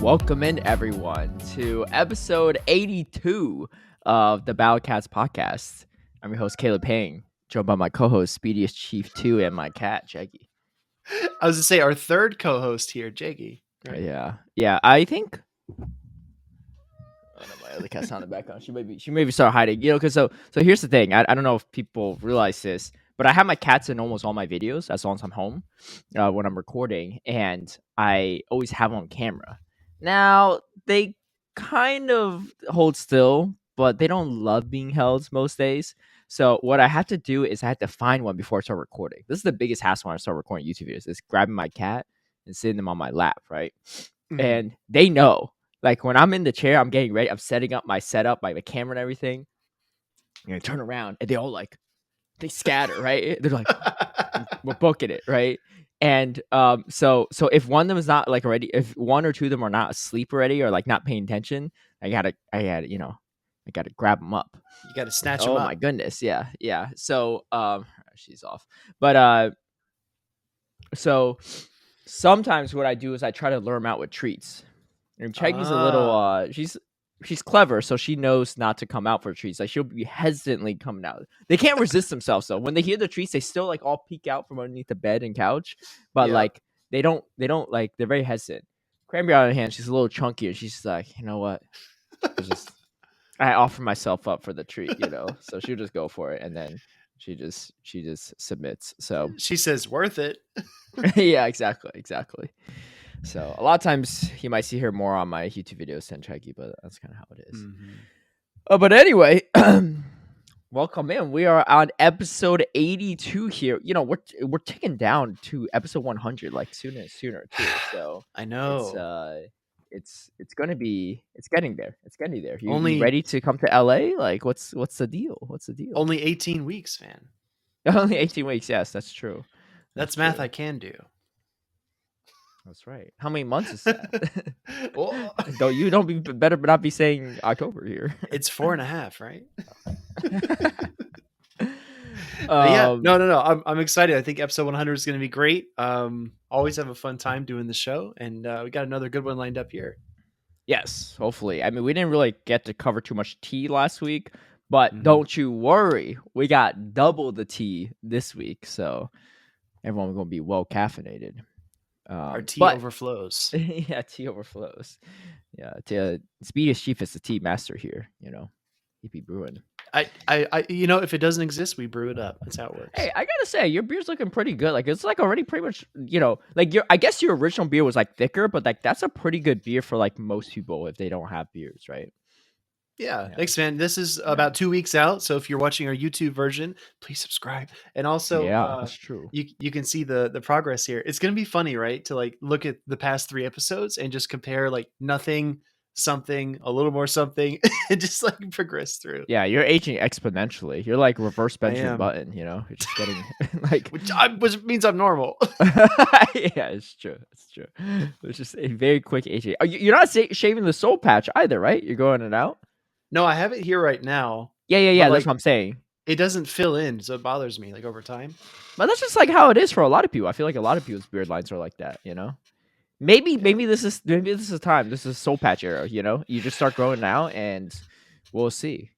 Welcome in, everyone, to episode 82 of the Battlecats podcast. I'm your host, Caleb Peng, joined by my co-host, Speedy is Chief 2, and my cat, Jeggy. I was going to say our third co-host here, Jeggy. Right? Yeah. I think... Oh, no, my other cat's on the background. She maybe start hiding. Because so here's the thing. I don't know if people realize this, but I have my cats in almost all my videos as long as I'm home when I'm recording, and I always have them on camera. Now, they kind of hold still, but they don't love being held most days. So what I have to do is I have to find one before I start recording. This is the biggest hassle when I start recording YouTube videos, is grabbing my cat and sitting them on my lap, right? Mm-hmm. And they know. Like, when I'm in the chair, I'm getting ready, I'm setting up my setup, my camera and everything. And I turn around, and they scatter, right? They're like, we're booking it, right? And so if one of them is not like already, if one or two of them are not asleep already or like not paying attention, I gotta grab them up. You gotta snatch them up. Oh my goodness, yeah. So she's off, but so sometimes what I do is I try to lure them out with treats. And Cheggy's a little she's clever, so she knows not to come out for treats. Like, she'll be hesitantly coming out. They can't resist themselves though. When they hear the treats, they still like all peek out from underneath the bed and couch. But like they don't like, they're very hesitant. Cranberry, on the other hand, she's a little chunky, and she's like, you know what? I offer myself up for the treat, So she'll just go for it, and then she just submits. So she says, worth it. Yeah, exactly. So a lot of times you might see her more on my YouTube videos than Cheggy, but that's kind of how it is. Mm-hmm. But anyway, welcome in. We are on episode 82 here. We're ticking down to episode 100 like sooner and sooner too. So I know it's getting there. It's getting there. You ready to come to LA? Like, what's the deal? Only 18 weeks, man. Only 18 weeks. Yes, that's true. That's math true. I can do. That's right. How many months is that? Don't better not be saying October here. It's 4.5, right? No. I'm excited. I think episode 100 is going to be great. Always have a fun time doing the show, and we got another good one lined up here. Yes, hopefully. I mean, we didn't really get to cover too much tea last week, but don't you worry, we got double the tea this week, so everyone's going to be well caffeinated. Our tea overflows. Yeah, tea overflows. Yeah, Speedy is Chief is the tea master here. He'd be brewing. I if it doesn't exist, we brew it up. That's how it works. Hey, I gotta say, your beer's looking pretty good. Like, it's like already pretty much, like I guess your original beer was like thicker, but like that's a pretty good beer for like most people if they don't have beers, right? Yeah, thanks, man. This is about 2 weeks out, so if you're watching our YouTube version, please subscribe. And also, that's true. You can see the progress here. It's gonna be funny, right? To like look at the past 3 episodes and just compare like nothing, something, a little more something, and just like progress through. Yeah, you're aging exponentially. You're like reverse Benjamin Button. You're just getting like, which means I'm normal. Yeah, it's true. It's just a very quick aging. You're not shaving the soul patch either, right? You're going it out. No, I have it here right now. Yeah. That's what I'm saying. It doesn't fill in, so it bothers me like over time. But that's just like how it is for a lot of people. I feel like a lot of people's beard lines are like that. Maybe this is time. This is soul patch era. You just start growing out, and we'll see.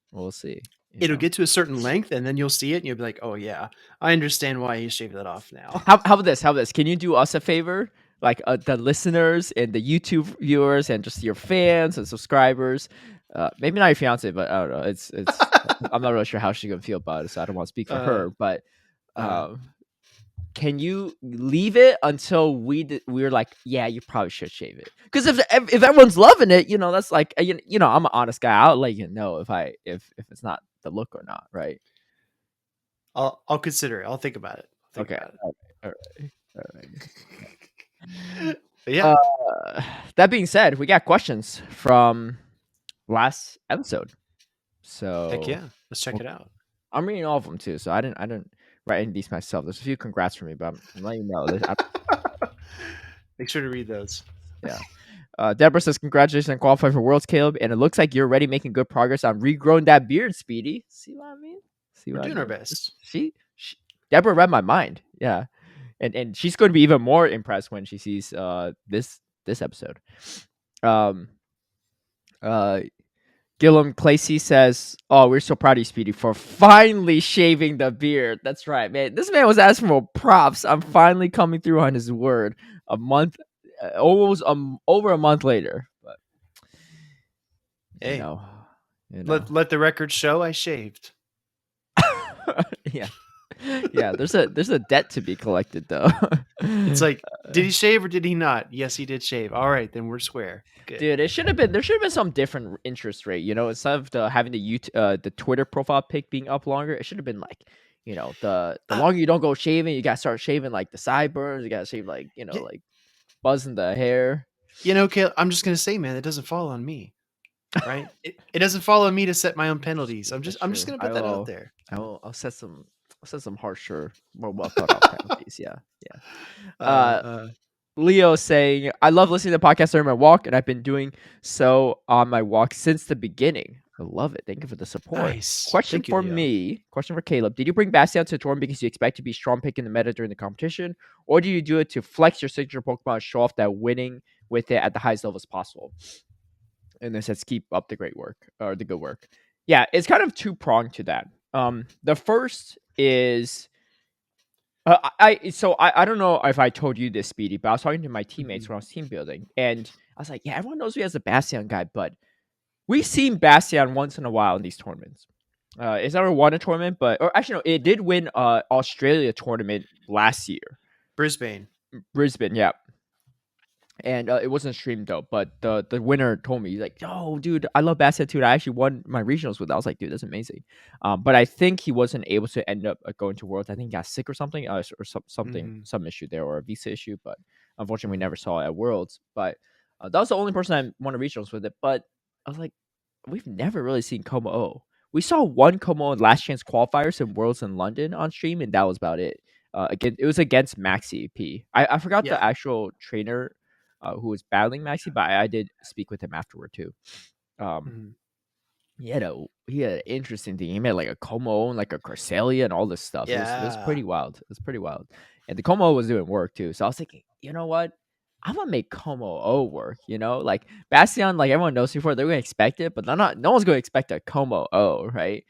It'll get to a certain length, and then you'll see it, and you'll be like, "Oh yeah, I understand why he shaved that off now." How about this? Can you do us a favor? Like the listeners and the YouTube viewers and just your fans and subscribers. Maybe not your fiance, but I don't know. It's I'm not really sure how she's gonna feel about it, so I don't want to speak for her. But can you leave it until we're like, yeah, you probably should shave it? Because if everyone's loving it, that's like, I'm an honest guy. I'll let you know if it's not the look or not, right? I'll consider it. I'll think about it. Okay. All right. Yeah. That being said, we got questions from last episode. So heck yeah, let's check it out. I'm reading all of them too, so I didn't write any of these myself. There's a few congrats for me, but I'm letting you know. Make sure to read those. Yeah. Deborah says, congratulations on qualifying for Worlds, Caleb, and it looks like you're already making good progress on regrowing that beard, Speedy. See what I mean? We're doing our best. She Deborah read my mind. Yeah. And she's going to be even more impressed when she sees this episode. Um, uh, Gillum Clacy says, "Oh, we're so proud of you, Speedy, for finally shaving the beard." That's right, man. This man was asking for props. I'm finally coming through on his word. A month, almost over a month later. But you Hey, know, you know, let the record show I shaved. yeah, yeah. There's a debt to be collected though. It's like, did he shave or did he not? Yes, he did shave. All right, then we're square. Good. Dude, it should have been there should have been some different interest rate, instead of having the Twitter profile pic being up longer, it should have been like, the Uh, longer you don't go shaving, you gotta start shaving like the sideburns, you gotta shave like, y- like buzzing the hair. Caleb, I'm just gonna say, man, it doesn't fall on me, right? It doesn't fall on me to set my own penalties. That's I'm just true. gonna I put that out will there. I'll set some harsher, more well thought out penalties. Yeah. Yeah. Uh, Uh uh, Leo saying, I love listening to podcasts during my walk, and I've been doing so on my walk since the beginning. I love it. Thank you for the support. nice. Question Thank you, for Leo. me, question for Caleb. Did you bring Bastion to the tournament because you expect to be strong pick in the meta during the competition? Or do you do it to flex your signature Pokemon and show off that winning with it at the highest level as possible? And it says, keep up the great work or the good work. Yeah, it's kind of two pronged to that. The first is I don't know if I told you this, Speedy, but I was talking to my teammates Mhm. when I was team building, and I was like, "Yeah, everyone knows me as a Bastion guy, but we've seen Bastion once in a while in these tournaments. It's never won a tournament, but or actually no, it did win Australia tournament last year, Brisbane. Brisbane, yeah, and it wasn't streamed though. But the winner told me, he's like, "Yo, dude, I love Basset too. I actually won my regionals with it." I was like, "Dude, that's amazing." But I think he wasn't able to end up going to Worlds. I think he got sick or something, or something, Hmm. some issue there, or a visa issue. But unfortunately, we Hmm. never saw it at Worlds. But that was the only person I won a regionals with it. But I was like, we've never really seen Como O. We saw one Como in last chance qualifiers in Worlds in London on stream, and that was about it. Again, it was against Maxi P. I forgot the Yeah. actual trainer who was battling Maxi, but I did speak with him afterward too. Um, Hmm. he had an interesting thing. He made like a Como and like a Cresselia and all this stuff. It was Yeah. pretty wild. It was pretty wild. And the Como was doing work too. So I was thinking, you know what? I'm gonna make Como O work, Like Bastion, like everyone knows before, they're gonna expect it, but they're not no one's gonna expect a Como O, right?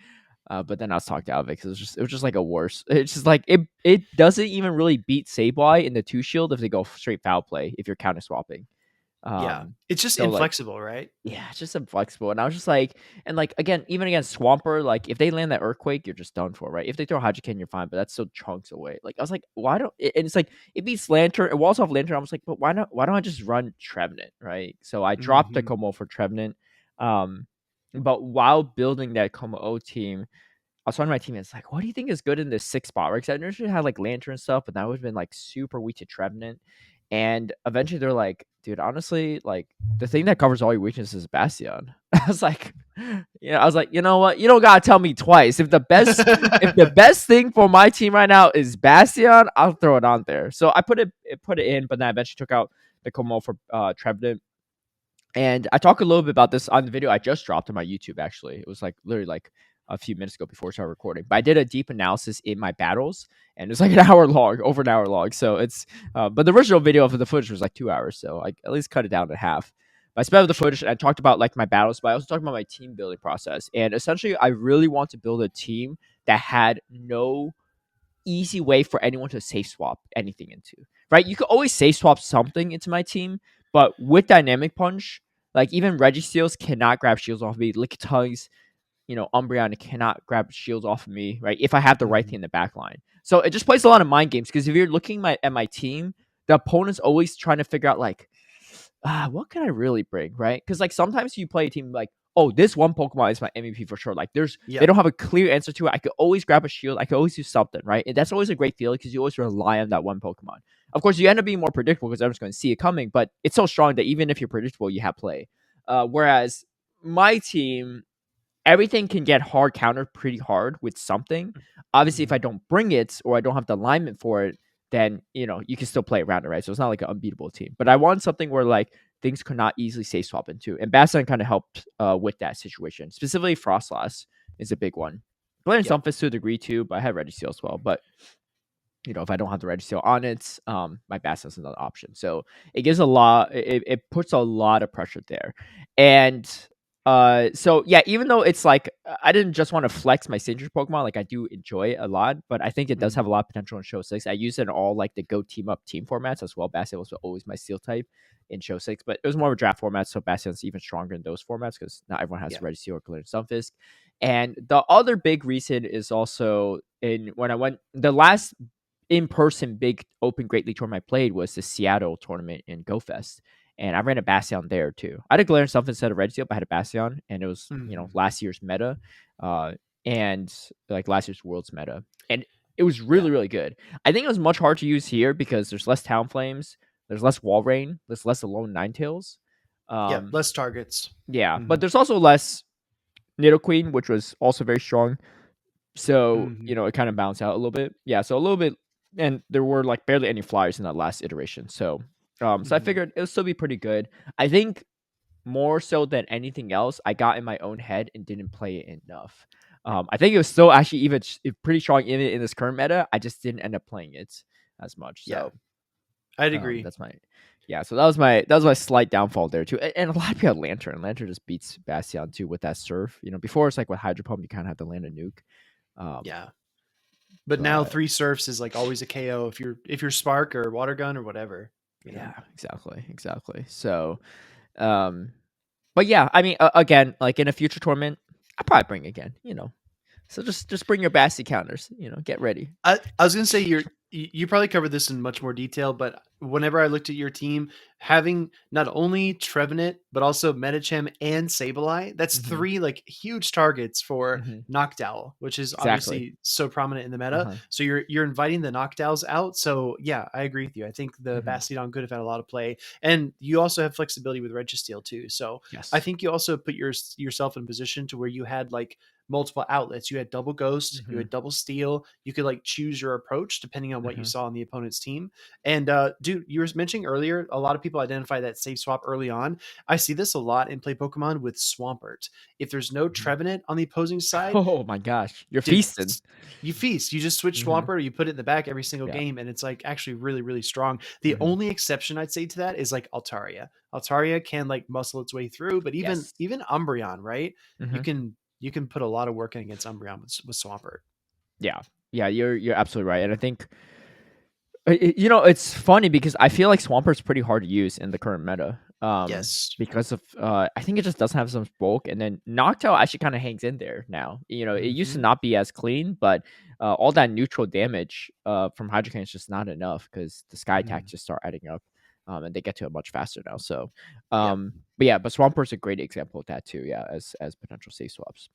But then I was talked out of it because it was just like a worse. It's just like it doesn't even really beat Sableye in the two shield if they go straight foul play if you're counter swapping. Yeah. Um, It's just so like inflexible, right? yeah, it's just inflexible. And I was just like, and like again, even against Swampert, like if they land that Earthquake, you're just done for, right? If they throw Hydrocan, you're fine, but that's still chunks away. Like I was like, why don't? And it's like it beats Lantern, it walls off Lantern. I was like, but why not? Why don't I just run Trevenant, right? So I dropped the Hmm. Como for Trevenant. Um, but while building that Como O team, I was talking to my teammates, like, what do you think is good in this six spot? Right? Because I initially had like Lantern and stuff, but that would have been like super weak to Trevenant. And eventually they're like, dude, honestly, like the thing that covers all your weaknesses is Bastion. I was like, I was like, you know what? You don't gotta tell me twice. If the best thing for my team right now is Bastion, I'll throw it on there. So I put it in, but then I eventually took out the Como for Trevenant. And I talk a little bit about this on the video I just dropped on my YouTube. Actually, it was like literally like a few minutes ago before we started recording. But I did a deep analysis in my battles, and it's like an hour long, over an hour long. So it's, but the original video of the footage was like 2 hours, so I at least cut it down to half. But I sped up the footage and I talked about like my battles, but I also talked about my team building process. And essentially, I really want to build a team that had no easy way for anyone to safe swap anything into. Right? You could always safe swap something into my team, but with dynamic punch, like even Registeals cannot grab shields off of me. Lickitungs, Umbreon cannot grab shields off of me, right? If I have the right Hmm. thing in the back line. So it just plays a lot of mind games because if you're looking at my team, the opponent's always trying to figure out like, what can I really bring, right? Because like sometimes you play a team like, oh, this one Pokemon is my MVP for sure. Like they Yep. don't have a clear answer to it. I could always grab a shield. I could always do something, right? And that's always a great feeling because you always rely on that one Pokemon. Of course, you end up being more predictable because everyone's going to see it coming, but it's so strong that even if you're predictable, you have play. Whereas my team, everything can get hard countered pretty hard with something. Obviously, if Hmm. I don't bring it or I don't have the alignment for it, then you can still play around it, right? So it's not like an unbeatable team. But I want something where like things could not easily safe swap into, and Bastion kind of helped with that situation. Specifically, Frostlass is a big one. Playing Yep. Sunfist to a degree too, but I have Registeel as well. But if I don't have the red seal on it, my Bastion's another option. So it gives a lot. It puts a lot of pressure there, and so yeah, even though it's like I didn't just want to flex my signature Pokemon, like I do enjoy it a lot, but I think it does have Mhm. a lot of potential in Show 6. I use it in all like the Go Team Up team formats as well. Bastion was always my Steel type in Show 6, but it was more of a draft format, so Bastion's even stronger in those formats because not everyone has Yeah. Red Seal or Galarian Sunfisk. And the other big reason is also in when I went the last in-person big open Great League tournament I played was the Seattle tournament in GoFest. And I ran a Bastion there too. I had a Galarian stuff instead of Red Seal, but I had a Bastion, and it was Mhm. last year's meta, uh, and like last year's Worlds meta, and it was Yeah. really good. I think it was much harder to use here because there's less Talonflames, there's less Wall Rain, there's less Alone Ninetales. Yeah. Um, Less targets. yeah, but Mhm. there's also less Nidoqueen, which was also very strong. So, Mhm. it kind of balanced out a little bit. Yeah, so a little bit, and there were like barely any flyers in that last iteration. So I Mhm. figured it would still be pretty good. I think more so than anything else, I got in my own head and didn't play it enough. I think it was still actually even pretty strong in this current meta. I just didn't end up playing it as much. Yeah. So I'd agree. that's my yeah. So that was my slight downfall there too. And a lot of people had Lantern. Lantern just beats Bastion too with that surf. Before it's like with Hydro Pump, you kind of have to land a nuke. Um, Yeah. But now but 3 surfs is like always a KO if you're spark or water gun or whatever, you know. yeah, exactly. So, um, but yeah, I mean, again, like in a future tournament, I'll probably bring again. So just bring your Bastion counters. Get ready. I was gonna say you probably covered this in much more detail, but whenever I looked at your team, having not only Trevenant but also Medicham and Sableye, that's Hmm. 3 like huge targets for Hmm. Noctowl, which is Exactly. obviously so prominent in the Uh meta. huh. So you're inviting the Noctowls out. So yeah, I agree with you. I think the Hmm. Bastiodon could have had a lot of play, and you also have flexibility with Registeel too. So I Yes. think you also put yourself in a position to where you had like multiple outlets. You had double ghost, you Hmm. had double steel. You could like choose your approach depending on what you Hmm. saw on the opponent's team. And dude, you were mentioning earlier, a lot of people identify that safe swap early on. I see this a lot in play Pokemon with Swampert. If there's no Hmm. Trevenant on the opposing side, Oh my gosh, you're dude, feasting. you feast. You just switch Hmm. Swampert, you put it in the back every single Yeah. game, and it's like actually really, really strong. The Hmm. only exception I'd say to that is like Altaria. Altaria can like muscle its way through, but even Yes. even Umbreon, right? You Hmm. can you can put a lot of work in against Umbreon with Swampert. Yeah. Yeah. You're absolutely right, and I think it's funny because I feel like Swampert's pretty hard to use in the current meta. Yes. Because of I think it just doesn't have some bulk, and then Noctowl actually kind of hangs in there now. It used to Mhm. not be as clean, but all that neutral damage from Hydrocan is just not enough because the Sky attacks Mhm. just start adding up, and they get to it much faster now. So, Yep. but Swampert's a great example of that too. Yeah, as potential safe swaps.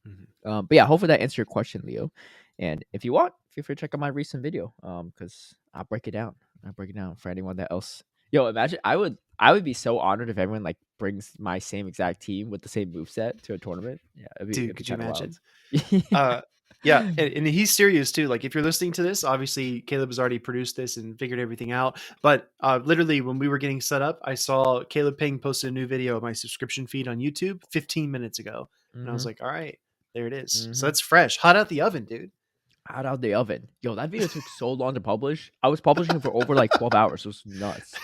Mhm. But yeah, hopefully that answered your question, Leo. And if you want, feel free to check out my recent video. Because I'll break it down. I'll break it down for anyone that else. Yo, imagine I would be so honored if everyone like brings my same exact team with the same moveset to a tournament. Yeah, Dude, it'd be could you kind of wild. imagine? Yeah, and he's serious too. Like if you're listening to this, obviously Caleb has already produced this and figured everything out. But literally, when we were getting set up, I saw Caleb Peng posted a new video of my subscription feed on YouTube 15 minutes ago, and I was Mm-hmm. like, all right, there it is. So Mm-hmm. that's fresh, hot out the oven, dude. Hot out the oven. Yo, that video took so long to publish. I was publishing for over like 12 hours. It was nuts.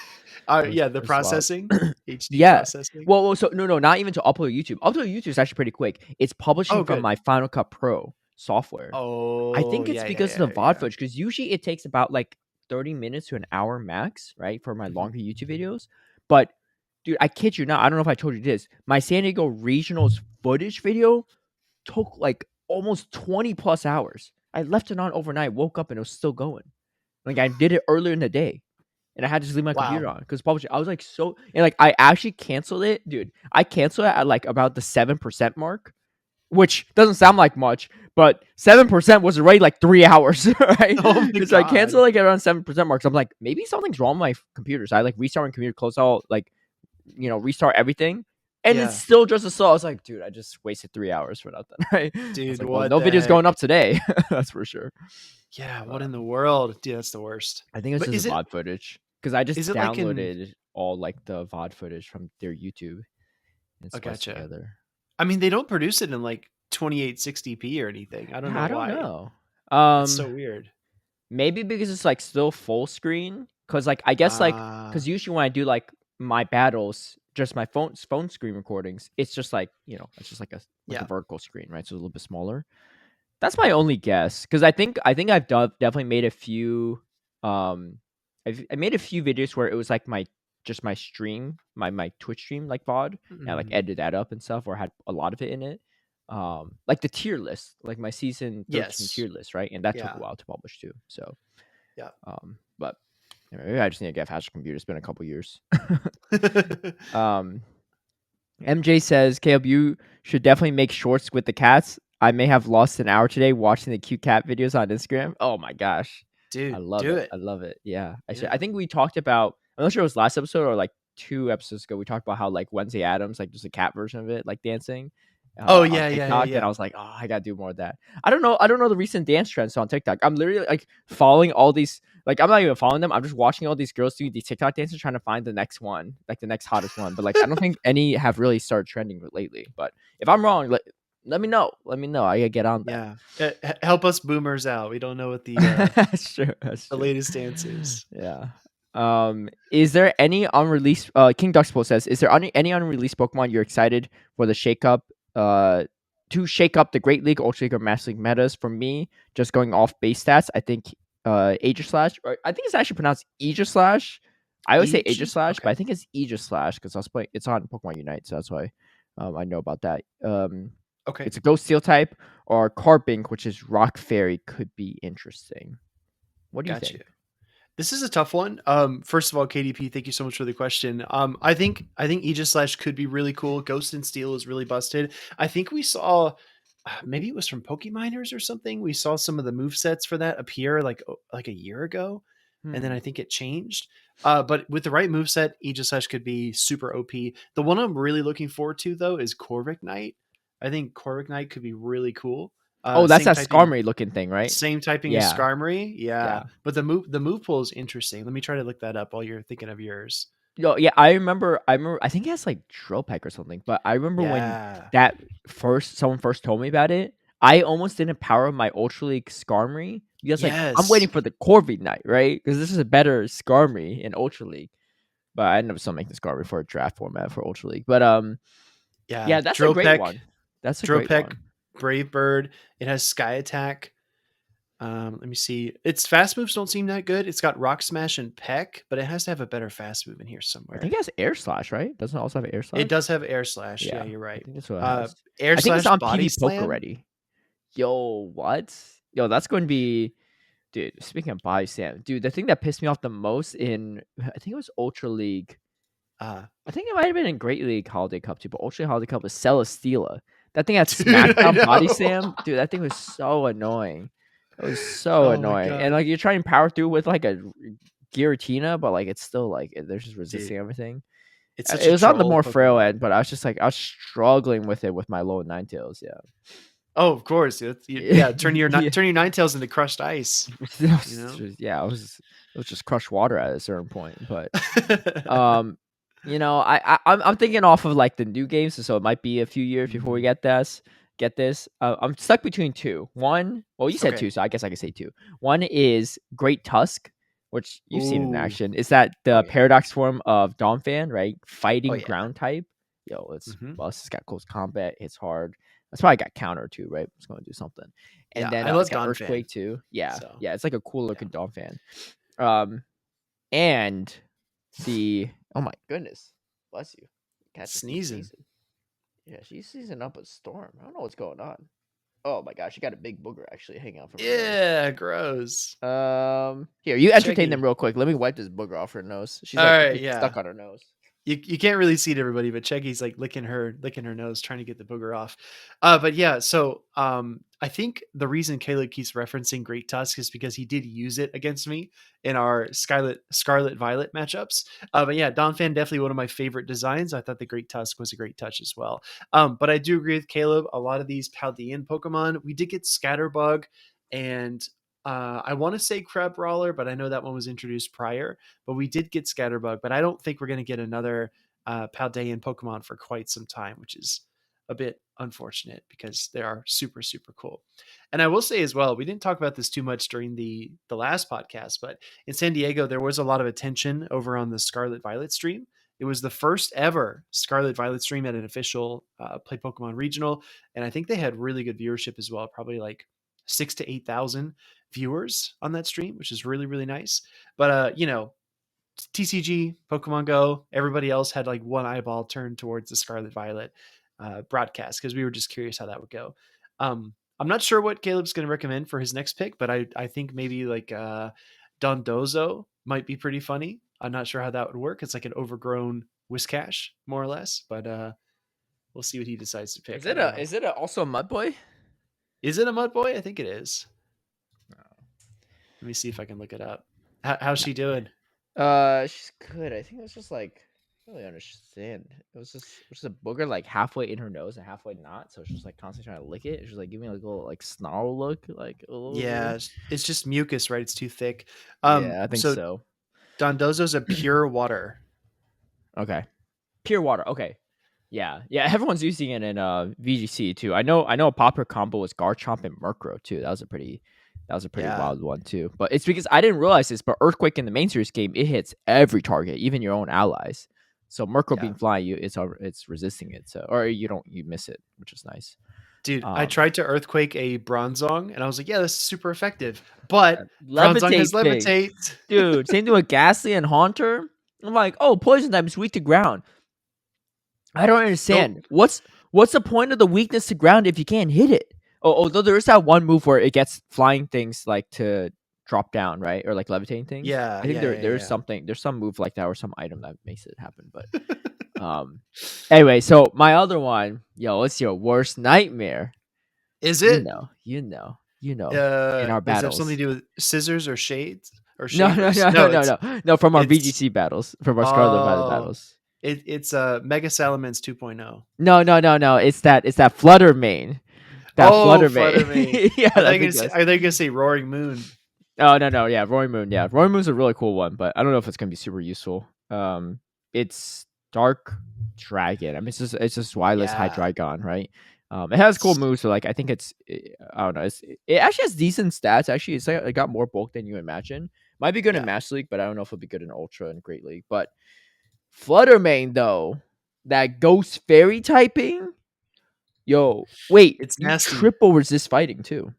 Yeah, the It was wild. processing, HD Yeah. processing. So no, not even to upload YouTube. Upload YouTube is actually pretty quick. It's publishing Oh, from good. my Final Cut Pro software. I Oh, think it's yeah, yeah, because of yeah, the VOD yeah. footage, because usually it takes about like 30 minutes to an hour max, right, for my Mhm. longer YouTube videos. But dude, I kid you not, I don't know if I told you this. My San Diego Regionals footage video took like almost 20 plus hours. I left it on overnight, woke up and it was still going. Like I did it earlier in the day and I had to just leave my Wow. computer on because publishing. I was like so, and like I actually canceled it, dude. I canceled it at like about the 7% mark, which doesn't sound like much, but 7% was already like 3 hours, right? Oh my Because I god. canceled like around 7% marks. I'm like, maybe something's wrong with my computer. So I like restart my computer, close all like restart everything. And it's Yeah, still just a slow. I was like, dude, I just wasted 3 hours for nothing, right? I was dude, like, well, what no the videos going heck? up today. That's for sure. Yeah, what But in the world? Dude, that's the worst. I think it's But just VOD footage because I just is it like in downloaded all like the VOD footage from their YouTube and oh, spliced gotcha. together. I mean, they don't produce it in like 2860p or anything. I don't Yeah, know I don't why. know. That's Um, so weird. maybe because it's like still full screen. Cause like I guess like Ah, because usually when I do like my battles, just my phone screen recordings, it's just like it's just like a yeah. vertical screen, right? So it's a little bit smaller. That's my only guess because I think I've definitely made a few. Um, I made a few videos where it was like my stream, my Twitch stream, like VOD, and I like Mhm. edited that up and stuff, or had a lot of it in it. Like the tier list, like my season 13 Yes. tier list, right? And that took a Yeah. while to publish too. So, Yeah. but maybe I just need to get a faster computer. It's been a couple years. um, MJ says, Caleb, you should definitely make shorts with the cats. I may have lost an hour today watching the cute cat videos on Instagram. Oh my gosh. I Dude, love do it. it. I love it. Yeah. I Yeah. think we talked about, I'm not sure it was last episode or like 2 episodes ago. We talked about how like Wednesday Adams, like just a cat version of it, like dancing Oh on yeah, yeah, yeah, TikTok. And I yeah. was like, oh, I gotta do more of that. I don't know the recent dance trends on TikTok. I'm literally like following all these, like I'm not even following them. I'm just watching all these girls do these TikTok dances, trying to find the next one, like the next hottest one. But like I don't think any have really started trending lately. But if I'm wrong, let me know. Let me know. I gotta get on that. Yeah. Help us boomers out. We don't know what That's true. That's the true. latest dance is. Yeah. Is there any unreleased? King Duxpo says, is there any unreleased Pokemon you're excited for the shake up? To shake up the Great League, Ultra League, or Master League metas. For me, just going off base stats, I think Aegislash, or I think it's actually pronounced Aegislash. I always say Aegis? Aegislash, but Okay. I think it's Aegislash because I was playing. It's on Pokemon Unite, so that's why I know about that. Okay. It's a Ghost Steel type, or Carpink, which is Rock Fairy, could be interesting. What do you Got you. think? This is a tough one. First of all, KDP, thank you so much for the question. I think Aegis Slash could be really cool. Ghost and Steel is really busted. I think we saw maybe it was from Pokeminers or something. We saw some of the move sets for that appear like a year ago, and then Hmm. I think it changed. But with the right move set, Aegis Slash could be super OP. The one I'm really looking forward to though is Corvic Knight. I think Corvic Knight could be really cool. Oh, that's Same that typing Skarmory looking thing, right? same typing as Yeah, Skarmory, yeah. yeah. But the move pool is interesting. Let me try to look that up while you're thinking of yours. Yo, yeah, I remember. I remember. I think it has like Drill Peck or something. But I remember when Yeah. that someone first told me about it. I almost didn't power my Ultra League Skarmory because like I'm Yes. waiting for the Corvi Knight, right? Because this is a better Skarmory in Ultra League. But I ended up still making the Skarmory for a draft format for Ultra League. But Yeah. yeah, that's a Drill great Peck, one. That's a Drill great Peck, one. Brave Bird. It has Sky Attack. Let me see. Its fast moves don't seem that good. It's got Rock Smash and Peck, but it has to have a better fast move in here I think somewhere. it has Air Slash, right? Doesn't it also have Air It Slash? does have Air Slash. Yeah, Yeah, you're I right. think that's what it has. Air I think it's Slash on Body PV Poke Slam. already. Yo, what? Yo, that's going to be, dude. Speaking of body slam, dude, the thing that pissed me off the most in, I think it was Ultra League. Uh, I think it might have been in Great League Holiday Cup too, but Ultra League Holiday Cup was Celesteela. That thing had dude, I Smackdown body know. slam, dude. That thing was so annoying. It was so Oh my annoying, and god, like you're trying to power through with like a Giratina, but like it's still like there's just dude. resisting everything. It's such It a was on the troll more frail Pokemon. end, but I was just like I was struggling with it with my low Ninetales. Yeah. Oh, of course. Yeah, turn your Yeah. turn your Ninetales into crushed ice. You know. Yeah, it was just crushed water at a certain point. But um, I'm thinking off of like the new games, so it might be a few years before we Mhm. get this. Get this. I'm stuck between two. One, well, you said Okay. two, so I guess I can say two. One is Great Tusk, which you've seen in Ooh. action. Is that Oh the yeah. paradox form of Donphan, right? Oh Fighting yeah. ground type. Yo, it's Hmm. bust. It's got close combat. It's hard. That's probably got counter too, right? It's going to do something. And Yeah, then I it's love got Don Fan. Earthquake too. Yeah, So yeah. It's like a cool yeah. looking Donphan. Um, and the oh my goodness, bless you. Cat just keeps Sneezing. sneezing. Yeah, she's seizing up a storm. I don't know what's going on. Oh my gosh, she got a big booger actually hanging out from her nose. Yeah, gross. Here, you entertain them Cheggy. real quick. Let me wipe this booger off her nose. She's All like right, it's yeah. stuck on her nose. You can't really see it, everybody, but Cheggy's like licking her nose, trying to get the booger off. But yeah, so I think the reason Caleb keeps referencing Great Tusk is because he did use it against me in our Scarlet Violet matchups. But yeah, Donphan definitely one of my favorite designs. I thought the Great Tusk was a great touch as well. But I do agree with Caleb. A lot of these Paldean Pokemon, we did get Scatterbug and I want to say Crab Brawler, but I know that one was introduced prior. But we did get Scatterbug, but I don't think we're going to get another Paldean Pokemon for quite some time, which is a bit unfortunate because they are super, super cool. And I will say as well, we didn't talk about this too much during the last podcast, but in San Diego, there was a lot of attention over on the Scarlet Violet stream. It was the first ever Scarlet Violet stream at an official Play Pokemon regional, and I think they had really good viewership as well, probably like 6 to 8 thousand viewers on that stream, which is really, really nice. But TCG, Pokemon Go, everybody else had like one eyeball turned towards the Scarlet Violet broadcast because we were just curious how that would go. I'm not sure what Caleb's going to recommend for his next pick, but I think maybe like Dondozo might be pretty funny. I'm not sure how that would work. It's like an overgrown Whiscash, more or less, but we'll see what he decides to pick. Is it also a Mud Boy? Is it a Mud Boy? I think it is. Let me see if I can look it up. How's she doing? She's good. I think it was just like I don't really understand. It was just a booger like halfway in her nose and halfway not. So she's like constantly trying to lick it. She's like giving me like a little like snarl look, like a little Yeah, weird. it's just mucus, right? It's too thick. Yeah, I think So so. Dondozo's a pure water. Okay, pure water. Okay, yeah. Everyone's using it in VGC too. I know a popular combo was Garchomp and Murkrow too. That was a pretty Yeah, wild one too. But it's because I didn't realize this, but Earthquake in the main series game, it hits every target, even your own allies. So Murkrow yeah. being flying, it's resisting it. So or you miss it, which is nice. Dude, I Um, tried to Earthquake a Bronzong, and I was like, yeah, this is super effective. But Bronzong has levitate thing, Levitate. dude. Same thing with Ghastly and Haunter. I'm like, oh, poison type is weak to ground. I don't understand. Nope. What's the point of the weakness to ground if you can't hit it? Oh, although there is that one move where it gets flying things like to drop down, right? Or like levitating things. Yeah, I think yeah, yeah, there's yeah. there's some move like that or some item that makes it happen. But anyway, so my other one, yo, what's your worst nightmare? Is You it? know, in our Does it have something battles. to do with scissors or shades or No, no, shavers? no, No, no, no, no. From our it's VGC battles, from our Scarlet Violet oh, battles. it's Mega Salamence 2.0. No, no, no, no. It's that Flutter main. That Oh, Flutter Flutter Mane. main. Yeah, I think that's. Are they gonna say Roaring Moon? Oh no, yeah, Roaring Moon. Yeah, Roaring Moon's a really cool one, but I don't know if it's gonna be super useful. It's Dark Dragon. I mean, it's just wireless Yeah. Hydreigon, right? It has cool moves, so like I think I don't know. It actually has decent stats. Actually, it's like it got more bulk than you imagine. Might be good in Yeah. Master League, but I don't know if it'll be good in Ultra and Great League. But Flutter Mane though, that Ghost Fairy typing. Yo, wait, It's you nasty. triple resist fighting too.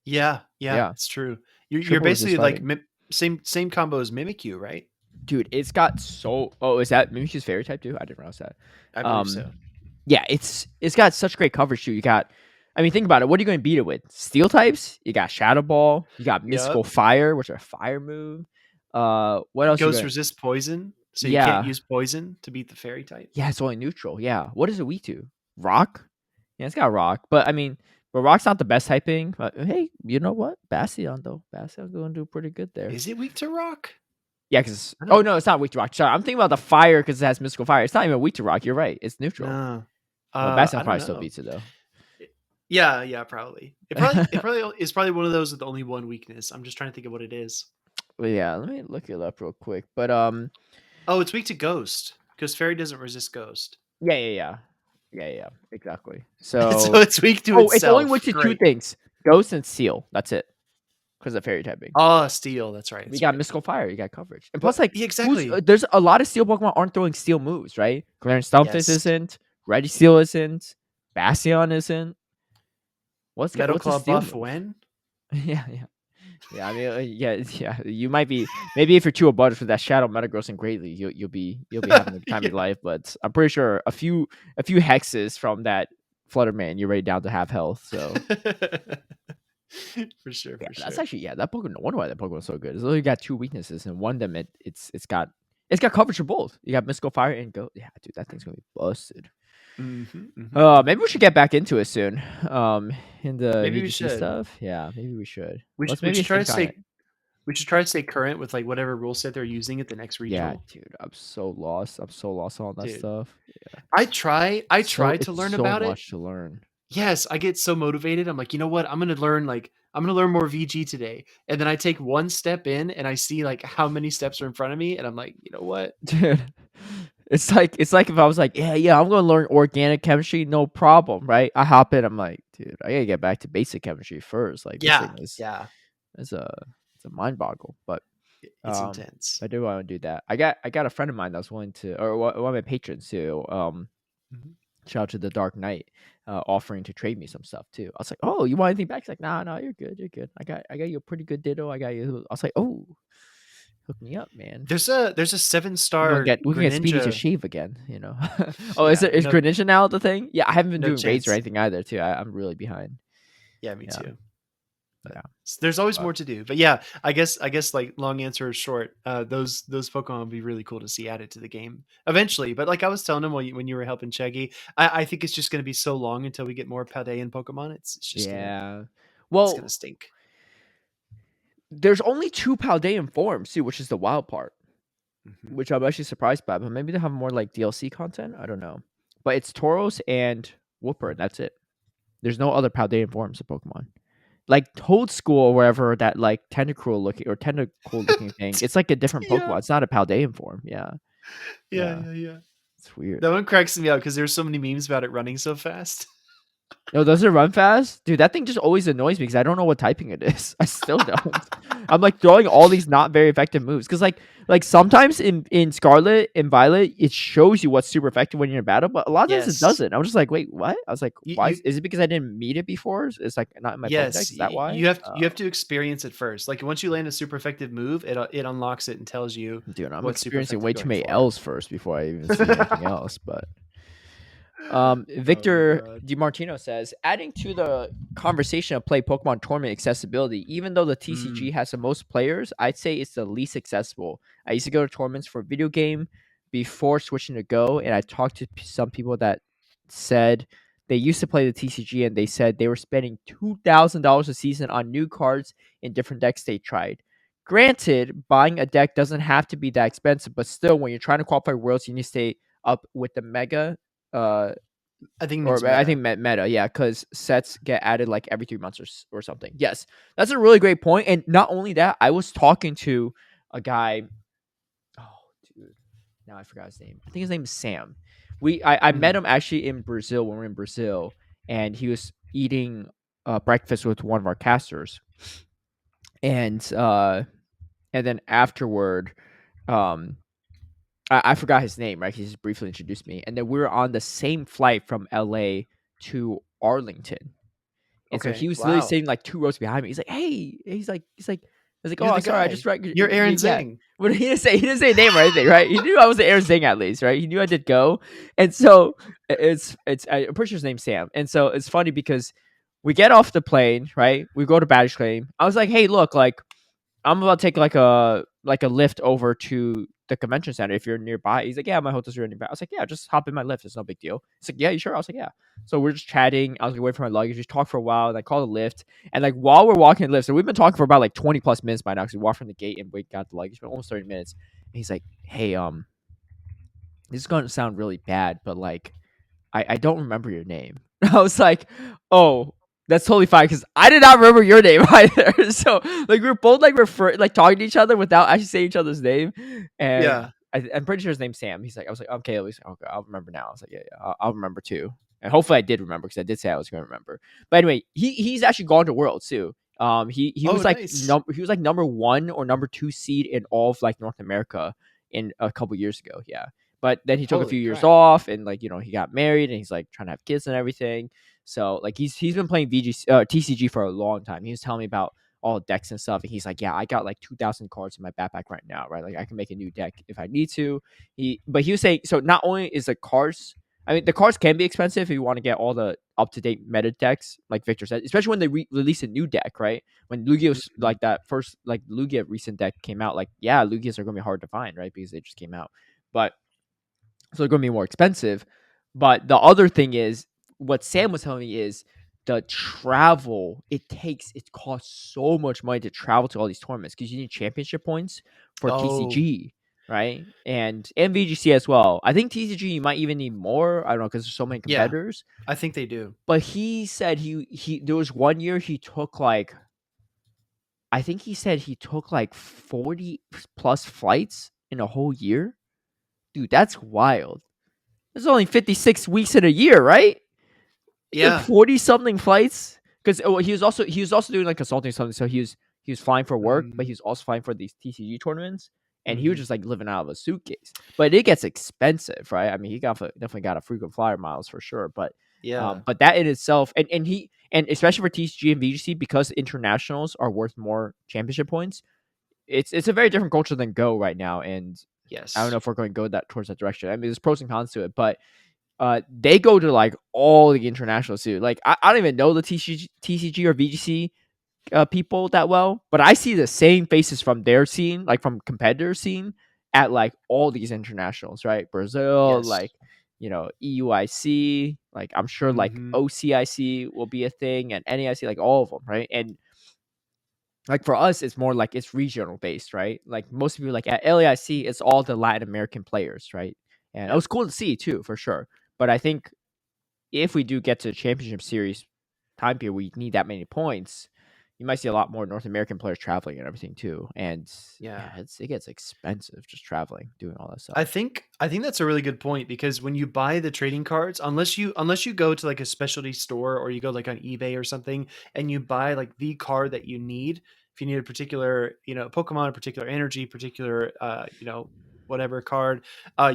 Yeah, yeah, Yeah, it's true. You're triple resist basically like fighting. same combo as Mimikyu, right? Dude, it's got so. Oh, is that Mimikyu's fairy type too? I didn't realize that. I believe Um, so. yeah, it's got such great coverage too. You got, I mean, think about it. What are you going to beat it with? Steel types. You got Shadow Ball. You got Mystical Yep. Fire, which are a fire move. What else you Ghost got? resist poison, so you can't Yeah, use poison to beat the fairy type. yeah, it's only neutral. Yeah, what is it weak to? Rock. Yeah, it's got rock, but I mean, but rock's not the best typing. But hey, you know what? Bastion though, Bastion's going to do pretty good there. Is it weak to rock? Yeah, because I oh don't. no, it's not weak to rock. Sorry, I'm thinking about the fire because it has mystical fire. It's not even weak to rock. You're right. It's neutral. No. Well, Bastion I don't probably still know. beats it though. Yeah, yeah, probably. It probably is probably one of those with only one weakness. I'm just trying to think of what it is. Well, yeah, let me look it up real quick. But Oh, it's weak to ghost because fairy doesn't resist ghost. yeah, exactly. So So it's weak to oh, it's only itself. weak to two Great. things: ghost and seal. That's it. Because of fairy typing. Oh, steel. That's right. We That's got right. mystical fire. You got coverage, and plus, Well, like, yeah, who's exactly. there's a lot of steel Pokemon aren't throwing steel moves, right? Clarence Stunfisk Yes. isn't. Ready Steel isn't. Bastion isn't. Metal What's a Claw steel buff move? when? Yeah. I mean, yeah. You might be maybe if you're too abundant for that Shadow Metagross and Greatly, you'll be having the time of Yeah. your life. But I'm pretty sure a few hexes from that Flutter Man, you're ready down to half health. So For sure, yeah, for that's sure. actually that Pokemon. No wonder why that Pokemon's so good. It's only got two weaknesses, and one of them it's got coverage for both. You got Mystical Fire and Go. Yeah, dude, that thing's gonna be busted. Maybe we should get back into it soon. In the Maybe we VGC should. stuff. Yeah, maybe we should. We should, Let's we maybe should try to think on it. stay. We should try to stay current with like whatever rule set they're using at the next Yeah, regional. dude, I'm so lost. I'm so lost on that Dude, stuff. I try to It's learn so about it. much to learn. Yes, I get so motivated. I'm like, you know what? I'm gonna learn more VG today. And then I take one step in and I see like how many steps are in front of me, and I'm like, you know what? Dude. It's like if I was like, yeah, I'm gonna learn organic chemistry, no problem, right? I hop in, I'm like, dude, I gotta get back to basic chemistry first. Like this Yeah, thing is yeah, it's a mind boggle. But it's intense. I do want to do that. I got a friend of mine that was willing to, or one of my patrons too. Mhm. Shout out to the Dark Knight, offering to trade me some stuff too. I was like, oh, you want anything back? He's like, nah, you're good, you're good. I got you a pretty good ditto. I got you. I was like, oh, hook me up, man. There's a We 7-star can get Speedy to Greninja. shave again, you know. Oh, Yeah, is Greninja now the thing? Yeah, I haven't been no doing raids or chance. anything either too. I'm really behind. Yeah, me Yeah, too. But yeah. there's always But more to do. But yeah, I guess like long answer short, those Pokemon would be really cool to see added to the game eventually. But like I was telling him when you were helping Shaggy, I think it's just going to be so long until we get more Paldean Pokemon. It's just gonna yeah. it's gonna Well, stink. there's only two Paldean forms too, which is the wild part, Hmm. which I'm actually surprised by. But maybe they have more like DLC content. I don't know. But it's Tauros and Wooper, and that's it. There's no other Paldean forms of Pokemon. Like Toadstool or wherever that like tentacle looking thing. It's like a different Yeah, Pokemon. It's not a Paldean form. Yeah, yeah, yeah. yeah, yeah. It's weird. That one cracks me out because there's so many memes about it running so fast. No, does it run fast? Dude, that thing just always annoys me because I don't know what typing it is. I still don't. I'm like throwing all these not very effective moves because like sometimes in Scarlet and Violet it shows you what's super effective when you're in battle, but a lot of times it Yes, doesn't. I'm just like, wait, what? I was like, why you is it because I didn't meet it before? It's like not in my yes, Pokedex. Is that why? you have to experience it first. Like once you land a super effective move, it unlocks it and tells you Dude, I'm what's super experiencing effective way too going many forward. L's first before I even see anything else. But Oh my Victor god. DiMartino says, adding to the conversation of play Pokemon tournament accessibility, even though the TCG Mm. has the most players, I'd say it's the least accessible. I used to go to tournaments for video game before switching to Go, and I talked to some people that said they used to play the TCG and they said they were spending $2,000 a season on new cards in different decks they tried. Granted, buying a deck doesn't have to be that expensive, but still, when you're trying to qualify Worlds, you need to stay up with the mega uh I think it means or I meta. think meta, yeah, because sets get added like every 3 months or something. Yes, that's a really great point. And not only that, I was talking to a guy. Oh, dude, now I forgot his name. I think his name is Sam. I met Mm. him actually in Brazil when we were in Brazil, and he was eating breakfast with one of our casters, and then afterward, um, I forgot his name, right? He just briefly introduced me, and then we were on the same flight from LA to Arlington. And so he Okay. was literally Wow. sitting like 2 rows behind me. He's like, "Hey," I was like, "Oh, You're the sorry, I just guy. read." You're Aaron Yeah, Zhang. but he didn't say name or anything, right? He knew I was the Aaron Zing at least, right? He knew I did go, and so I'm pretty sure his name's Sam. And so it's funny because we get off the plane, right? We go to baggage claim. I was like, "Hey, look, like I'm about to take like a lift over to the convention center if you're nearby." He's like, "Yeah, my hotel's really nearby." I was like, "Yeah, just hop in my lift. It's no big deal." He's like, "Yeah, you sure?" I was like, "Yeah." So we're just chatting. I was like, waiting for my luggage. We talked for a while, and I called a lift. And like while we're walking the lift, so we've been talking for about like 20 plus minutes by now because we walked from the gate and we got the luggage. It's been almost 30 minutes. And he's like, "Hey, this is gonna sound really bad, but like I don't remember your name." I was like, "Oh, that's totally fine," because I did not remember your name either. So like we are both like talking to each other without actually saying each other's name, and Yeah. I'm pretty sure his name's Sam. He's like, I was like, "Okay, at least okay, I'll remember now." I was like, "Yeah, yeah, I'll remember too," and hopefully I did remember because I did say I was going to remember. But anyway, he's actually gone to Worlds too. He Oh, was like nice. he was like number 1 or number 2 seed in all of like North America in a couple years ago. Yeah. But then he took a Holy few years crap. off, and like he got married, and he's like trying to have kids and everything. So like he's been playing TCG for a long time. He was telling me about all decks and stuff, and he's like, "Yeah, I got like 2,000 cards in my backpack right now, right? Like I can make a new deck if I need to." He was saying, so not only is the cards, I mean, the cards can be expensive if you want to get all the up to date meta decks, like Victor said, especially when they release a new deck, right? When Lugia's Mhm. like that first like Lugia recent deck came out, like yeah, Lugias are gonna be hard to find, right? Because they just came out, but so they're going to be more expensive. But the other thing is, what Sam was telling me is the travel it costs so much money to travel to all these tournaments because you need championship points for Oh, TCG, right? And VGC as well. I think TCG you might even need more. I don't know because there's so many yeah. competitors. I think they do. But he said he there was one year he took like I think he said he took like 40 plus flights in a whole year Dude, that's wild. There's only 56 weeks in a year, right? He did Yeah. 40 something flights because he was also doing like consulting or something. So he was flying for work, but he Mhm. was also flying for these TCG tournaments, and he was Mhm. just like living out of a suitcase. But it gets expensive, right? I mean, he definitely got a frequent flyer miles for sure. Yeah. But that in itself, and especially for TCG and VGC, because internationals are worth more championship points. It's a very different culture than Go right now, and I don't know Yes. if we're going to go that towards that direction. I mean, there's pros and cons to it, but they go to like all the internationals too. Like I don't even know the TCG or VGC people that well, but I see the same faces from their scene, like from competitor scene, at like all these internationals, right? Brazil, Yes. like EUIC, like I'm sure like Mhm. OCIC will be a thing, and NAIC, like all of them, right? And like for us, it's more like it's regional based, right? Like most people like at LAIC, it's all the Latin American players, right? And it Yep. was cool to see too, for sure. But I think if we do get to the championship series time period, we need that many points. You might see a lot more North American players traveling and everything too. And yeah, Yeah. it gets expensive just traveling, doing all that I stuff. think I think that's a really good point because when you buy the trading cards, unless you go to like a specialty store or you go like on eBay or something and you buy like the card that you need, if you need a particular, Pokemon, a particular energy, particular whatever card,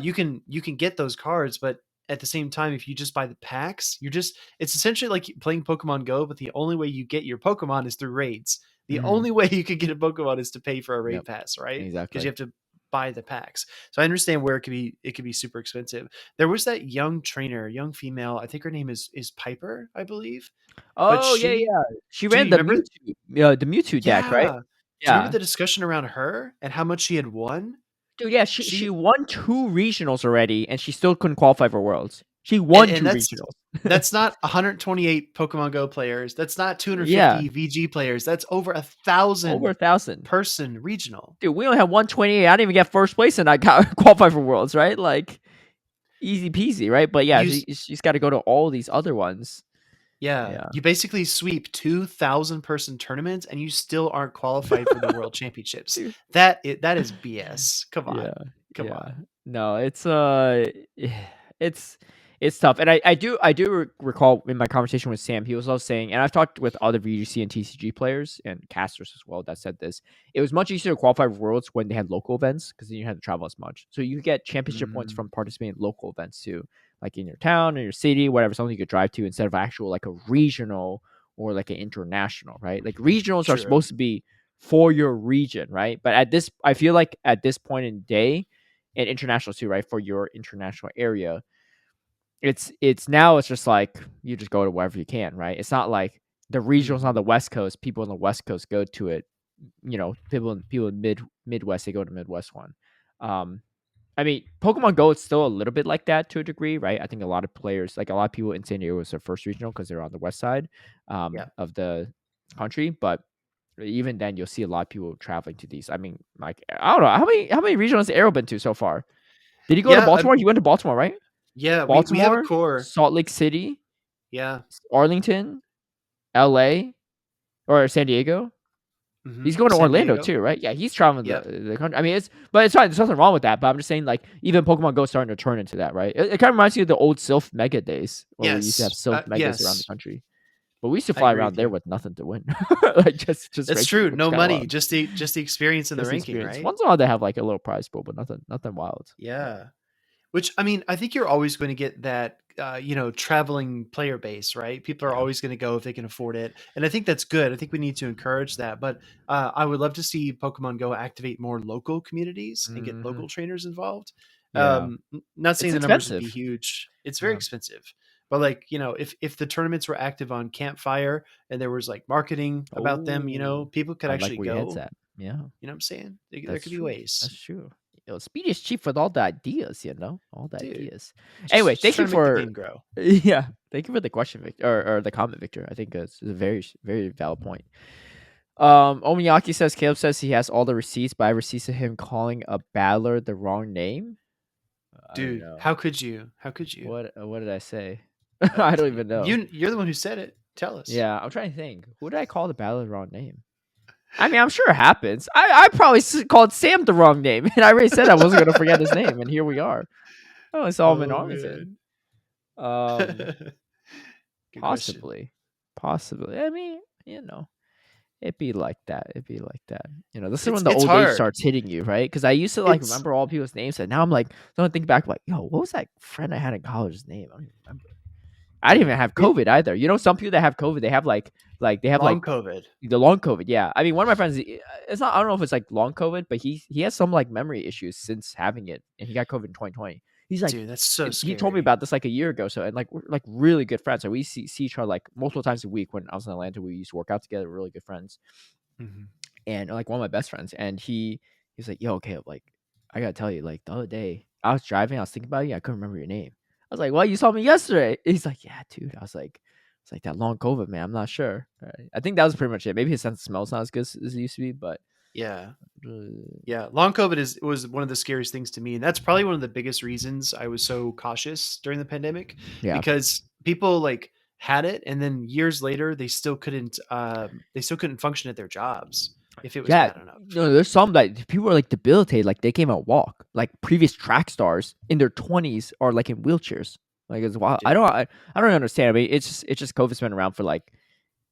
you can get those cards, but at the same time, if you just buy the packs, it's essentially like playing Pokemon Go, but the only way you get your Pokemon is through raids. The Hmm. only way you could get a Pokemon is to pay for a raid Yep, pass, right? Because you exactly. have to buy the packs. So I understand where it could be super expensive. There was that young trainer, young female. I think her name is Piper, I believe. But Oh yeah, she, yeah. She do ran you remember? The Mewtwo deck, right? Yeah. Do you remember Yeah, the discussion around her and how much she had won? dude. Yeah, she She won two regionals already, and she still couldn't qualify for Worlds. She and, won and two that's regionals. that's not 128 Pokemon Go players. That's not Yeah, 250 VG players. That's over a over thousand 1,000. person regional. Dude, we only have 128. I didn't even get first place, and I got qualified for Worlds, right? Like easy peasy, right? But yeah, You she's got to go to all these other ones. Yeah, Yeah, you basically sweep 2,000 person tournaments and you still aren't qualified for the world championships. dude. That is BS. Come Yeah, on. Come yeah. on. No, it's it's tough, and I do recall in my conversation with Sam, he was also saying, and I've talked with other VGC and TCG players and casters as well that said this. It was much easier to qualify for Worlds when they had local events because then you had to travel as much. So you get championship points Mhm. from participating in local events too, like in your town or your city, whatever, something you could drive to instead of actual like a regional or like an international, right? Like regionals are True. supposed to be for your region, right? But I feel like at this point in day, and international too, right? For your international area, it's now it's just like you just go to wherever you can, right? It's not like the regionals on the Mhm. West Coast, people on the West Coast go to it. People in Midwest, they go to Midwest one. Um, I mean, Pokemon Go, it's still a little bit like that to a degree, right? I think a lot of players, like a lot of people in San Diego, was their first regional because they're on the west side Yeah. of the country. But even then, you'll see a lot of people traveling to these. I mean, like I don't know how many regionals has Arrow been to so far. Did he go to Yeah, Baltimore? He went to Baltimore, right? yeah, we have a Baltimore, core. Salt Lake City, Yeah. Arlington, L.A. or San Diego. He's Mhm. going to San Orlando Diego. too, right? Yeah, he's traveling Yep. the country. I mean, but it's fine. There's nothing wrong with that. But I'm just saying, like, even Pokemon Go is starting to turn into that, right? It kind of reminds me of the old Sylph Mega days, where we used to have Yes. Sylph Megas around the Yes. country. But we used to I fly agree around with there you. with nothing to win, like just That's ranking, true. which is No kind of money, wild. just the experience in the Just the ranking, experience. right? Once in a while, they have like a little prize pool, but nothing wild. But Yeah. Which I mean, I think you're always going to get that traveling player base, right? People are yeah, always going to go if they can afford it, and I think that's good. I think we need to encourage that. But I would love to see Pokemon Go activate more local communities and get hmm local trainers involved. yeah, Not it's saying the numbers would be expensive. huge; it's very Yeah. expensive. But like if the tournaments were active on Campfire and there was like marketing about them, Oh, people could I like actually where your head's go. at. Yeah. You know what I'm saying? There That's could be true. ways, That's true. Speed is cheap with all the ideas, all the dude. ideas. Anyway, Just thank trying you to make the for game grow. yeah, thank you for the question, Victor, or the comment, Victor. I think it's a very valid point. Omiyaki says Caleb says he has all the receipts, but I have receipts of him calling a battler the wrong name. I don't even Dude, know how could you? How could you? what did I say. I don't even know. You're the one who said it. Tell us. Yeah, I'm trying to think. Who did I call the battler the wrong name? I mean, I'm sure it happens. I probably called Sam the wrong name, and I already said I wasn't gonna forget his name, and here we are. Oh, it's Solomon Oh Arlington. man. Um, Good question. possibly. I mean, it'd be like that. It'd be like that. This is when the It's old age hard. starts hitting you, right? Because I used to like It's remember all people's names, and now I'm like, don't think back, like, yo, what was that friend I had in college's name? I don't even remember. I didn't dude. even have COVID either. Some people that have COVID, they have like they have like Long COVID. the long COVID. Yeah, I mean, one of my friends, it's not. I don't know if it's like long COVID, but he has some like memory issues since having it, and he got COVID in 2020. He's like, Dude, that's so he told me scary. about this like a year ago. So, and like we're like really good friends. So we see each other like multiple times a week. When I was in Atlanta, we used to work out together. We're really good friends, Mhm. and like one of my best friends. And he's like, yo, Caleb, like I gotta tell you, like the other day I was driving, I was thinking about you, I couldn't remember your name. I was like, well, you saw me yesterday. He's like, yeah, dude. I was like, it's like that long COVID, man. I'm not sure. Right. I think that was pretty much it. Maybe his sense of smell's not as good as it used to be, but Yeah. uh, Yeah, long COVID was one of the scariest things to me, and that's probably one of the biggest reasons I was so cautious during the pandemic, yeah. because people like had it, and then years later they still couldn't function at their jobs if it was Yeah, bad enough. no, there's some that people are like debilitated, like they can't even walk. Like previous track stars in their 20s are like in wheelchairs. Like it's wild. Dude, I don't understand. I mean, it's just COVID's been around for like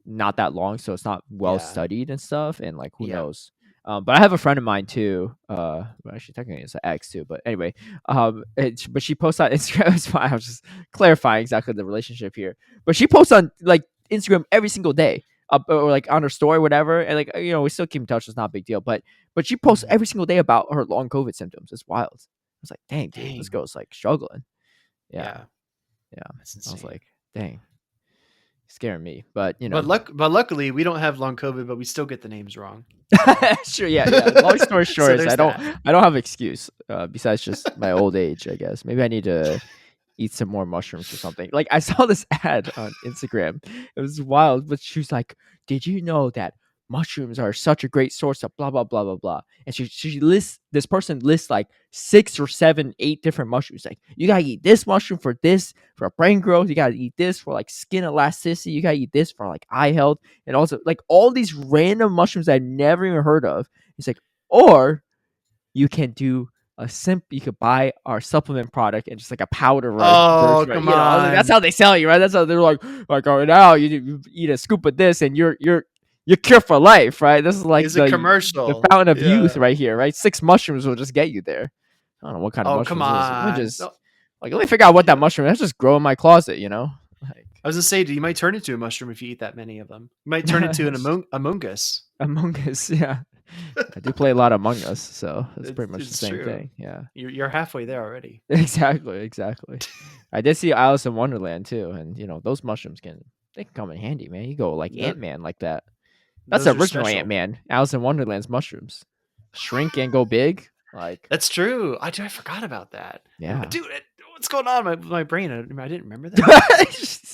not that long, so it's not well yeah, studied and stuff, and like who yeah. knows. But I have a friend of mine too. Well, actually, technically it's an ex too. But anyway, but she posts on Instagram. It's fine. I was just clarifying exactly the relationship here. But she posts on like Instagram every single day, or like on her story, whatever. And like we still keep in touch. It's not a big deal. But she posts Mhm. every single day about her long COVID symptoms. It's wild. I was like, dang, dude, this Dang, girl's like struggling. Yeah, yeah, yeah. that's I was insane. like, dang, scaring me. But But luckily we don't have long COVID, but we still get the names wrong. So, sure, yeah. Long story short so is there's that. I don't have an excuse besides just my old age, I guess. Maybe I need to eat some more mushrooms or something. Like I saw this ad on Instagram. It was wild, but she was like, "Did you know that mushrooms are such a great source of blah blah blah blah blah?" And she lists this person lists like 6 or 7, 8 different mushrooms. Like you gotta eat this mushroom for this for brain growth. You gotta eat this for like skin elasticity. You gotta eat this for like eye health, and also like all these random mushrooms I've never even heard of. It's like, or you can do you could buy our supplement product and just like a powder Oh, version, right? come Like that's on. how they sell you, right? That's how they're like, oh, now you eat a scoop of this and you're cured for life, right? This is like Is a the commercial. fountain of youth Yeah. right here, right? 6 mushrooms will just get you there. I don't know what kind of Oh, come mushrooms it is. Let me on. just No, let me figure out what that yeah. mushroom is. Let's just grow in my closet. Like I was gonna say, you might turn into a mushroom if you eat that many of them. You might turn into an Among Us. Among Us, yeah. I do play a lot Among Us, so it's pretty much the It's same true. thing. Yeah. You're halfway there already. Exactly. I did see Alice in Wonderland too, and those mushrooms they can come in handy, man. You go like Th- Ant Man like that. That's the those are original Ant special. Man. Alice in Wonderland's mushrooms shrink and go big. Like That's true. I forgot about that. yeah. Dude, what's going on with my brain? I didn't remember that.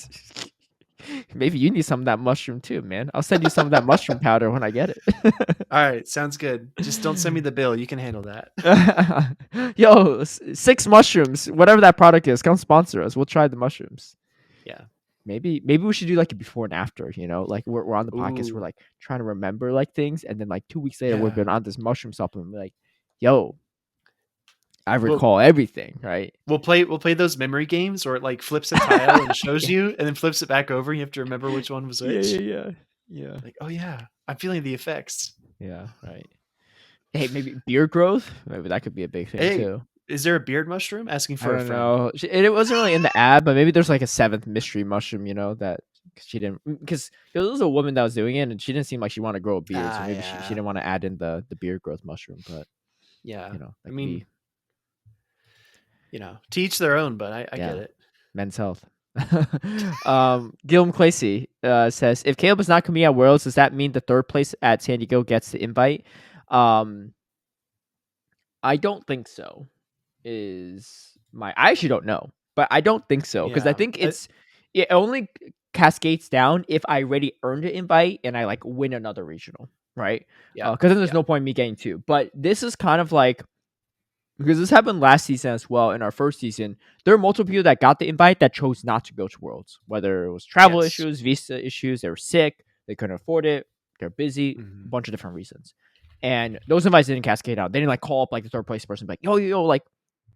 Maybe you need some of that mushroom too, man. I'll send you some of that mushroom powder when I get All right, sounds good. Just don't send me it. the bill. You can handle that. Yo, 6 mushrooms, whatever that product is, come sponsor us. We'll try the mushrooms. Yeah. Maybe we should do like a before and after. Like we're on the podcast, we're Ooh. like trying to remember like things, and then like 2 weeks later, we've Yeah. been on this mushroom supplement. We're like, yo, I We'll recall everything, right? we'll play those memory games where it like flips a tile and shows Yeah, you, and then flips it back over. You have to remember which one was yeah, yeah, which. yeah, yeah, Like, oh yeah, I'm feeling the effects. yeah. Right. Hey, maybe beard growth. Maybe that could be a big thing Hey, too. is there a beard mushroom? Asking I for a don't friend. know. It wasn't really in the ad, but maybe there's like a seventh mystery mushroom. That she didn't because there was a woman that was doing it, and she didn't seem like she wanted to grow a beard, so Ah, maybe she yeah, didn't want to add in the beard growth mushroom. But yeah. I that could mean, be to each their own, but I get yeah, it. men's health. Gilm Clacy says, if Caleb is not coming at Worlds, does that mean the third place at San Diego gets the invite? Um, I don't think so. I actually don't know, but I don't think so because I Yeah, think it only cascades down if I already earned an invite and I like win another regional, right? yeah, Because then there's yeah. no point in me getting two. But this is kind of like because this happened last season as well. In our first season, there are multiple people that got the invite that chose not to go to Worlds, whether it was travel Yes. issues, visa issues, they were sick, they couldn't afford it. they're busy, a Mhm. bunch of different reasons. And those invites didn't cascade out. They didn't like call up like the third place person, like, yo, like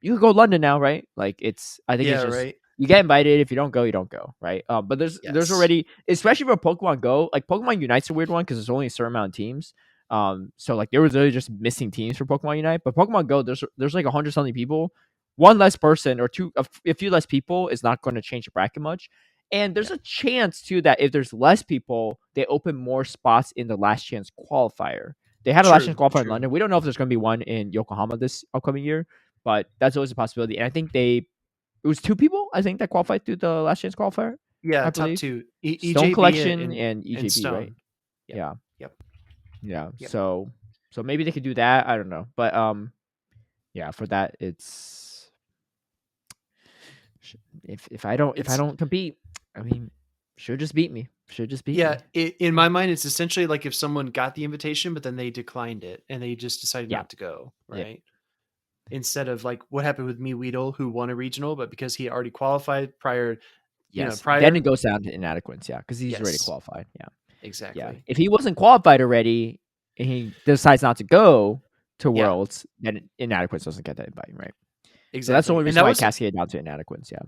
you could go to London now, right? Like I think it's Yeah, just right. you get invited. If you don't go, you don't go, right? But there's Yes. already, especially for Pokemon Go, like Pokemon Unite's a weird one because there's only a certain amount of teams. So like there was really just missing teams for Pokemon Unite, but Pokemon Go, there's like 100 something people. One less person or two, a few less people is not going to change the bracket much. And there's Yeah. a chance too that if there's less people, they open more spots in the last chance qualifier. They had a last chance True. qualifier in True. London. We don't know if there's going to be one in Yokohama this upcoming year, but that's always a possibility. And I think it was two people, I think, that qualified through the last chance qualifier, Yeah. I Top believe. two. Stone EJB Collection and and EJB, right? Stone. Yep. Yeah. Yep. Yeah. Yep. So maybe they could do that. I don't know. But yeah, for that it's if I It's don't compete, I mean, should just beat me. Should just beat yeah. me. In my mind, it's essentially like if someone got the invitation, but then they declined it and they just decided Yeah. not to go. Yeah. Right. Instead of like what happened with me Weedle, who won a regional, but because he already qualified prior, Yes. Then it prior. goes down to inadequates, yeah, because he's already Yes. qualified. Yeah. Yeah. Exactly. If he wasn't qualified already and he decides not to go to Yeah. Worlds, then inadequates doesn't get that invite, right? So that's the Exactly. only reason why I cascaded down to inadequates, yeah.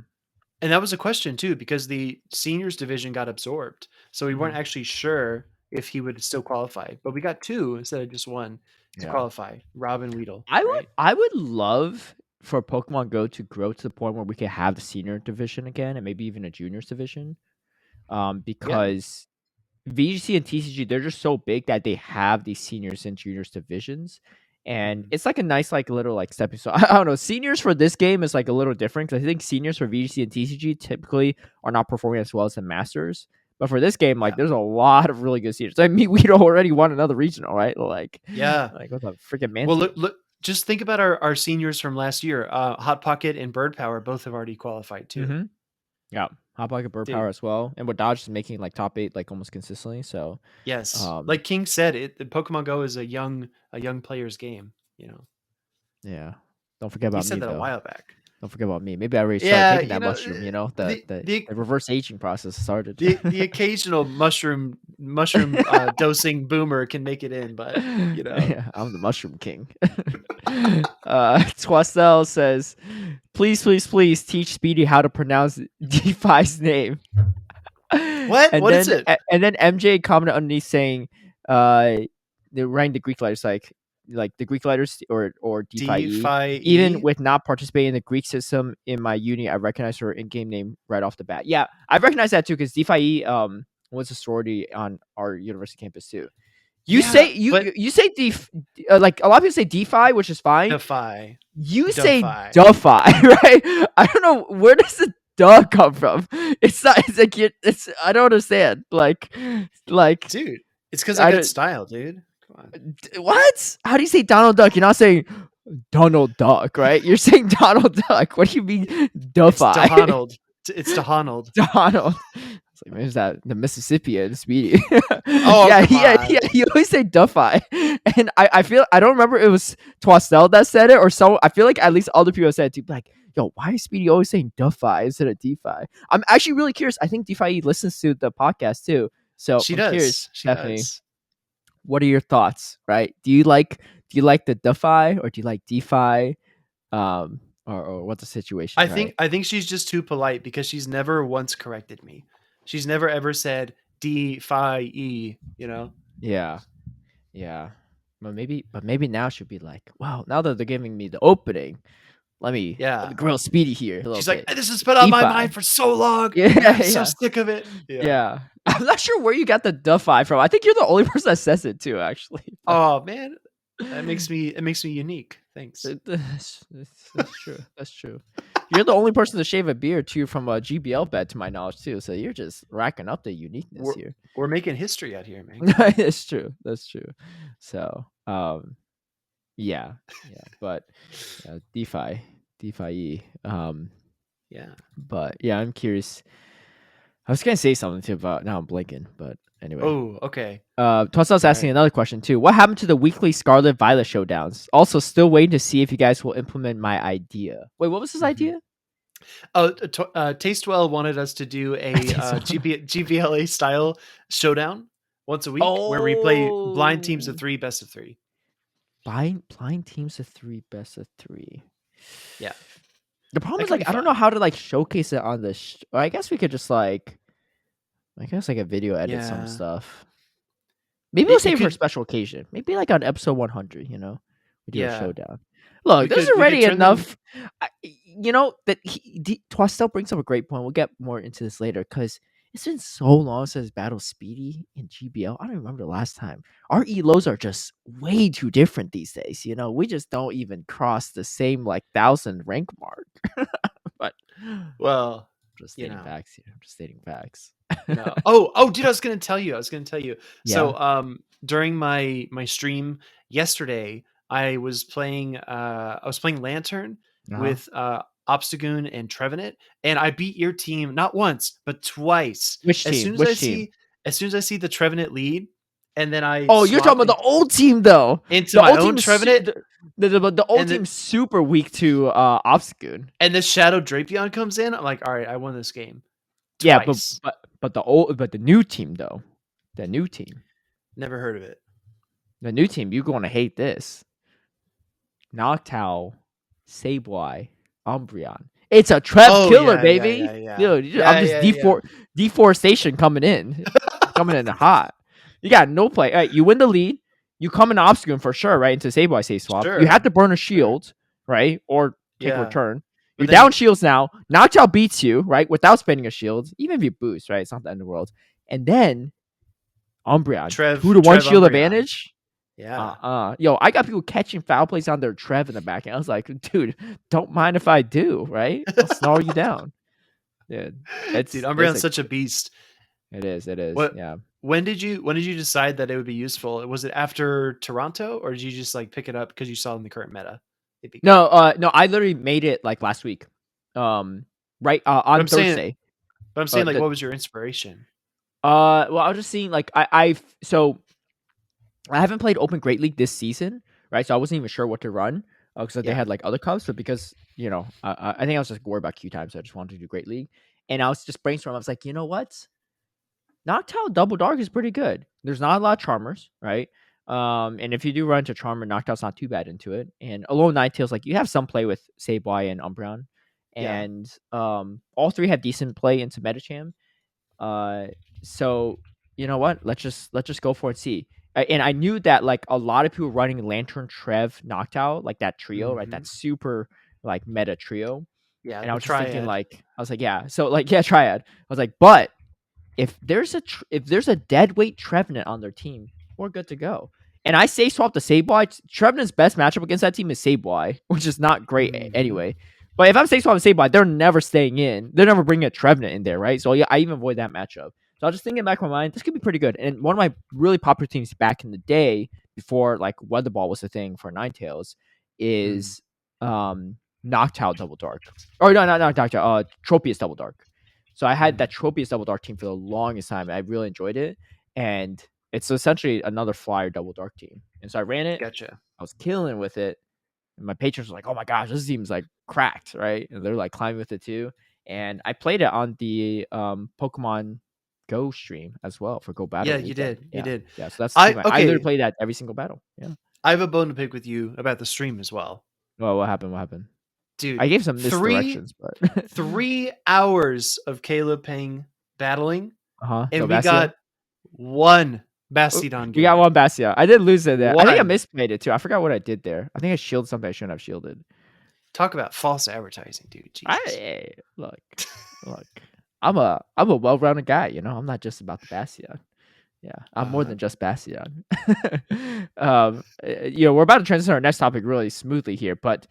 And that was a question too, because the seniors division got absorbed. So we weren't Mhm. actually sure if he would still qualify. But we got two instead of just one to Yeah. qualify. Rob and Weedle, I would right? I would love for Pokemon Go to grow to the point where we could have the senior division again and maybe even a juniors division. Yeah. Because VGC and TCG, they're just so big that they have these seniors and juniors divisions. And Mhm. it's like a nice, like little like stepping stone. I don't know. Seniors for this game is like a little different because I think seniors for VGC and TCG typically are not performing as well as the masters. But for this game, like Yeah. there's a lot of really good seniors. I mean, we already won another regional, right? Yeah. Like what the freaking Well, Manty. look, just think about our seniors from last year. Hot Pocket and Bird Power both have already qualified too. Mm-hmm. Yeah, Hot Pocket Bird Power Dude, as well, and with Dodge is making like top 8 like almost consistently. So, yes. um, Like King said, the Pokemon Go is a young player's game. yeah. Don't forget He about said me that a though. while back. Don't forget about me. Maybe I already started Yeah, taking that mushroom. the the The reverse aging process started. the occasional mushroom dosing boomer can make it in, but Yeah, I'm the mushroom king. Twastel says, "Please, please, please teach Speedy how to pronounce DeFi's name." what? and What is then it? and then MJ commented underneath saying, uh, they're writing the Greek letters like the Greek letters or D DeFi. Phi Even E. with not participating in the Greek system in my uni, I recognize her in-game name right off the bat. Yeah, I recognize that too because DeFi was a sorority on our university campus too. You Yeah, say but you say like a lot of people say DeFi, which is fine. Defy. You say Defy. DeFi, right? I don't know where does the duh come from. It's not. It's like it's. I don't understand. Like Dude, it's because I I got don't. style, dude. Come on. What? How do you say Donald Duck? You're not saying Donald Duck, right? You're saying Donald Duck. What do you mean It's DeFi? DeHonnold. It's DeHonnold. Donald. It's like, maybe it's that the Mississippian Speedy. Oh, Yeah, come on. yeah. You always say Duffy, and I feel I don't remember it was Twastel that said it or so. I feel like at least other people said it too. Like, yo, why is Speedy always saying Duffy instead of DeFi? I'm actually really curious. I think DeFi listens to the podcast too, so She I'm curious. does. She Definitely, does. what are your thoughts? Right? Do you like the Duffy or do you like DeFi? Or what's the situation? Right? I think she's just too polite because she's never once corrected me. She's never ever said D Phi E. Yeah. Yeah. But maybe now she'll be like, wow, now that they're giving me the opening, let me Yeah. grill Speedy here a little She's like, bit. this has been on my mind DeFi. for so long. Yeah, I'm so yeah, sick of it. Yeah. yeah. I'm not sure where you got the Duffy from. I think you're the only person that says it too, actually. Oh man. It makes me unique. Thanks. That's true. That's true. You're the only person to shave a beard too from a GBL bet, to my knowledge, too. So you're just racking up the uniqueness We're here. we're making history out here, man. Come on. That's true. That's true. So, yeah, yeah, but DeFi, Yeah. but yeah, I'm curious. I was gonna say something too about now I'm blanking, but anyway. Oh, okay. Twasel's All asking right. another question too. What happened to the weekly Scarlet Violet showdowns? Also, still waiting to see if you guys will implement my idea. Wait, what was his Mhm. idea? Oh, Tastewell wanted us to do a Tastewell. GPLA style showdown once a week where we play blind teams of Oh, 3, best of 3. blind teams of 3, best of 3. Yeah, The problem that is could be like I don't know fun. how to like showcase it on this. I guess we could just like I guess like a video edit some Yeah, stuff. Maybe we'll you save it for a could. special occasion. Maybe like on episode 100, we do a Yeah, showdown. Look, there's we could already turn them. enough. That Twastel brings up a great point. We'll get more into this later because it's been so long since Battle Speedy in GBL. I don't remember the last time. Our elos are just way too different these days. We just don't even cross the same like 1,000 rank mark. But Well, just you stating know, facts here. I'm just stating facts. no. Oh, dude, I was gonna tell you. Yeah. So, during my stream yesterday, I was playing Lantern Uh-huh. with Obstagoon and Trevenant, and I beat your team not once but twice. Which As team? soon as I Which team? see, the Trevenant lead, and then I Oh, you're talking swapped about the old team though. into The my old own team's Trevenant, the old and the team's super weak to Obstagoon. Shadow Drapion comes in. I'm like, all right, I won this game Yeah, but twice. but but the new team though, the new team, Never heard of it. you're going to hate this. Noctowl, Sableye, Umbreon. It's a Trev Oh killer, yeah, baby. Dude, I'm just yeah. deforestation coming in, coming in hot. You got no play. All right, you win the lead. You come in Obstagoon for sure, right? Into Sableye safe swap. You have Sure, to burn a sure. shield, right? Or take a Yeah, return. You're but then down shields now. Noctowl beats you, right? Without spending a shield. Even if you boost, right? It's not the end of the world. And then Umbreon, 2-1 Trev shield Umbreon. advantage. Yeah. Yo, I got people catching foul plays on their Trev in the back, and I was like, dude, don't mind if I do, right? I'll snarl you down. Dude, Dude, it's Umbreon's a such a beast. it is, What yeah. when did you decide that it would be useful? Was it after Toronto, or did you just like pick it up because you saw in the current meta? It'd be good. No, I literally made it like last week. Right But on I'm saying Thursday. like The what was your inspiration? well, I was just seeing like I haven't played Open Great League this season, right? So I wasn't even sure what to run because they Yeah. had like other cups, but because I think I was just worried about queue time, so I just wanted to do Great League, and I was just brainstorming. I was like, you know what? Noctowl Double Dark is pretty good. There's not a lot of Charmers, right? And if you do run into Charmer, Noctowl's not too bad into it. And Alone Ninetales, like you have some play with Sableye and Umbreon, Yeah. and all three have decent play into Metacham. Uh, so you know what? Let's just go for it and see. And I knew that like a lot of people running Lantern, Trev, Noctowl, like that trio, right? Hmm. That super like meta trio. Yeah, And I the was just thinking triad. like I was like, yeah. So like yeah, Triad. I was like, but if there's a dead weight Trevenant on their team, we're good to go. And I say swap to Sableye. Trevenant's best matchup against that team is Sableye, which is not great Hmm. anyway. But if I'm say swap to Sableye, they're never staying in. They're never bringing a Trevenant in there, right? So yeah, I even avoid that matchup. So I was just thinking back in my mind, this could be pretty good. And one of my really popular teams back in the day, before like Weather Ball was a thing for Ninetales, Mm. is Noctowl Double Dark. Or no, not Noctowl, Tropius Double Dark. So I had that Mm. Tropius Double Dark team for the longest time. I really enjoyed it, and it's essentially another Flyer Double Dark team. And so I ran it. Gotcha. I was killing with it, and my patrons were like, "Oh my gosh, this team's like cracked, right?" And they're like climbing with it too. And I played it on the Pokemon Go stream as well for Go Battle Yeah, you weekend. did. You Yeah, did. yeah. So that's the team. I literally Okay. played that every single battle. Yeah. I have a bone to pick with you about the stream as well, Well, what happened? What happened? I dude. gave some Three misdirections, but 3 hours of Caleb Peng battling, and we Demacia. got one Oh, Bastiodon we got game. one Bastia. I did lose it there. I think I One. misplayed it too. I forgot what I did there. I think I shielded something I shouldn't have shielded. Talk about false advertising, dude. Jesus. Look, look. I'm a well-rounded guy. I'm not just about the Bastion. Yeah, I'm more Uh, than just Bastion. We're about to transition to our next topic really smoothly here. But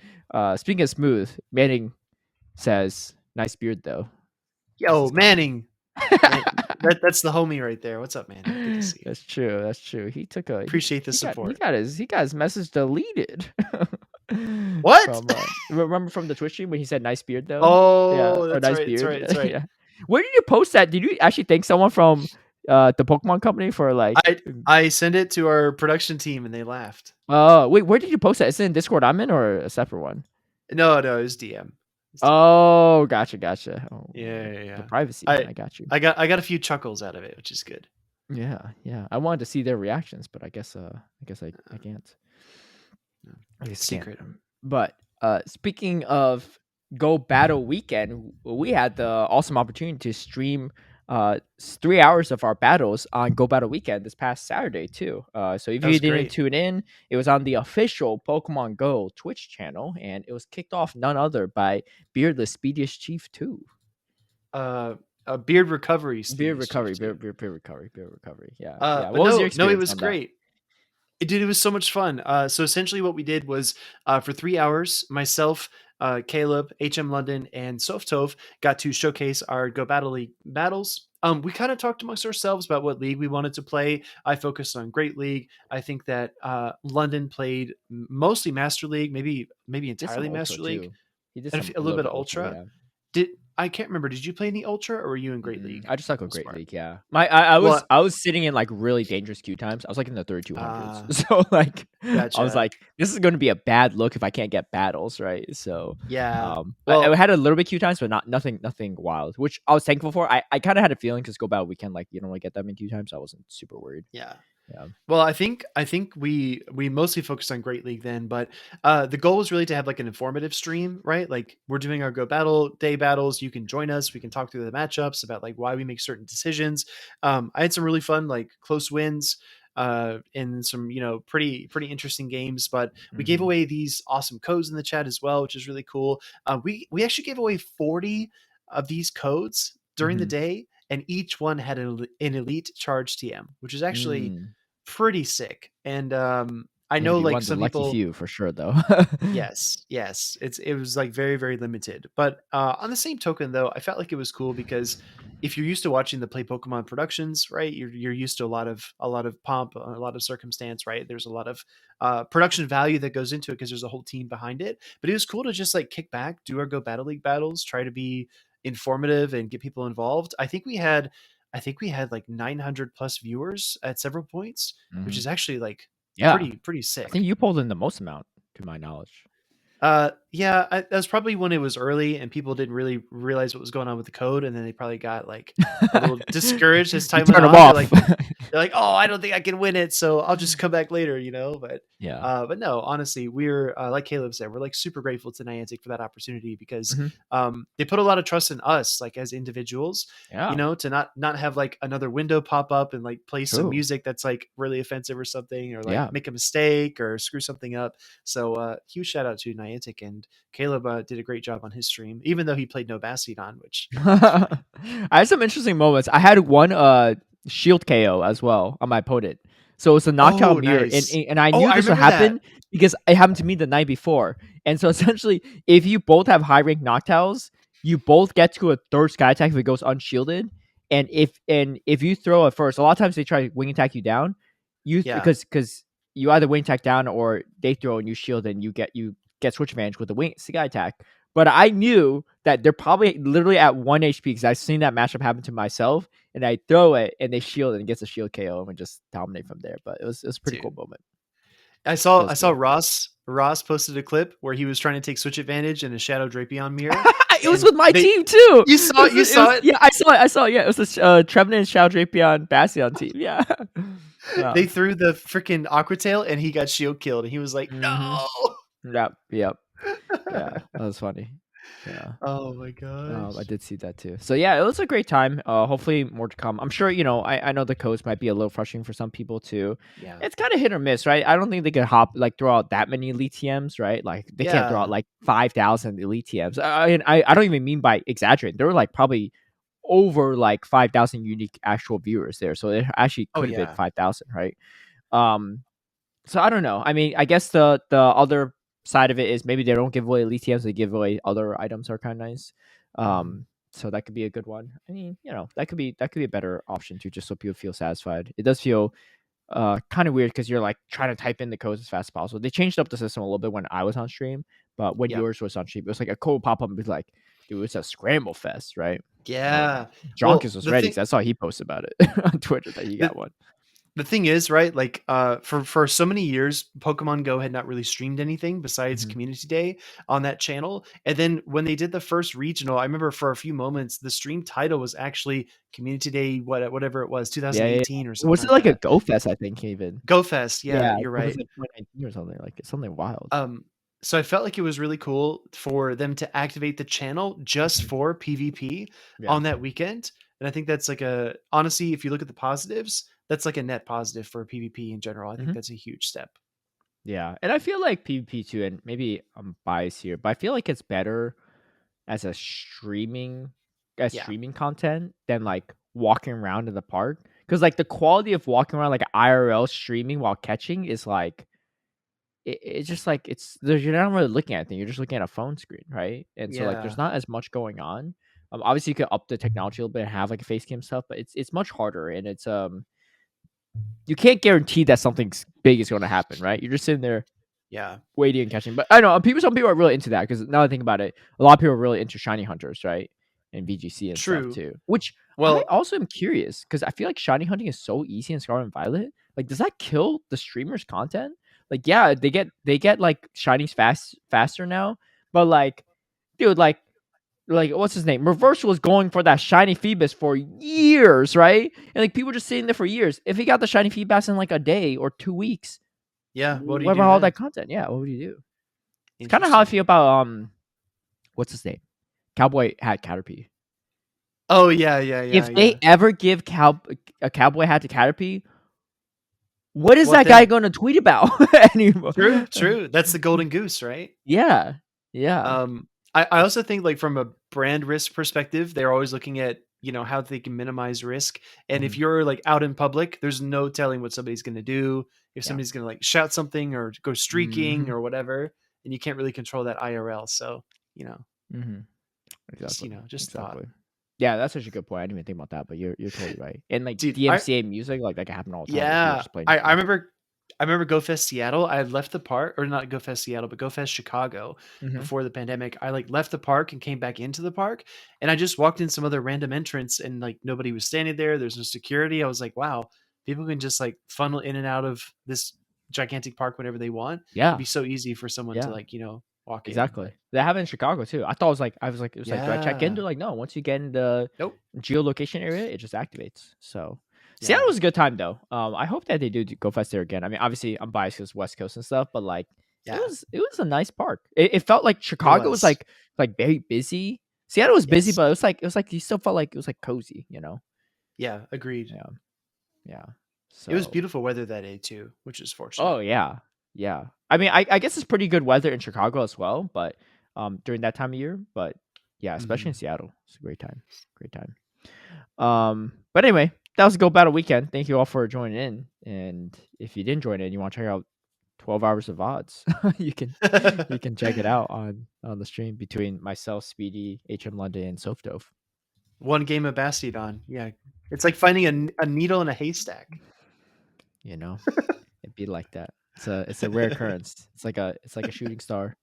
speaking of smooth, Manning says, "Nice beard, though." That's yo, his comment. Manning. Man, that's the homie right there. What's up, Manning? Good to see you. That's true. That's true. He took a Appreciate the he got he support. got his he got his message deleted What? from remember from the Twitch stream when he said nice beard though? Yeah, Oh, or that's nice right. That's beard. right. That's right. Yeah. Where did you post that? Did you actually thank someone from the Pokemon company for like I sent it to our production team and they laughed. oh wait, where did you post that? Is it in Discord I'm in or a separate one? No, it was DM. It's DM. Oh, gotcha. Oh, Yeah, yeah, the yeah. privacy, man. I I got you. I got a few chuckles out of it, which is good. Yeah. I wanted to see their reactions, but I can't. I just can't. Secret. But speaking of Go Battle Weekend, we had the awesome opportunity to stream 3 hours of our battles on Go Battle Weekend this past Saturday too. So if That you was didn't great. tune in, it was on the official Pokemon Go Twitch channel, and it was kicked off none other by Beardless Speediest Chief 2. A beard recovery Beard speed chief recovery, too. beard recovery. Yeah, But What was your no, it experience was on that? great. It was so much fun. So essentially, what we did was for 3 hours, myself, Caleb, HM London, and Softove got to showcase our Go Battle League battles. We kind of talked amongst ourselves about what league we wanted to play. I focused on Great League. I think that London played mostly Master League, maybe Did some entirely Ultra Master League, too. He did and some a a little little bit bit of Ultra. Ultra. Yeah. Did I can't remember? Did you play any Ultra, or were you in Great League? I just like For a the most great part. league. Yeah, I was Well, sitting in like really dangerous queue times. I was like in the 3200s. uh, So like I was gotcha. like, this is going to be a bad look if I can't get battles right. So Yeah. I Well, had a little bit queue times, but nothing wild, which I was thankful for. I kind of had a feeling because Go Battle Weekend, like you don't really get that many queue times. So I wasn't super worried. yeah. Yeah. Well, I think we mostly focused on Great League then, but the goal was really to have like an informative stream, right? Like we're doing our Go Battle Day battles. You can join us. We can talk through the matchups about like why we make certain decisions. I had some really fun like close wins in some pretty interesting games, but we gave Hmm. away these awesome codes in the chat as well, which is really cool. We actually gave away 40 of these codes during the Hmm. day, and each one had an elite charge TM, which is actually Mm. pretty sick. And I You had to know be one like of the some lucky people, few for sure, though. yes, it was like very very limited. But on the same token, though, I felt like it was cool because if you're used to watching the Play Pokemon productions, right, you're used to a lot of pomp, a lot of circumstance, right. There's a lot of production value that goes into it because there's a whole team behind it. But it was cool to just like kick back, do our Go Battle League battles, try to be informative and get people involved. I think we had like 900 plus viewers at several points, which Hmm. is actually like Yeah, pretty I think sick. you pulled in the most amount, to my knowledge. Yeah, that was probably when it was early and people didn't really realize what was going on with the code, and then they probably got like a little discouraged as You time went turn them on. They're off. like, "Oh, I don't think I can win it, so I'll just come back later," you know. Yeah. But no, honestly, we're like Caleb said, we're like super grateful to Niantic for that opportunity because Mhm. they put a lot of trust in us, like as individuals, Yeah. to not have like another window pop up and like play some True. music that's like really offensive or something, or like Yeah. make a mistake or screw something up. So huge shout out to Niantic, and Caleb did a great job on his stream, even though he played no Bastiodon, which is I fine. had some interesting moments. I had one shield KO as well on my opponent. So it's a knockout Oh, mirror, nice. and I Oh, knew I this would remember that. happen because it happened to me the night before. And so essentially, if you both have high rank knockouts, you both get to a third sky attack if it goes unshielded. And if you throw it first, a lot of times they try to wing attack you down. Yeah. Because you either wing attack down or they throw and you shield and you get switch advantage with the wing sky attack. But I knew that they're probably literally at 1 HP because I've seen that matchup happen to myself. And I throw it and they shield and it gets a shield KO and just dominate from there. But it was a pretty cool Dude. moment. I saw Feels I saw good. Ross posted a clip where he was trying to take switch advantage in a Shadow Drapion mirror, It was and with my they team too. you saw it, you It saw was it. yeah, I saw it. Yeah, it was the Trevenant and Shao Drapion Bastion team. Yeah. Yeah. They threw the freaking Aqua Tail and he got shield killed, and he was like, Mm-hmm. "No!" Yep. Yeah. That was funny. Yeah. Oh my I gosh. did see that too. So yeah, it was a great time. Hopefully more to come. I'm sure I know the codes might be a little frustrating for some people too. Yeah. It's kind of hit or miss, right? I don't think they could throw out that many elite TMs, right? Like they can't throw out Yeah. like 5,000 elite TMs. I don't even mean by exaggerating. There were like probably over like 5,000 unique actual viewers there, so it actually Oh could have been yeah. 5,000, right? Um, so I don't know. I mean, I guess the other side of it is maybe they don't give away elite TMs; they give away other items are kind of nice. Mhm. So that could be a good one. I mean, that could be a better option too, just so people feel satisfied. It does feel kind of weird because you're like trying to type in the codes as fast as possible. They changed up the system a little bit when I was on stream, but when Yep. yours was on stream, it was like a code pop up and be like, dude, it's a scramble fest, right? Yeah. Jonkis Well, was the ready thing because I saw he posted about it on Twitter that he the got one. the thing is, right? Like, for so many years, Pokemon Go had not really streamed anything besides Mhm. Community Day on that channel. And then when they did the first regional, I remember for a few moments the stream title was actually Community Day, whatever it was, Yeah, yeah, yeah. 2018 or something Was it like like a that. Go Fest, I think even? Go Fest, yeah, Yeah, you're it was right. like 2019 or something, like, something wild. Um, so I felt like it was really cool for them to activate the channel just Mhm. for PvP Yeah. on that weekend. And I think that's like a honestly, if you look at the positives, that's like a net positive for PvP in general. I think Mhm. that's a huge step. Yeah, and I feel like PvP too, and maybe I'm biased here, but I feel like it's better as a Yeah. streaming content than, like, walking around in the park. Because like, the quality of walking around, like, IRL streaming while catching is, like it's just, like, you're not really looking at anything, you're just looking at a phone screen, right? And so, like, there's Yeah. not as much going on. Obviously, you could up the technology a little bit and have, like, a face cam stuff, but it's much harder, and you can't guarantee that something big is gonna happen, right? You're just sitting there Yeah. waiting and catching. But I know some people are really into that because now that I think about it, a lot of people are really into shiny hunters, right? And VGC and stuff True. too. Which I Well, also am curious because I feel like shiny hunting is so easy in Scarlet and Violet. Like, does that kill the streamers' content? Like, yeah, they get like shinies faster now, but like, dude, like what's his name? Reversal was going for that shiny Phoebus for years, right? And like people just sitting there for years. If he got the shiny Phoebus in like a day or 2 weeks, yeah. What do you what about do all then? that content? Yeah, what would you do? It's kind of how I Interesting. feel about what's his name? Cowboy hat Caterpie. Oh yeah, yeah, yeah, If they yeah. ever give a cowboy hat to Caterpie, what is What that guy then? going to tweet about anymore? True, true. That's the golden goose, right? Yeah, yeah, Um, I also think like from a brand risk perspective, they're always looking at, how they can minimize risk. And if mhm, you're like out in public, there's no telling what somebody's going to do. If yeah, somebody's going to like shout something or go streaking mhm, or whatever, and you can't really control that IRL. So, mhm. just, Exactly, just thought. exactly. Yeah, that's such a good point. I didn't even think about that, but you're totally right. And like Dude, DMCA music, like that can happen all the time where people yeah, just playing I music. remember Go Fest Seattle. I had left the park, or not Go Fest Seattle, but Go Fest Chicago Mhm. before the pandemic. I like left the park and came back into the park, and I just walked in some other random entrance, and like nobody was standing there. There's no security. I was like, wow, people can just like funnel in and out of this gigantic park whenever they want. It'd Yeah, be so easy for someone to yeah. like walk in, Exactly. but That happened in Chicago too. I was like, "Do I check in?" yeah, They're like, "No, once you get in the nope, geolocation area, it just activates." So, Seattle yeah, was a good time though. I hope that they do Go Fest there again. I mean, obviously, I'm biased because West Coast and stuff, but like, yeah, it was a nice park. It felt like it Chicago was was, like very busy. Seattle was busy, yes, but it was like you still felt like it was like cozy, you know? yeah, agreed. Yeah, yeah. It was So, beautiful weather that day too, which is oh fortunate. yeah, yeah. I mean, I guess it's pretty good weather in Chicago as well, but during that time of year. But yeah, especially in Mhm. Seattle, it's a great time. Great time. But anyway, that was a Go Battle weekend. Thank you all for joining in. And if you didn't join in, you want to check out 12 hours of odds, you can check it out on the stream between myself, Speedy, HM London, and Sofdove. One game of Bastiodon. Yeah. It's like finding a needle in a haystack. You know, it'd be like that. It's a rare occurrence. It's like a shooting star.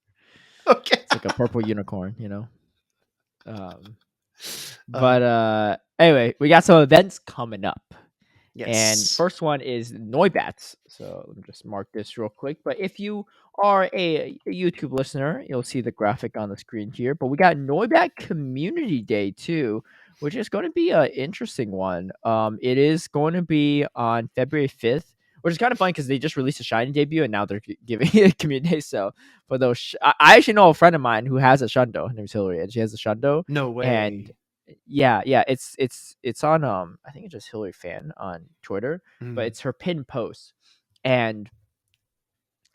Okay. It's like a purple unicorn. You know. Um, Uh, but anyway, we got some events coming up. And yes. first one is Noibats. So let me just mark this real quick. But if you are a YouTube listener, you'll see the graphic on the screen here. But we got Noibat Community Day too, which is going to be an interesting one. It is going to be on February 5th, which is kind of funny because they just released a Shiny debut and now they're giving it a Community Day. So for those, I actually know a friend of mine who has a Shundo. Her name's Hillary, and she has a Shundo. No And way. yeah, yeah, it's on I think it's just Hillary Fan on Twitter, but Mm. it's her pinned post. And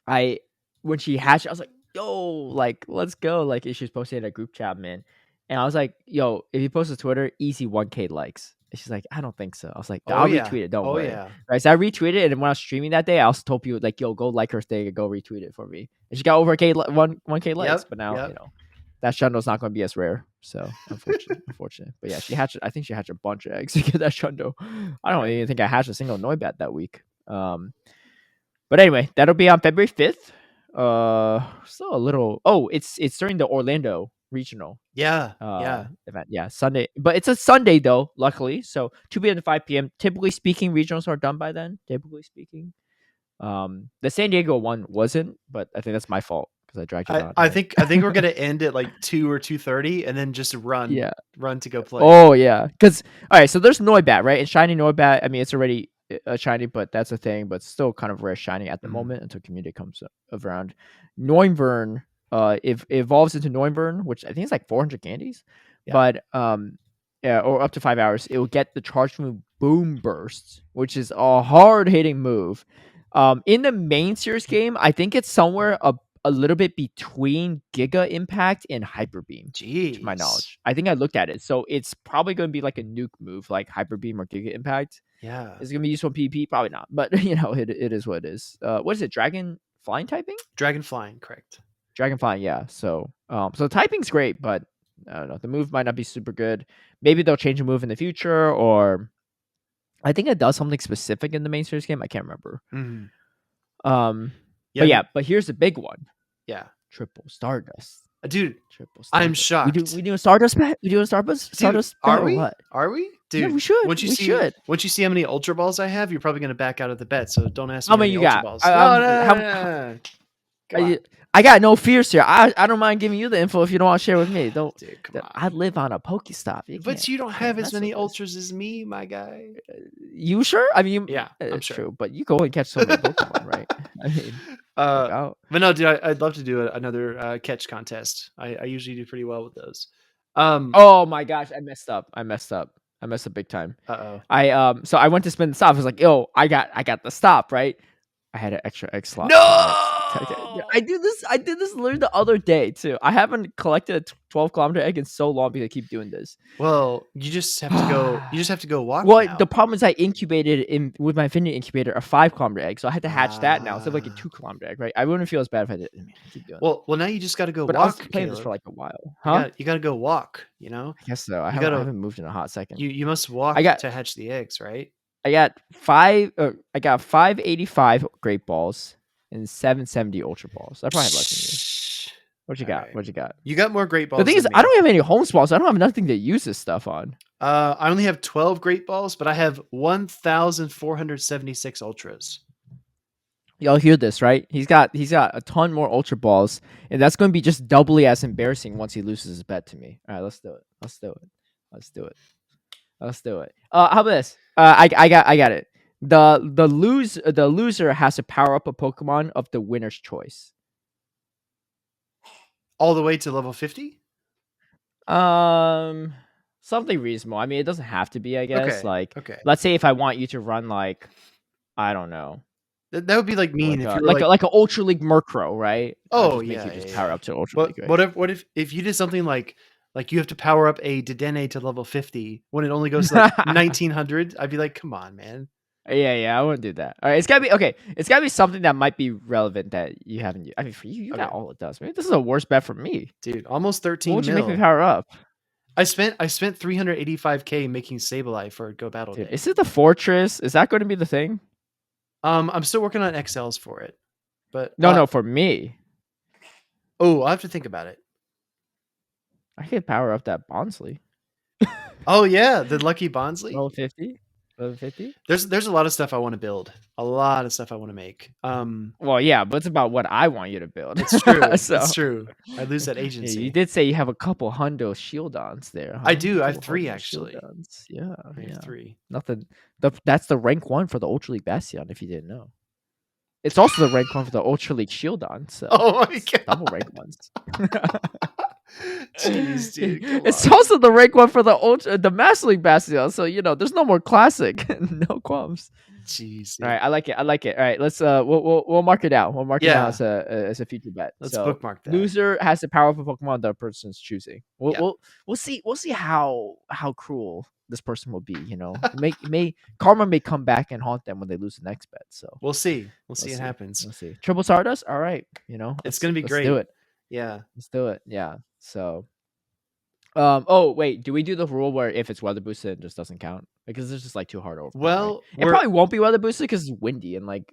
I when she hatched, I was like, "Yo, like let's go!" Like she was posting in a group chat, man. And I was like, "Yo, if you post to Twitter, easy 1K likes." And she's like, "I don't think so." I was like, Oh "I'll yeah. retweet it. Don't Oh worry." yeah. Right? So I retweeted it, and when I was streaming that day, I also told people like, "Yo, go like her thing and go retweet it for me." And she got over one K likes, Yep. but now Yep. that Shundo's not going to be as rare. So unfortunate. But yeah, I think she hatched a bunch of eggs to get that Shundo. I don't Right. even think I hatched a single Noibat that week. But anyway, that'll be on February 5th. Still a little. Oh, it's during the Orlando regional Yeah, yeah. event. Yeah, Sunday, but it's a Sunday though, luckily. So 2 p.m. to 5 p.m. Typically speaking, regionals are done by then. Typically speaking, the San Diego one wasn't, but I think that's my fault because I dragged it I, on. I Right? think I think we're gonna end at like 2 or 2:30, and then just run Yeah. run to go play. Oh yeah, because all right, so there's Noibat, right? And shiny Noibat. I mean, it's already a shiny, but that's a thing. But still, kind of rare shiny at the Mhm. moment until community comes around. Noivern, if evolves into Noivern, which I think is like 400 candies, Yeah. but yeah, or up to 5 hours, it will get the charge move Boom Burst, which is a hard hitting move. In the main series game, I think it's somewhere a little bit between Giga Impact and Hyper Beam to my Jeez. knowledge. I think I looked at it. So it's probably going to be like a nuke move, like Hyper Beam or Giga Impact. Yeah. Is it going to be useful in PvP? Probably not. But, it is what it is. What is it? Dragon flying typing? Dragon flying, correct. Dragon flying, yeah. So typing's great, but I don't know. The move might not be super good. Maybe they'll change a move in the future, or I think it does something specific in the main series game. I can't remember. Mhm. But yeah, but here's the big one. Yeah. Triple Stardust. Dude, Triple I'm Stardust. shocked. We doing Stardust bet? We doing Stardust? Dude, Bet are or we? what? Are we? Yeah, Dude, we should. once you We see should. once you see how many Ultra Balls I have, you're probably gonna back out of the bet. So don't ask How me how many many you Ultra got? Balls. No, no, no, How? no, no, no. Come on. I got no fears here. I don't mind giving you the info if you don't want to share with me. Don't. Dude, come I on. live on a Pokestop. But you don't have as mess many with this. ultras as me, my guy. You sure? I mean, Yeah, I'm it's sure. true. But you go and catch so many Pokemon, right? I mean, look out. But no, dude, I'd love to do another catch contest. I usually do pretty well with those. Oh my gosh, I messed up. I messed up big time. Uh-oh. So I went to spin the stop. I was like, yo, I got the stop, right? I had an extra egg slot. No! I did this literally the other day too. I haven't collected a 12-kilometer egg in so long because I keep doing this. Well, you just have to go. You just have to go walk Well, now. the problem is I incubated with my Infinity Incubator a 5-kilometer egg, so I had to hatch that now instead of like a 2-kilometer egg, right? I wouldn't feel as bad if I did. I mean, I keep doing. Well, now you just got to go but I was walk, playing this Caleb. for like a while, huh? You got to go walk. You know. I guess so. I gotta- haven't moved in a hot second. You must walk to hatch the eggs, right? I got 585 Great Balls and 770 Ultra Balls. I probably have less than you. What you got? Right. What you got? You got more Great Balls. The thing is, than me. I don't have any home spawns. So I don't have nothing to use this stuff on. I only have 12 Great Balls, but I have 1,476 Ultras. Y'all hear this, right? He's got a ton more Ultra Balls, and that's going to be just doubly as embarrassing once he loses his bet to me. All right, let's do it. How about this? I got it. The loser has to power up a Pokemon of the winner's choice. All the way to level 50? Something reasonable. I mean, it doesn't have to be, I guess. Okay. Let's say if I want you to run like, I don't know. That would be like mean if you were like an Ultra League Murkrow, right? Oh yeah, make you just yeah, power yeah. up to Ultra League. Right? What if you did something like you have to power up a Dedenne to level 50 when it only goes to like 1900? I'd be like, come on, man. Yeah, I wouldn't do that. All right, it's gotta be okay. It's gotta be something that might be relevant that you haven't used. I mean, for you got all it does. Maybe this is a worse bet for me, dude. Almost 13. What would you make me power up? I spent 385K making Sableye for Go Battle Day. Is it the Fortress? Is that going to be the thing? I'm still working on XLs for it, but no, for me. Oh, I have to think about it. I could power up that Bonsley. Oh yeah, the Lucky Bonsley. Level 50. There's a lot of stuff I want to build. A lot of stuff I want to make. Well, yeah, but it's about what I want you to build. It's true. It's true. I lose that agency. Yeah, you did say you have a couple hundo Shieldons there. Huh? I do. I have 3 actually. Yeah, I have 3. Nothing. That's the rank 1 for the Ultra League Bastion. If you didn't know, it's also the rank 1 for the Ultra League Shieldon. So oh my god, double rank 1s. Jeez, dude. It's also the rank 1 for the Master League Bastion. So there's no more classic. No qualms. Jeez. Dude. All right, I like it. All right, let's we'll mark it out. We'll mark it out as a future bet. Let's bookmark that. Loser has to power up a Pokemon the person's choosing. We'll see how cruel this person will be. Karma may come back and haunt them when they lose the next bet. So we'll see. We'll see what happens. We'll see. Triple Stardust. All right. It's gonna be great. Let's do it. Yeah. Let's do it. Yeah. So. Oh wait, do we do the rule where if it's weather boosted, it just doesn't count? Because it's just like too hard over. Well, it probably won't be weather boosted because it's windy and like.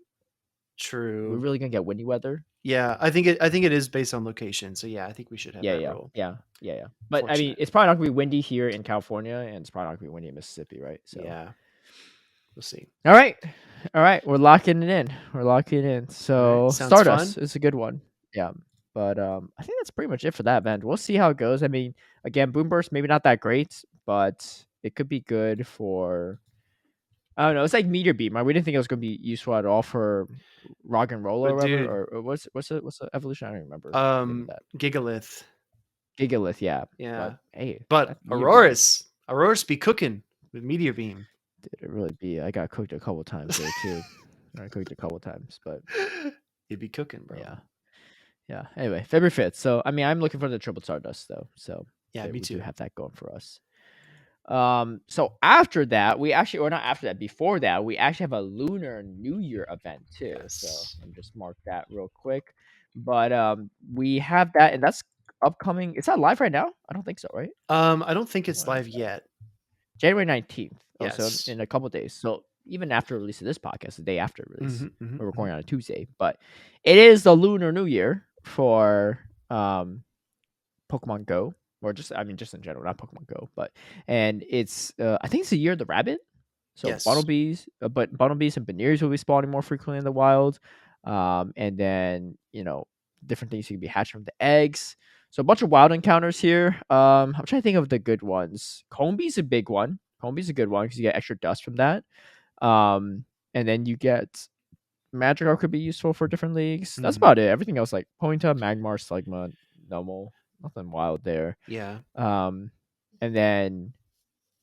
True. We're really gonna get windy weather. Yeah, I think it is based on location. So yeah, I think we should have Yeah, that yeah, rule. yeah, yeah, yeah. But I mean, Fortunate. it's probably not gonna be windy here in California, and it's probably not gonna be windy in Mississippi, right? So, Yeah, we'll see. all right, all right, we're locking it in. We're locking it in. All right, So, sounds fun. Stardust is a good one. Yeah, but I think that's pretty much it for that event. We'll see how it goes. I mean, again, Boomburst maybe not that great, but it could be good for. I don't know. It's like Meteor Beam. Right? We didn't think it was gonna be useful at all for Rock and Roll or But whatever. dude, Or what's the evolution? I don't remember the name of that. Gigalith. Gigalith, yeah. But Yeah, hey, but that Meteor Beam. Aurorus be cooking with Meteor Beam. Did it really be? I got cooked a couple times there too. I got cooked a couple times, but You'd be cooking, bro. yeah, yeah. Anyway, February 5th. So I mean, I'm looking for the triple Stardust though. So Yeah, me we do too. have that going for us. So after that, we actually, or not after that, before that, we actually have a Lunar New Year event too. So Yes. let me just mark that real quick. But we have that, and that's upcoming. Is that live right now? I don't think so, right? I don't think it's When is live that? yet. January 19th. Oh, so Yes. in a couple days. So even after release of this podcast, the day after release, we're recording on a Tuesday. But it is the Lunar New Year for Pokemon Go. Or just just in general, not Pokemon Go. And it's I think it's the year of the rabbit. So Yes. Bumblebees, but Bumblebees and Banneries will be spawning more frequently in the wild. And then, different things you can be hatching from the eggs. So a bunch of wild encounters here. I'm trying to think of the good ones. Combee's a big one. Combee's a good one because you get extra dust from that. And then you get Magikarp could be useful for different leagues. That's about it. Everything else like Ponyta, Magmar, Slugma, Numel, nothing wild there. Yeah. And then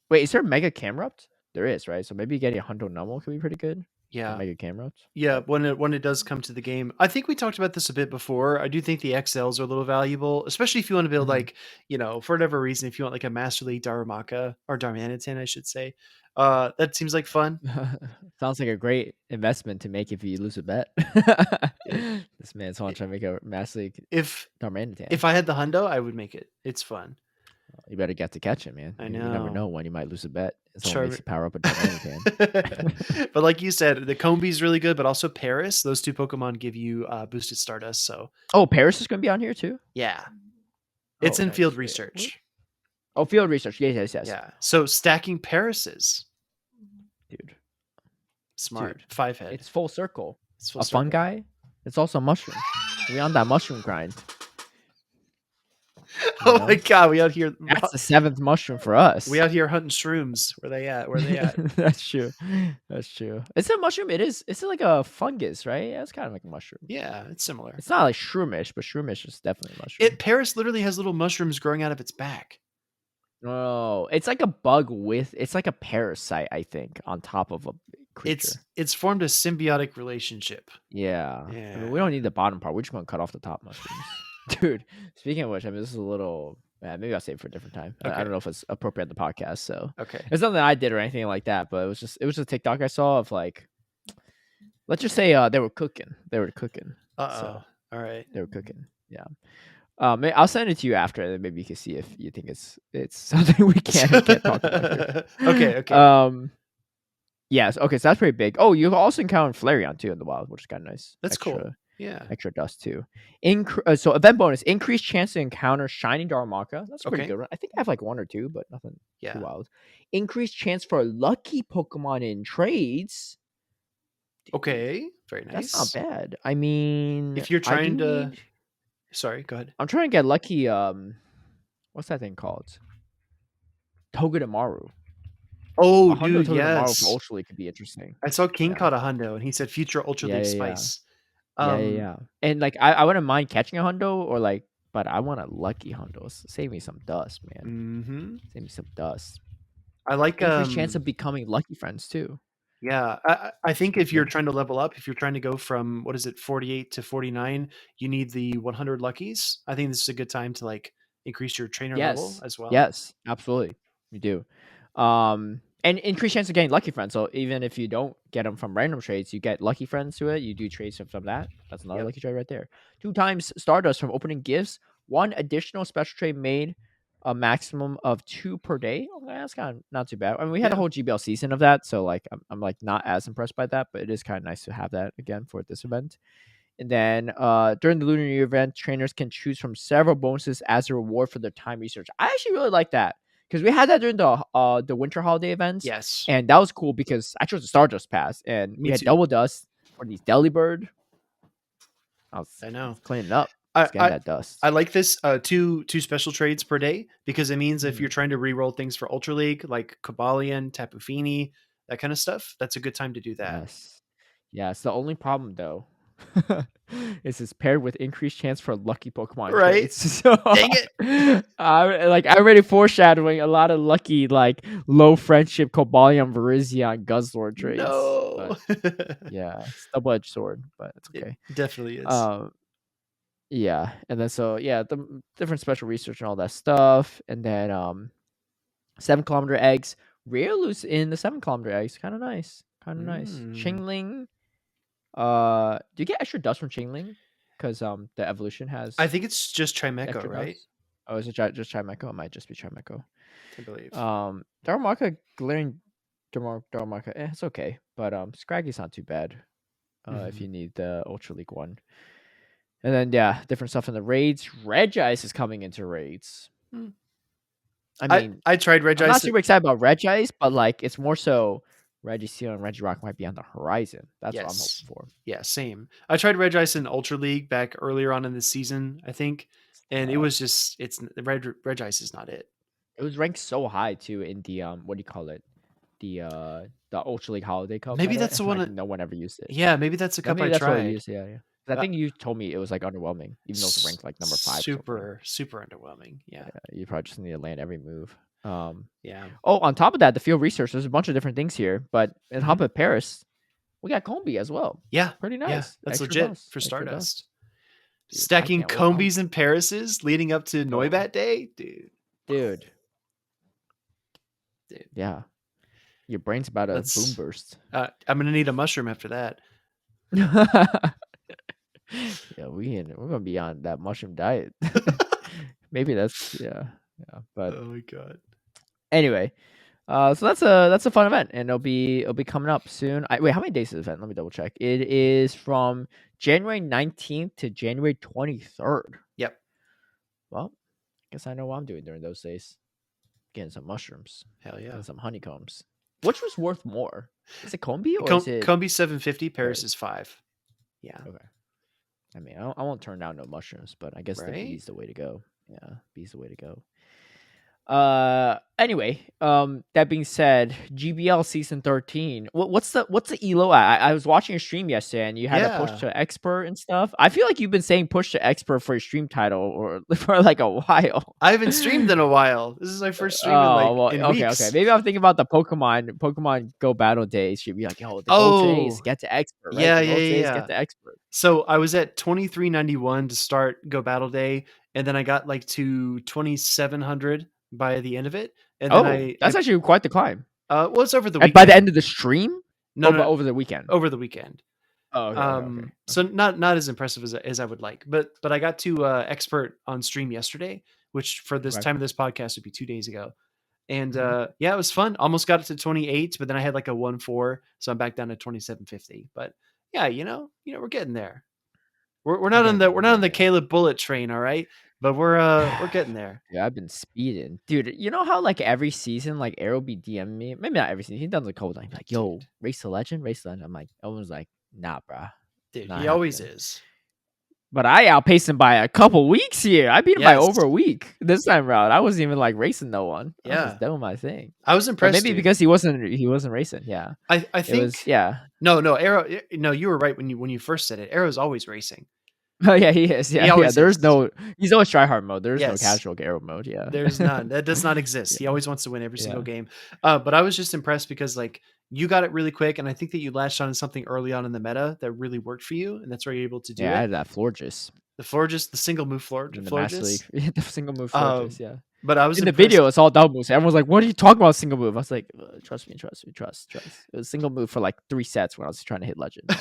wait, is there Mega Camrupt? There is, right? So maybe getting a Hundo Numel could be pretty good. Yeah. Mega Camrupt. Yeah, But when it does come to the game, I think we talked about this a bit before. I do think the XLs are a little valuable, especially if you want to build like, for whatever reason, if you want like a Master League Darumaka or Darmanitan, I should say. That seems like fun. Sounds like a great investment to make if you lose a bet. This man's trying to make a Master League If Darmanitan. if I had the hundo, I would make it. It's fun. You better get to catch it, man. I You never know. know when you might lose a bet. Someone makes you power up a Darmanitan. But like you said, the Combee's really good, but also Paris. Those two Pokemon give you boosted Stardust. So Oh, Paris is going to be on here too? yeah, it's in nice. field Wait, research. Oh, field research. Yes. Yeah. So stacking Parises. Dude. Smart. Dude, 5-head. it's full circle. It's full A circle. fungi. It's also a mushroom. We on that mushroom grind. Oh my god, we out here. That's the 7th mushroom for us. We out here hunting shrooms. Where they at? Where they at? That's true. That's true. It's a mushroom. It is. It's like a fungus, right? Yeah, it's kind of like a mushroom. Yeah, it's similar. It's not like shroomish, but shroomish is definitely a mushroom. Paris literally has little mushrooms growing out of its back. Oh, it's like a bug with. It's like a parasite, I think, on top of a creature. It's formed a symbiotic relationship. Yeah. I mean, we don't need the bottom part. We're just gonna cut off the top mushrooms. Dude, speaking of which, I mean, this is a little. Maybe I'll save it for a different time. Okay. I don't know if it's appropriate on the podcast. So Okay. it's nothing I did or anything like that, but it was just a TikTok I saw of like, let's just say they were cooking. So, all right. They were cooking. Yeah. I'll send it to you after, and then maybe you can see if you think it's something we can't talk about. Okay. Yes. Okay. So that's pretty big. Oh, you also encounter Flareon too in the wild, which is kind of nice. That's cool. Yeah. Extra dust too. So event bonus: increased chance to encounter shiny Darumaka. That's a pretty good one. I think I have like 1 or 2, but nothing too wild. Increased chance for lucky Pokemon in trades. Okay. Very nice. That's not bad. I mean, if you're trying to. Sorry, go ahead. I'm trying to get lucky. What's that thing called? Togedemaru. Oh, dude, yes. For Ultra League could be interesting. I saw King caught a hundo, and he said future Ultra League Spice. Yeah. And like, I wouldn't mind catching a hundo, or like, but I want a lucky hundo. Save me some dust, man. Save me some dust. I like increased chance of becoming lucky friends too. Yeah, I think if you're trying to level up, if you're trying to go from 48 to 49, you need the 100 luckies. I think this is a good time to like increase your trainer level as well. Yes, absolutely, you do. And increased chance of getting lucky friends. So even if you don't get them from random trades, you get lucky friends to it. You do trades from that. That's another lucky trade right there. 2 times Stardust from opening gifts. 1 additional special trade made a maximum of 2 per day. Okay, that's kind of not too bad. I mean, we had a Yeah. whole GBL season of that, so like I'm like not as impressed by that, but it is kind of nice to have that again for this event. And then during the Lunar New Year event, trainers can choose from several bonuses as a reward for their time research. I actually really like that because we had that during the winter holiday events, Yes. and that was cool because I chose the Stardust Pass, and we Me had too. double dust for these Delibird. I I know. was cleaning up, I just getting I that dust. I like this two special trades per day because it means if you're Mhm. trying to re-roll things for Ultra League like Kabalion, Tapu Fini, that kind of stuff, that's a good time to do that. Yes. Yes, the only problem though is it's paired with increased chance for lucky Pokemon Right? traits. So Dang it. I'm already foreshadowing a lot of lucky like low friendship Cobalion, Virizion, Guzzlord traits. No. But yeah, it's double-edged sword, but it's It okay. definitely is. Um yeah, and then so yeah, the different special research and all that stuff. And then 7 kilometer eggs. Rare loose in the 7 kilometer eggs. Kind of nice. Kind of nice. Mm. Chingling. Do you get extra dust from Chingling? Because the evolution I has think it's just Trimeco, extra right? dust. Oh, is it just Chimecho? It might just be Chimecho. I believe. Darumaka, glaring Darumaka, it's okay. But Scraggy's not too bad. If you Mhm. need the Ultra League one. And then yeah, different stuff in the raids. Regice is coming into raids. Mm. I I mean, I tried I'm not Regice. super excited about Regice, but like it's more so Registeel and Regirock might be on the horizon. That's what I'm hoping Yes. for. Yeah, same. I tried Regice in Ultra League back earlier on in the season, I think, and it was just it's Regice is not it. It was ranked so high too in the what do you call it? The Ultra League Holiday Cup Maybe meta, that's the and one. like no one ever used it. Yeah, maybe that's the That cup I maybe that's what it tried. used. Yeah, yeah. 'Cause I Uh, think you told me it was like underwhelming, even though it's ranked like number 5 or something. super super underwhelming. Yeah. You probably just need to land every move. Yeah. Oh, on top of that, the field research. There's a bunch of different things here, but in Mhm. Hop of Paris, we got Combi as well. Yeah. Pretty Yeah, nice. that's Extra legit dust. for Extra dust. Stardust. Dude, I Stacking can't wait. Combies and Parises leading up to Bro, Noibat Day, dude. dude. Dude, Yeah. Your brain's about to boom let's. burst. I'm gonna need a mushroom after that. Yeah, we're gonna be on that mushroom diet. Maybe that's yeah. But Oh my god. anyway, so that's a fun event, and it'll be coming up soon. Wait, how many days is the event? Let me double check. It is from January 19th to January 23rd. Yep. Well, I guess I know what I'm doing during those days. Getting some mushrooms, Hell yeah. getting some honeycombs. Which was worth more? Is it Combi or is it Combi 750, Paris Paris? is 5. Yeah. Okay. I mean, I won't turn down no mushrooms, but I guess the Right? bee's the way to go. Yeah, bee's the way to go. Anyway, that being said, GBL season 13. What's the elo at? I was watching a stream yesterday, and you had a push Yeah. to expert and stuff. I feel like you've been saying push to expert for your stream title or for like a while. I haven't streamed in a while. This is my first stream in Oh like well, in okay. weeks. Maybe I'm thinking about the Pokemon Go Battle Days. Should be like, yo, the goal today is Oh, to get to expert, right? yeah, The yeah, goal yeah, today is get yeah. to expert. So I was at 2391 to start Go Battle Day, and then I got like to 2700 by the end of it, and then Oh, that's actually quite the climb. well, it's over the And by the end weekend. of the stream, No, or by no, over the weekend. over the weekend. Oh, okay. So not as impressive as I would like, but I got to expert on stream yesterday, which for this Okay. time of this podcast would be 2 days ago. And Mhm. yeah, it was fun. Almost got it to 28, but then I had like a 1-4, so I'm back down to 2750. But yeah, we're getting there. We're We're not on getting the there. we're We're not on getting the there. Caleb bullet train, all right? But we're getting there. Yeah, I've been speeding, dude. You know how like every season, like Arrow be DMing me. Maybe not every season. He does a couple times. Like, yo, Dude, race to legend, race to legend. I'm like, everyone's like, nah, bruh, dude, not he always happening. is. But I outpaced him by a couple weeks here. I beat him by Yes. over a week this time around. I wasn't even like racing no one. I was just Yeah. doing my thing. I was But impressed, maybe dude. because he wasn't racing. Yeah, I it was. think Yeah. no, Arrow, no, you were right when you first said it. Arrow's always racing. Oh yeah, he is. He Yeah. always There's is. no. He's always try hard mode. There's no Yes. casual Arrow mode. Yeah. There's none. That does not exist. He Yeah. always wants to win every single Yeah. game. But I was just impressed because like you got it really quick, and I think that you latched on to something early on in the meta that really worked for you, and that's why you're able to do Yeah. I it. had that Florges. The Florges, the single move in the Master League. Florges. The single move Um, Florges, yeah. but I was In the impressed. video, it's all double moves. Everyone's like, "What are you talking about? Single move?" I was like, "Trust me, trust me, trust." It was single move for like 3 sets when I was trying to hit legend.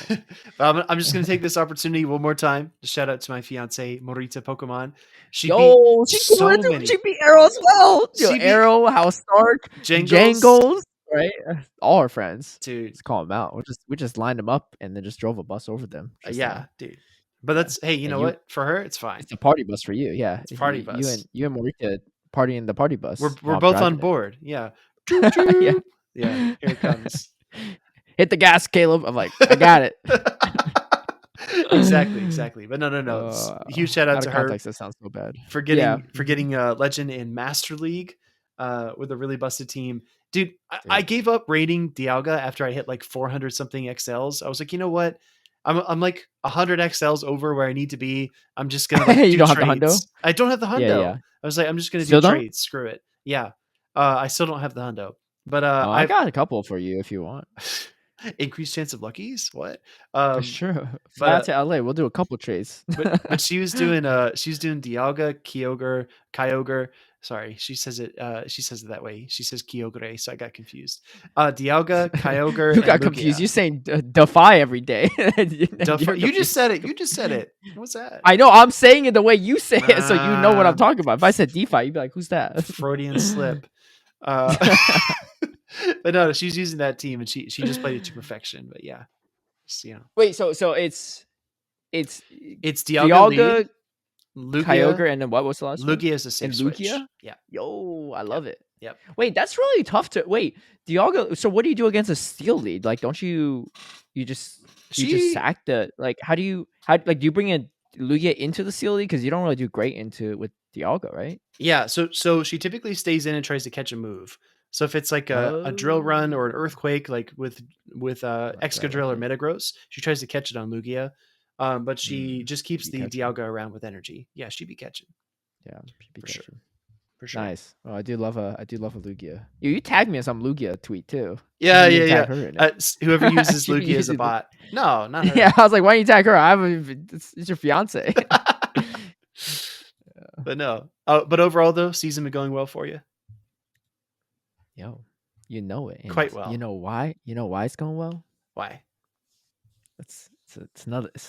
I'm just gonna take this opportunity one more time to shout out to my fiance Morita Pokemon. She beat Yo, she so many. she beat Arrow as well. Yo, She beat Arrow, House Stark, Jangles, Jangles, right? All our friends. dude. Let's call them out. We just lined them up and then just drove a bus over them. Just Yeah, now. dude. But Yeah. that's hey, you And know what? For her, it's fine. it's a party bus for you. Yeah, It's party bus. you and Marika partying the party bus. We're while both on driving it. board. Yeah. Choo Yeah. choo. Yeah. Here it comes. Hit the gas, Caleb. I'm like, I got it. Exactly. But no. Huge shout out Out to of her context, that sounds so bad. for Yeah. getting Legend in Master League with a really busted team. Dude, I gave up rating Dialga after I hit like 400 something XLs. I was like, you know what? I'm like 100 XLs over where I need to be. I'm just gonna like You do don't have the hundo? trades. I don't have the hundo. Yeah. I was like, I'm just gonna Still do don't? trades. Screw it. Yeah. I still don't have the hundo. But Oh, I I've got a couple for you if you want. increased chance of luckies. What? For sure. Fly but, out to LA. We'll do a couple trades. but she was doing Dialga, Kyogre. Sorry, she says it that way. She says Kyogre, so I got confused. Dialga, Kyogre, You and got Lugia. confused. You're saying defy every day. You just said it. You just said it. What's that? I know. I'm saying it the way you say it, so you know what I'm talking about. If I said DeFi, you'd be like, "Who's that?" Freudian slip. But no, she's using that team, and she just played it to perfection. But yeah, just, you know. Wait, so it's Dialga, Lugia, Kyogre, and then what was the last one? Lugia is the same switch. Lugia? Yeah. Yo, I love it. Yep. Wait, that's really tough to wait. Dialga. So what do you do against a steel lead? Like, don't you just sack the like? How do you do you bring in Lugia into the steel lead because you don't really do great with Dialga, right? Yeah. So she typically stays in and tries to catch a move. So if it's like a drill run or an earthquake, like with Excadrill or Metagross, she tries to catch it on Lugia. But she just keeps the Dialga around with energy. Yeah, she'd be catching. Yeah, she'd be catching. Sure. For sure. Nice. Oh, I do love a Lugia. You tagged me in some Lugia tweet too. Yeah. Whoever uses Lugia as a bot. No, not her. Yeah, I was like, why don't you tag her? It's your fiance. But no. But overall though, season been going well for you. Yo, you know it. Quite well. You know why? You know why it's going well? Why? It's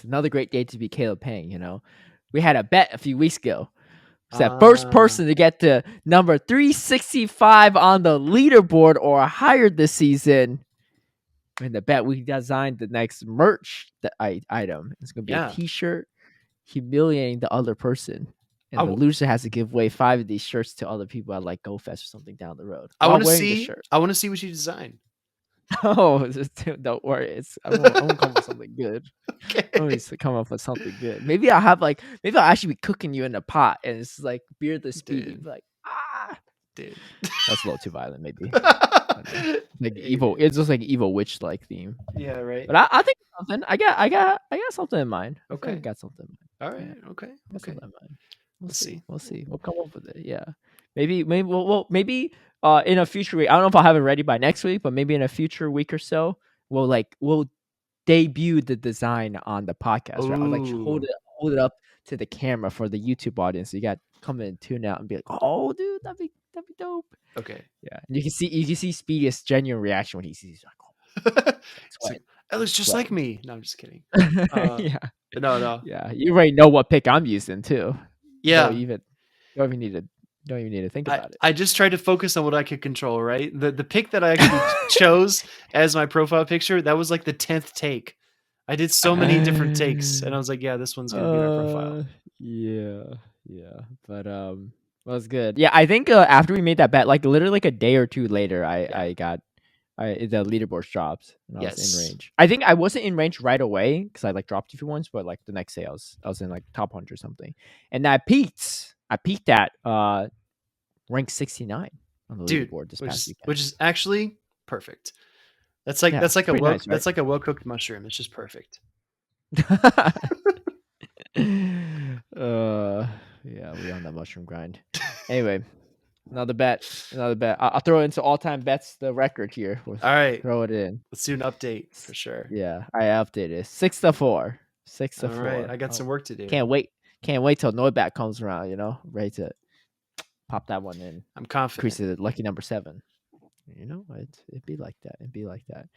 another great day to be Caleb Peng. You know, we had a bet a few weeks ago. It's that first person to get to number 365 on the leaderboard or higher this season. In the bet, we designed the next merch item. It's going to be a T-shirt humiliating the other person. And the loser has to give away 5 of these shirts to other people at like GoFest or something down the road. I want to see what you design. Oh, don't worry. I won't come up with something good. Okay. I always come up with something good. Maybe I'll actually be cooking you in a pot and it's like beardless Speedy. Like, dude. That's a little too violent, maybe. Like evil. It's just like evil witch like theme. Yeah, right. But I think something. I got something in mind. Okay. I got something in mind. All right. Yeah. Okay. We'll see. We'll come up with it. Yeah. Maybe maybe in a future week. I don't know if I'll have it ready by next week, but maybe in a future week or so, we'll debut the design on the podcast. Right? I'll like hold it up to the camera for the YouTube audience. So you got come in and tune out and be like, oh dude, that'd be dope. Okay. Yeah. And you can see Speedy's genuine reaction when he sees like, it looks just like me. No, I'm just kidding. Yeah. No. Yeah. You already know what pick I'm using too. Yeah. Don't even need to think about it. I just tried to focus on what I could control, right? The pick that I actually chose as my profile picture, that was like the 10th take. I did so many different takes and I was like, yeah, this one's gonna be our profile. Yeah. But it was good. Yeah, I think after we made that bet, like literally like a day or two later, I got the leaderboards dropped and I was in range. I think I wasn't in range right away because I like dropped a few ones, but like the next day I was in like top 100 or something. And I peaked at rank 69 on the leaderboard this past weekend. Which is actually perfect. That's like a well cooked mushroom. It's just perfect. Yeah, we're on that mushroom grind. Anyway, another bet. I'll throw it into all-time bets. The record here. All right, throw it in. Let's do an update for sure. Yeah, I updated 6-4. 6-4. All right, I got some work to do. Can't wait Can't wait till Noibat comes around. Ready to pop that one in, I'm increase confident. it to lucky number 7. It'd be like that. It'd be like that.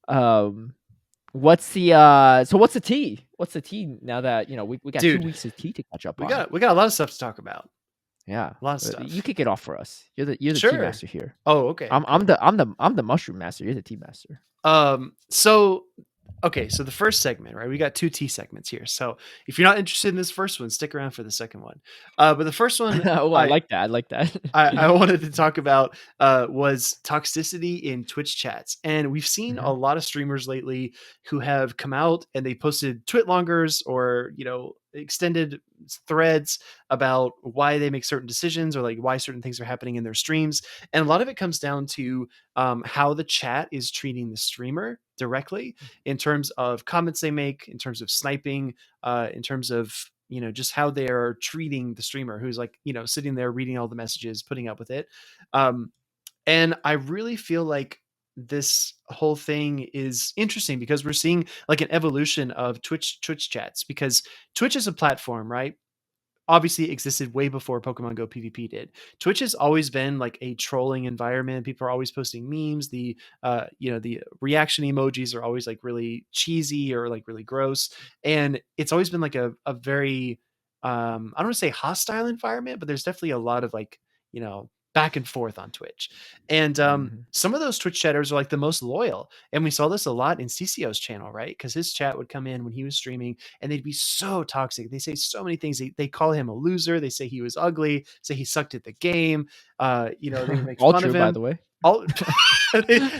Um, what's the tea? What's the tea now that we got 2 Dude, weeks of tea to catch up we on? got a lot of stuff to talk about. Yeah, A lot of you stuff. kick it off for us. You're the tea Sure. master here. Oh, okay. I'm the mushroom master. You're the tea master. So okay, so the first segment, right? We got 2 T segments here. So if you're not interested in this first one, stick around for the second one. But the first one Oh, I I like that. I like that. I wanted to talk about was toxicity in Twitch chats. And we've seen a Mhm. lot of streamers lately who have come out and they posted twit longers or, extended threads about why they make certain decisions or like why certain things are happening in their streams. And a lot of it comes down to how the chat is treating the streamer directly in terms of comments they make, in terms of sniping, in terms of just how they are treating the streamer who's like sitting there reading all the messages, putting up with it. um and I really feel like this whole thing is interesting because we're seeing like an evolution of Twitch chats, because Twitch is a platform, right? Obviously existed way before Pokemon Go PvP did. Twitch has always been like a trolling environment. People are always posting memes. The reaction emojis are always like really cheesy or like really gross. And it's always been like a very I don't want to say hostile environment, but there's definitely a lot of like, back and forth on Twitch. And Mhm. some of those Twitch chatters are like the most loyal. And we saw this a lot in CCO's channel, right? Because his chat would come in when he was streaming and they'd be so toxic. They say so many things. They call him a loser. They say he was ugly. Say he sucked at the game. They would make All fun of true, by him. the way. All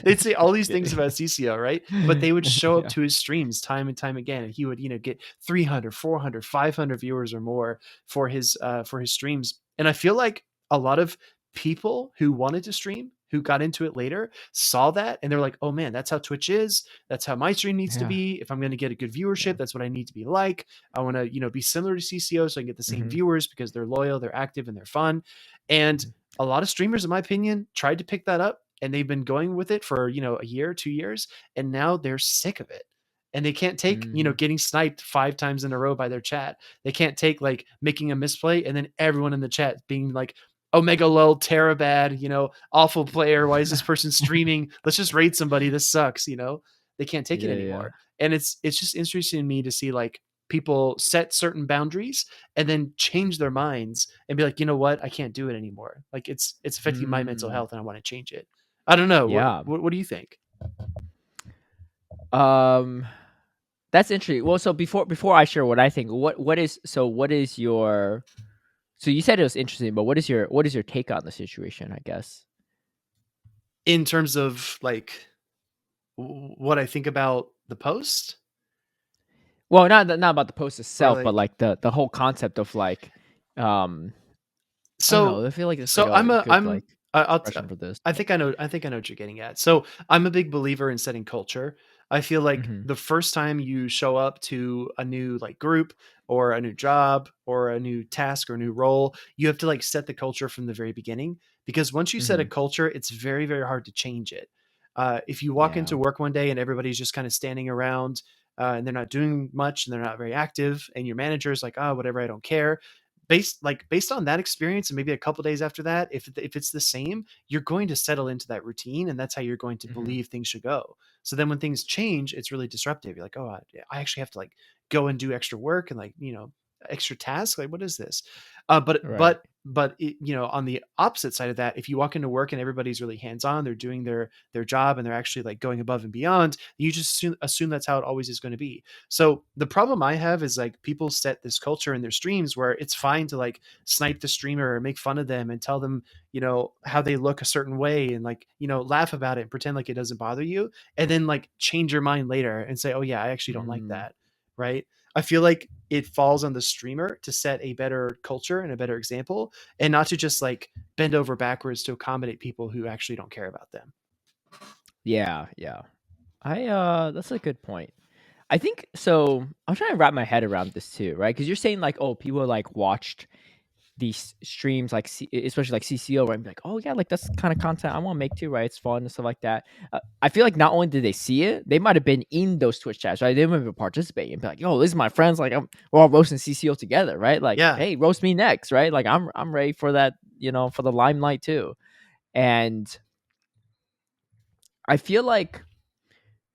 they'd say all these things Kidding. about CCO, right? But they would show up Yeah. to his streams time and time again, and he would get 300, 400, 500 viewers or more for his streams. And I feel like a lot of people who wanted to stream, who got into it later, saw that and they're like, oh man, that's how Twitch is. That's how my stream needs to Yeah. be. If I'm going to get a good viewership, Yeah. that's what I need to be like. I want to, be similar to CCO so I can get the same Mhm. viewers because they're loyal, they're active, and they're fun. And Mhm. a lot of streamers, in my opinion, tried to pick that up and they've been going with it for, a year, 2 years, and now they're sick of it. And they can't take, Mhm. getting sniped 5 times in a row by their chat. They can't take like making a misplay and then everyone in the chat being like, Omega lol, Terabad, awful player. Why is this person streaming? Let's just raid somebody. This sucks. They can't take it Yeah, yeah. anymore. And it's just interesting to me to see like people set certain boundaries and then change their minds and be like, you know what, I can't do it anymore. Like it's affecting my mental Mm. health and I want to change it. I don't know. What Yeah. what, what do you think? Um, that's interesting. Well, so before I share what I think, what is your so you said it was interesting, but what is your take on the situation, I guess? In terms of like what I think about the post, Well, not about the post or itself, but like like the whole concept of like, um, I don't know. so I feel like it's like so a I'm a good I'm like I'll expression for this. I But, think I know what you're getting at. So I'm a big believer in setting culture. I feel like mhm, the first time you show up to a new like group or a new job or a new task or a new role, you have to like set the culture from the very beginning, because once you set a mhm, culture, it's very, very hard to change it. If you walk yeah, into work one day and everybody's just kind of standing around and they're not doing much and they're not very active, and your manager is like, oh, whatever, I don't care. Based on that experience and maybe a couple days after that, if it's the same, you're going to settle into that routine and that's how you're going to mhm, believe things should go. So then when things change, it's really disruptive. You're like, oh, I actually have to like go and do extra work and like extra tasks. Like, what is this? But right, but but on the opposite side of that, if you walk into work and everybody's really hands on, they're doing their job and they're actually like going above and beyond, you just assume that's how it always is going to be. So the problem I have is like people set this culture in their streams where it's fine to like snipe the streamer or make fun of them and tell them, how they look a certain way and like, laugh about it and pretend like it doesn't bother you. And then like change your mind later and say, oh yeah, I actually don't like mm, that. Right. I feel like it falls on the streamer to set a better culture and a better example, and not to just like bend over backwards to accommodate people who actually don't care about them. yeah, yeah. That's a good point. I think so. I'm trying to wrap my head around this too, right? Because you're saying like, oh, people like watched these streams like especially like CCO, right? And be like, oh yeah, like that's kind of content I want to make too, right? It's fun and stuff like that. I feel like not only did they see it, they might have been in those Twitch chats, right? They might have participated and be like, yo, this is my friends, like we're all roasting CCO together, right? Like, Yeah. hey, roast me next, right? Like I'm ready for that, for the limelight too. And I feel like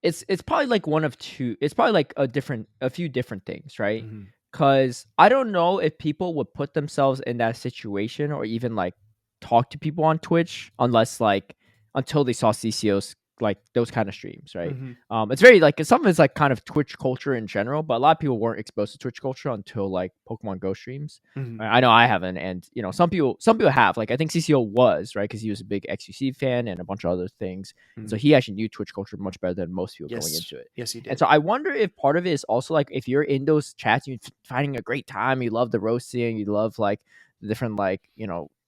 it's probably like one of two. It's probably like a few different things, right? Hmm. Because I don't know if people would put themselves in that situation or even like talk to people on Twitch until they saw CCOs like those kind of streams, right? Hmm. It's very like some of it's like kind of Twitch culture in general, but a lot of people weren't exposed to Twitch culture until like Pokemon Go streams. Hmm. I know I haven't, and some people have. Like I think CCO was right because he was a big XQC fan and a bunch of other things, and so Hmm. he actually knew Twitch culture much better than most people going Yes. into it. Yes, he And did. so I wonder if part of it is also like if you're in those chats, you're finding a great time, you love the roasting, you love like the different like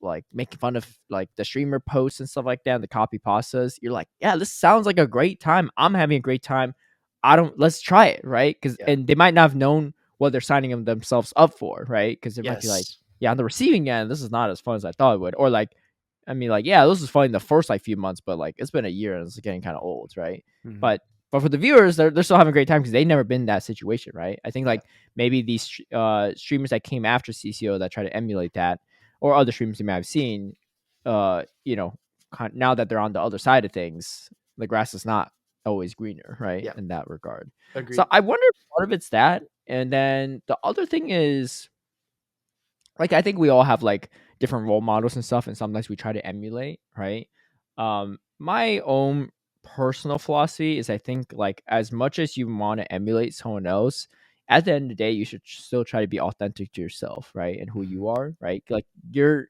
like making fun of like the streamer posts and stuff like that, and the copy pastas. You're like, yeah, this sounds like a great time. I'm having a great time. I don't. Let's try it, right? Because Yeah. and they might not have known what they're signing themselves up for, right? Because they might be like, Yes. yeah, on the receiving end, this is not as fun as I thought it would, or like, I mean, like, yeah, this was fun in the first like few months, but like it's been a year and it's getting kind of old, right? Hmm. But for the viewers, they're still having a great time because they've never been in that situation, right? I think Yeah. like maybe these streamers that came after CCO that try to emulate that, or other streamers you may have seen, uh, you know, now that they're on the other side of things, the grass is not always greener, right? Yeah. In that regard. So Agreed. I wonder if part of it's that, and then the other thing is like I think we all have like different role models and stuff, and sometimes we try to emulate, right? My own personal philosophy is I think like as much as you want to emulate someone else, at the end of the day, you should still try to be authentic to yourself, right? And who Hmm. you are, right? Like you're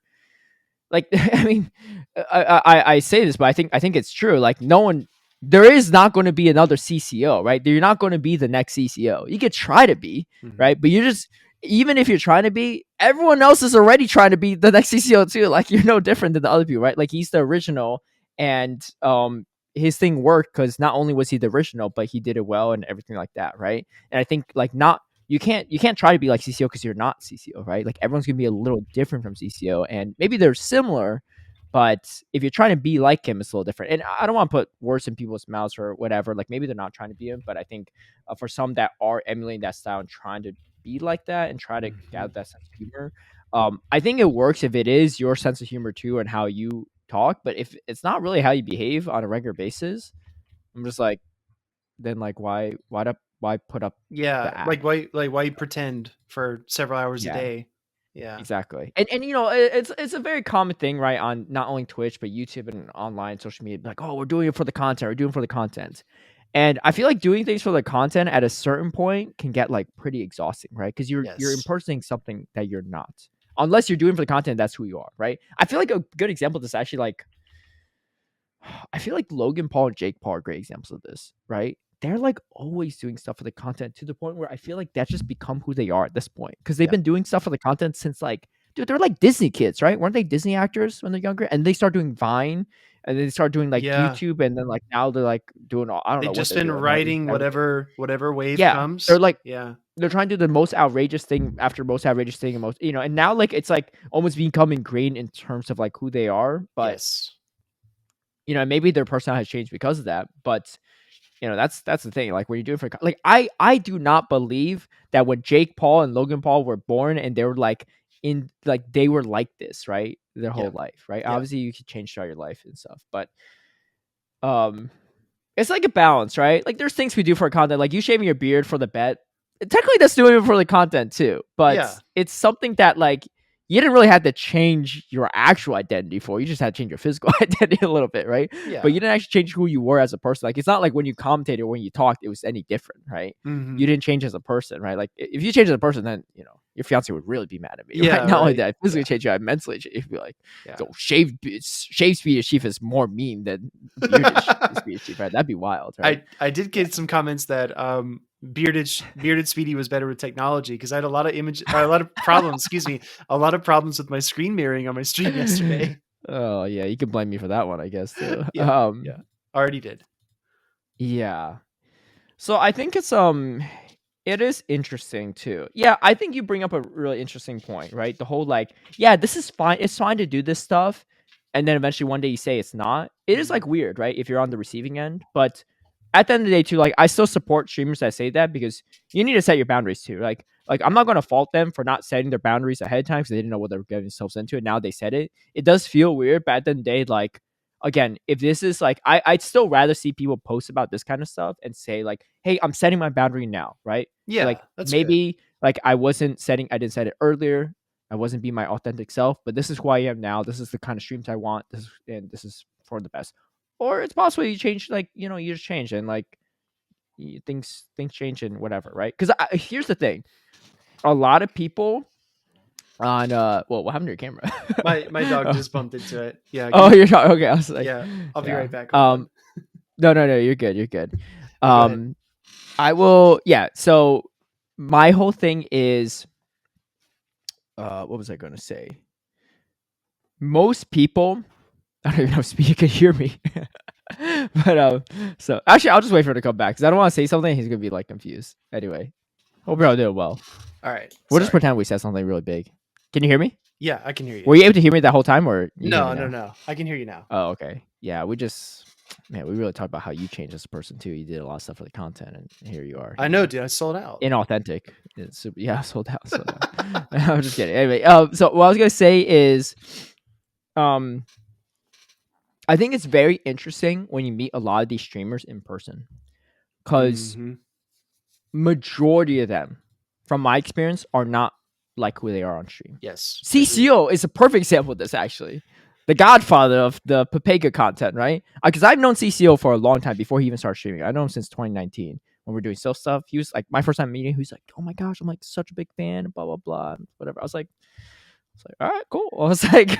like I mean, I say this, but I think it's true. Like no one, there is not going to be another CCO, right? You're not going to be the next CCO. You could try to be, Hmm. right? But you're just even if you're trying to be, everyone else is already trying to be the next CCO too. Like you're no different than the other people, right? Like he's the original, and his thing worked because not only was he the original, but he did it well and everything like that, right? And I think like not you can't try to be like CCO because you're not CCO, right? Like everyone's gonna be a little different from CCO, and maybe they're similar, but if you're trying to be like him, it's a little different. And I don't want to put words in people's mouths or whatever. Like maybe they're not trying to be him, but I think for some that are emulating that style and trying to be like that and try to Hmm. gather that sense of humor, I think it works if it is your sense of humor too and how you talk. But if it's not really how you behave on a regular basis, I'm just like, then like why put up Yeah. the act? Like why pretend for several hours a Yeah. day? Yeah. Exactly. And it's a very common thing, right, on not only Twitch but YouTube and online social media. Like, oh, we're doing it for the content. We're doing it for the content. And I feel like doing things for the content at a certain point can get like pretty exhausting, right? Because you're Yes. impersonating something that you're not. Unless you're doing it for the content, that's who you are, right? I feel like a good example of this actually like I feel like Logan Paul and Jake Paul are great examples of this, right? They're like always doing stuff for the content to the point where I feel like that's just become who they are at this point because they've Yeah. been doing stuff for the content since like, dude, they're like Disney kids, right? Weren't they Disney actors when they're younger? And they start doing Vine, and then they start doing like Yeah. YouTube, and then like now they're like doing all I don't They've know what just they're been doing, right? riding Everything. whatever wave Yeah, they're comes. like Yeah. they're trying to do the most outrageous thing after most outrageous thing and most and now like it's like almost becoming ingrained in terms of like who they are, but Yes. maybe their personality has changed because of that, but that's the thing. Like when you're doing for like I do not believe that when Jake Paul and Logan Paul were born and they were like in like they were like this, right? Their Yeah. whole life, right? Yeah. Obviously you can change throughout your life and stuff, but um it's like a balance, right? Like there's things we do for content, like you shaving your beard for the bet. Technically, that's doing it for the content too, but Yeah. it's something that like you didn't really have to change your actual identity for. You just had to change your physical identity a little bit, right? But Yeah. you didn't actually change who you were as a person. Like it's not like when you commentated or when you talked, it was any different, right? Hmm. You didn't change as a person, right? Like if you change as a person, then your fiance would really be mad at me, right? Yeah. Not only Right. that, I physically Yeah. change you, I mentally change. You'd be like, Yeah. go shave Speedy Chief is more mean than bearded Speedy Chief, right? That'd be wild, right? I did Yeah. get some comments that bearded Speedy was better with technology because I had a lot of a lot of problems. Excuse me, a lot of problems with my screen mirroring on my stream yesterday. Oh yeah, you can blame me for that one, I guess too. Yeah. Yeah. Already did. Yeah. So I think it's It is interesting too. Yeah, I think you bring up a really interesting point, right? The whole like, yeah, this is fine. It's fine to do this stuff, and then eventually one day you say it's not. It is like weird, right? If you're on the receiving end, but at the end of the day, too, like I still support streamers that say that because you need to set your boundaries too. Like I'm not gonna fault them for not setting their boundaries ahead of time because they didn't know what they were getting themselves into, and now they said it. It does feel weird, but at the end of the day, like again, if this is like I'd still rather see people post about this kind of stuff and say like, hey, I'm setting my boundary now, right? Yeah, Like that's good. maybe like I didn't set it earlier. I wasn't being my authentic self, but this is who I am now. This is the kind of streams I want. This is for the best. Or it's possible you change, like, you just change and like things change and whatever, right? Because here's the thing. A lot of people on well, what happened to your camera? My dog Oh. just bumped into it. Yeah. Oh, you're not okay. I was like, Yeah. I'll be yeah. right back. Hold on. No, you're good. You're good. Oh, go ahead. I will. Yeah. So my whole thing is, what was I going to say? Most people, I don't even know if Speedy can hear me. But so actually, I'll just wait for him to come back because I don't want to say something. He's gonna be like confused. Anyway, hope you're all doing well. All right. We'll just Sorry. pretend we said something really big. Can you hear me? Yeah, I can hear you. Were you able to hear me that whole time, or you hear me No, now? no. I can hear you now. Oh, okay. Yeah, we really talked about how you changed as a person too. You did a lot of stuff for the content, and here you are. I know, dude. I sold out. Inauthentic. Yeah, sold out. I'm just kidding. Anyway, so what I was gonna say is, I think it's very interesting when you meet a lot of these streamers in person, because majority of them, from my experience, are not like who they are on stream. Yes. CCO is a perfect example of this, actually. The godfather of the Papega content, right? Because I've known CCO for a long time before he even started streaming. I know him since 2019 when we are doing self stuff. He was like my first time meeting him. He was like, "Oh my gosh, I'm like such a big fan," blah blah blah, whatever. I was like, all right, cool. I was like,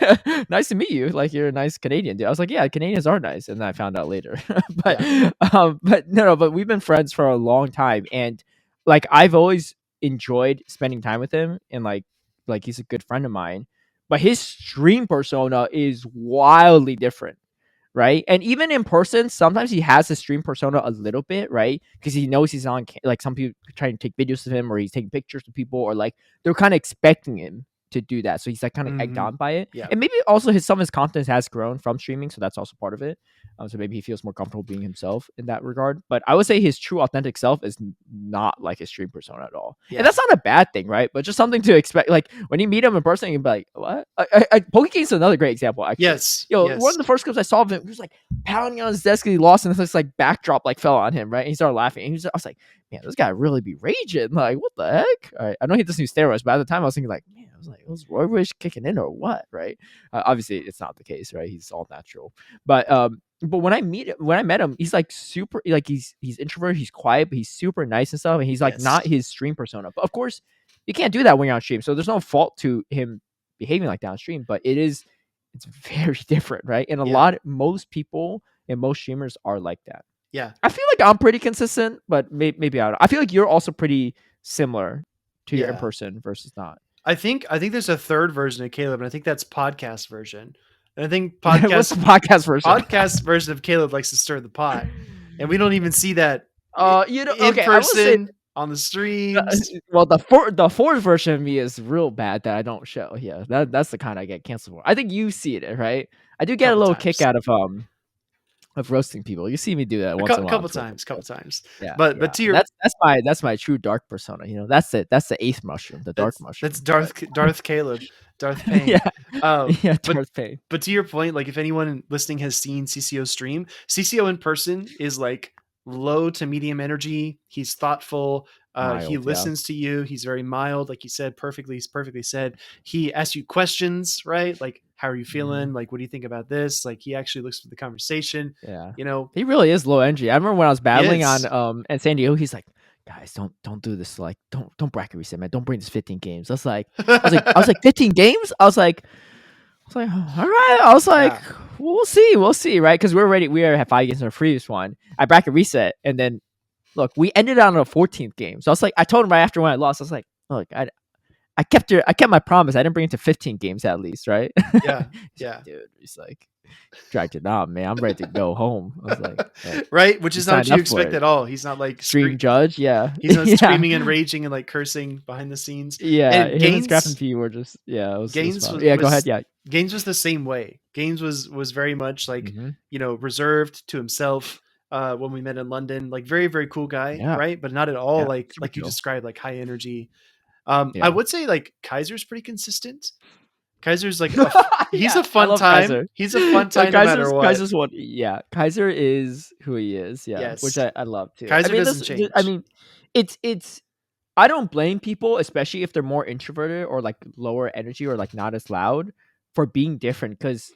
nice to meet you. Like, you're a nice Canadian dude. I was like, yeah, Canadians are nice, and then I found out later. But but we've been friends for a long time, and like I've always enjoyed spending time with him, and like he's a good friend of mine. But his stream persona is wildly different, right? And even in person, sometimes he has the stream persona a little bit, right? Because he knows he's on, like some people try to take videos of him, or he's taking pictures of people, or like they're kind of expecting him to do that. So he's like kind of egged on by it. Yeah. And maybe also some of his confidence has grown from streaming, so that's also part of it. So maybe he feels more comfortable being himself in that regard. But I would say his true authentic self is not like his stream persona at all. Yeah. And that's not a bad thing, right? But just something to expect. Like when you meet him in person, you'd be like, what? Pokeking's another great example, actually. Yes. One of the first clips I saw of him, he was like pounding on his desk and he lost, and this like backdrop like fell on him, right? And he started laughing. And I was like, man, this guy really be raging. Like, what the heck? All right. I know he doesn't use steroids, but at the time I was thinking like, man, was Roy Rage kicking in or what, right? Obviously it's not the case, right? He's all natural. But when I met him, he's like super, like he's introverted, he's quiet, but he's super nice and stuff, and he's like not his stream persona. But of course, you can't do that when you're on stream, so there's no fault to him behaving like that on stream. But it's very different, right? And most people and most streamers are like that. Yeah, I feel like I'm pretty consistent, but maybe I don't. I feel like you're also pretty similar to your in person versus not. I think there's a third version of Caleb, and I think that's podcast version. And I think podcast What's the podcast version? Podcast version of Caleb likes to stir the pot, and we don't even see that. In person on the streams. Well, the fourth version of me is real bad that I don't show. Yeah, that's the kind I get canceled for. I think you see it, right? I do get a little kick out of roasting people. You see me do that once in a while. Couple times. Yeah, but to your that's my true dark persona. That's the eighth mushroom, the dark mushroom. That's Darth Caleb, Darth Peng. Yeah, Darth Peng. But to your point, like if anyone listening has seen CCO stream, CCO in person is like low to medium energy. He's thoughtful. Mild, he listens to you. He's very mild, like you said, perfectly said. He asks you questions, right? Like, how are you feeling? Like, what do you think about this? Like, he actually looks for the conversation. Yeah, he really is low energy. I remember when I was battling on in San Diego, he's like, guys, don't do this. Like, don't bracket reset, man. Don't bring this 15 games. I was like 15 games. I was like, all right. I was like, we'll see, right? Because we already had 5 games in the previous one. I bracket reset, and then look, we ended on a 14th game. So I was like, I told him right after when I lost, I was like, look, I kept my promise. I didn't bring it to 15 games at least, right? Yeah. Dude, he's like, Dragged to nah, man. I'm ready to go home. I was like, right, which you is not what signed you up for expect it. at all. He's not like Stream judge, yeah, he's not yeah, screaming and raging and like cursing behind the scenes. yeah. And Him and Scrap and P were just it was Gaines fun. Yeah, go ahead. was Yeah. Gaines was the same way. Gaines was very much like, Hmm. reserved to himself. When we met in London, like very very cool guy, Yeah, right? But not at all yeah. like Super you chill. described, like high energy. I Yeah. would say like Kaiser's pretty consistent. Kaiser's like he's a Yeah, I fun love time. Kaiser. He's a fun No, time no matter what. Kaiser's one. Yeah, Kaiser is who he is. Yeah, which Yes, I love too. I Kaiser mean, doesn't I change. mean, it's. I don't blame people, especially if they're more introverted or like lower energy or like not as loud, for being different. Because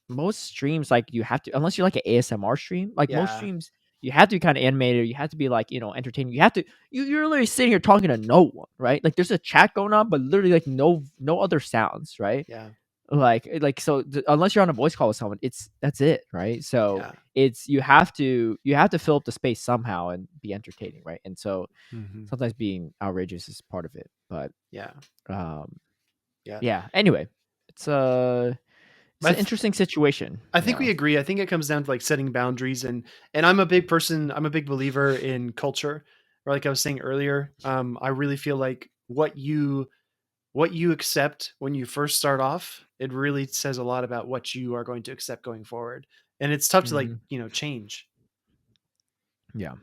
most streams, like you have to, unless you're like an ASMR stream, like most Yeah, streams, you have to be kind of animated. You have to be like entertaining. You have to. You're literally sitting here talking to no one, right? Like there's a chat going on, but literally like no other sounds, right? yeah, Like so unless you're on a voice call with someone, that's it, right? So yeah. it's you have to fill up the space somehow and be entertaining, right? And so Hmm. sometimes being outrageous is part of it, but Yeah, um yeah. yeah, anyway, it's it's I an th- interesting situation. I think Yeah. we agree. I think it comes down to like setting boundaries, and I'm a big person. I'm a big believer in culture. Or like I was saying earlier, I really feel like what you accept when you first start off, it really says a lot about what you are going to accept going forward. And it's tough to like, Hmm. change. Yeah.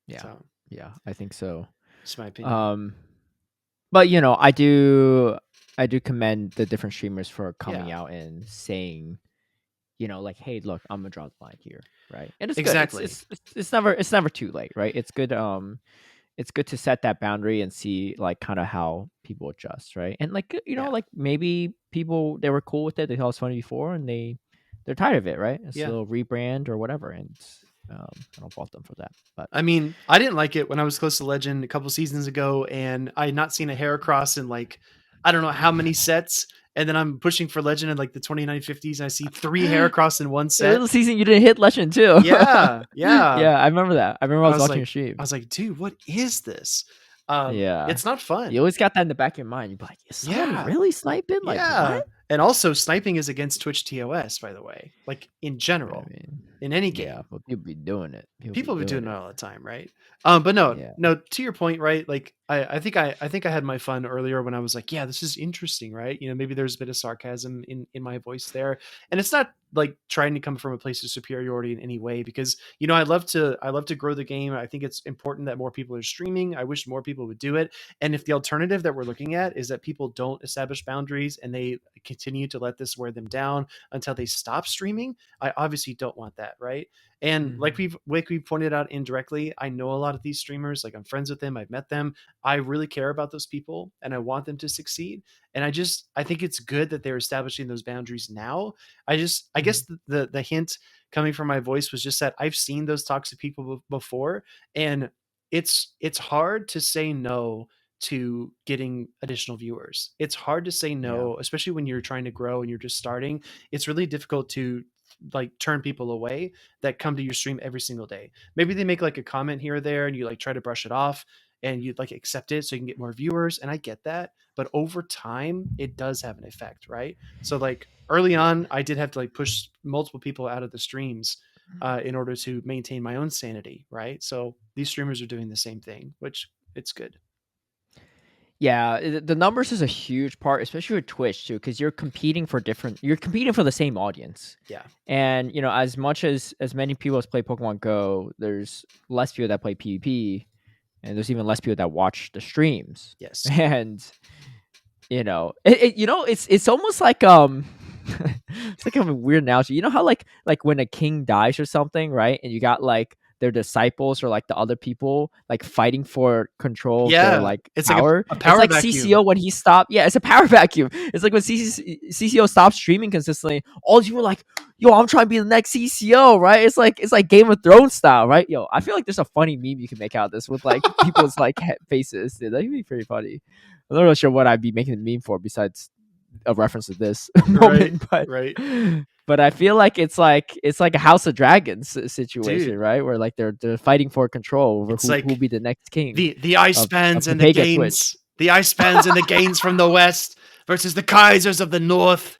Yeah. So, Yeah, I think so. just my opinion. um but I do commend the different streamers for coming Yeah, out and saying, like, hey, look, I'm gonna draw the line here, right? And it's good. exactly. It's never too late, right? It's good to set that boundary and see like kind of how people adjust, right? And like Yeah, like maybe people they were cool with it, they thought it was funny before, and they're tired of it, right? It's a yeah. little rebrand or whatever, and I don't fault them for that, but I mean, I didn't like it when I was close to Legend a couple seasons ago, and I had not seen a hair cross in like I don't know how many sets. And then I'm pushing for Legend in like the 2950s, and I see three hair cross in one there set. was a season you didn't hit Legend too. Yeah, yeah. Yeah, I remember that. I remember I I was was watching like, your stream. dude, what is this? Yeah. It's not You fun. always got that in the back of your mind. You'd be like, is someone Yeah, really sniping? Like, what? yeah. And also, sniping is against Twitch TOS, by the way. Like in I general, mean, in any yeah, game. but people be doing it. People be People be doing doing it it. all the time, right? But no, Yeah. no. To your point, right? Like I think I had my fun earlier when I was like, yeah, this is interesting, right? Maybe there's a bit of sarcasm in my voice there, and it's not like trying to come from a place of superiority in any way, because I love to grow the game. I think it's important that more people are streaming. I wish more people would do it. And if the alternative that we're looking at is that people don't establish boundaries and they continue to let this wear them down until they stop streaming, I obviously don't want that, right? And Mhm. like we pointed out indirectly, I know a lot of these streamers, like I'm friends with them, I've met them. I really care about those people and I want them to succeed. And I think it's good that they're establishing those boundaries now. I Mhm. guess the hint coming from my voice was just that I've seen those toxic people before, and it's hard to say no to getting additional viewers. It's hard to say Yeah. no, especially when you're trying to grow and you're just starting. It's really difficult to like turn people away that come to your stream every single day. Maybe they make like a comment here or there and you like try to brush it off and you like accept it so you can get more viewers, and I get that, but over time it does have an effect, right? So like early Yeah. on I did have to like push multiple people out of the streams in order to maintain my own sanity, right? So these streamers are doing the same thing, which it's good. Yeah, the numbers is a huge part, especially with Twitch too, because you're competing for the same audience. Yeah. And as much as many people as play Pokemon Go, there's less people that play PvP, and there's even less people that watch the streams. Yes. And it's almost like it's like a weird analogy. You know how like when a king dies or something, right? And you got like their disciples or like the other people like fighting for control of their Yeah, like it's like power. a It's power like vacuum. CCO when he stopped. Yeah, it's a power vacuum. It's like when CCO stopped streaming consistently. All you were like, yo, I'm trying to be the next CCO, right? It's like Game of Thrones style, right? Yo, I feel like there's a funny meme you can make out of this with like people's like faces. Dude, that'd be pretty funny. I'm not really sure what I'd be making a meme for besides a reference to this Right, moment, but right. I feel like it's like a House of Dragons situation, Dude, right? Where like they're fighting for control over it's who'll like be the next king the ice of spans and the Topeka Twitch. gains, the ice spans and the gains from the west versus the Kaisers of the north,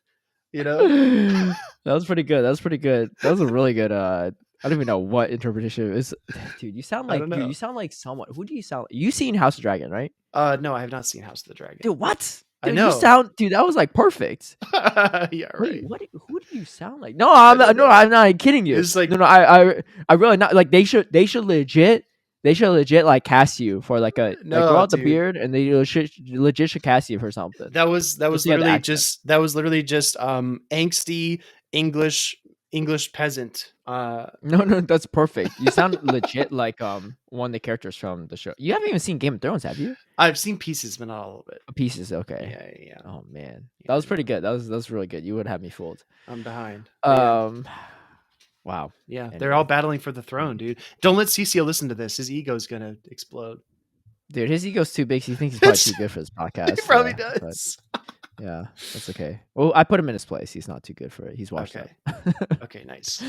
you know? That was pretty good. That was pretty good. That was a really good. I don't even know what interpretation it is. Dude, I don't you know. sound like someone. Who do you sound? You seen House of Dragon, right? No, I have not seen House of the Dragon. Dude, what? I Dude, you know. sound. Dude, that was like perfect. Yeah, Wait, right. what? Who do you sound like? No, I don't know. I'm not kidding you. It's like No, I really not like. They should legit. They should legit like cast you for like a like grow no, out the dude. beard and they legit should cast you for something. That was Just to get the literally accent. just angsty English English peasant. No, that's perfect. You sound legit like one of the characters from the show. You haven't even seen Game of Thrones, have you? I've seen pieces, but not all of it. Pieces, okay. Yeah, yeah, yeah. Oh man, that Yeah, was pretty no. good. That was really good. You would have me fooled. I'm behind. But yeah. Wow. Yeah, they're all Anyway, battling for the throne, dude. Don't let CCO listen to this. His ego's gonna explode. dude, his ego's too big. He thinks he's probably too good for this He podcast. probably Yeah, but does. yeah, that's okay. Well, I put him in his place. He's not too good for it. He's washed Okay. up. Okay, nice.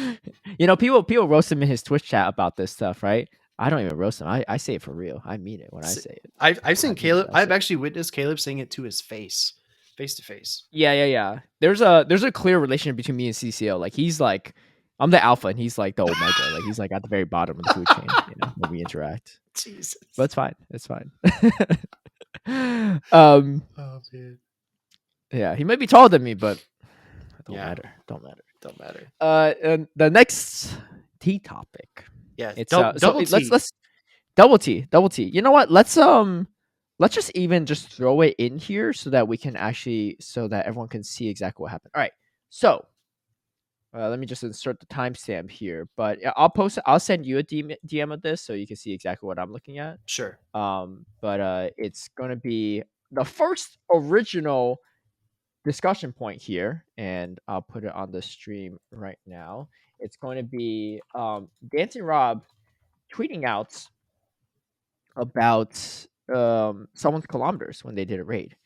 You know, people roast him in his Twitch chat about this stuff, right? I don't even roast him. I say it for real. I mean it when I say it. I've seen I mean Caleb. what I I've say. actually witnessed Caleb saying it to his face to face. Yeah. There's a clear relationship between me and CCO. Like he's like, I'm the alpha and he's like the omega. Like he's like at the very bottom of the food chain. You know, when we interact. Jesus. But it's fine. It's fine. um, Oh man. yeah, he might be taller than me, but it don't Yeah. matter. Don't matter. Don't matter. And the next T topic. Yeah. It's Double T. let's double T. You know what? Let's just even just throw it in here so that we can actually so that everyone can see exactly what happened. All right. So let me just insert the timestamp here, but I'll post. I'll send you a DM of this so you can see exactly what I'm looking at. Sure. But it's gonna be the first original discussion point here, and I'll put it on the stream right now. It's going to be Dancing Rob tweeting out about someone's kilometers when they did a raid.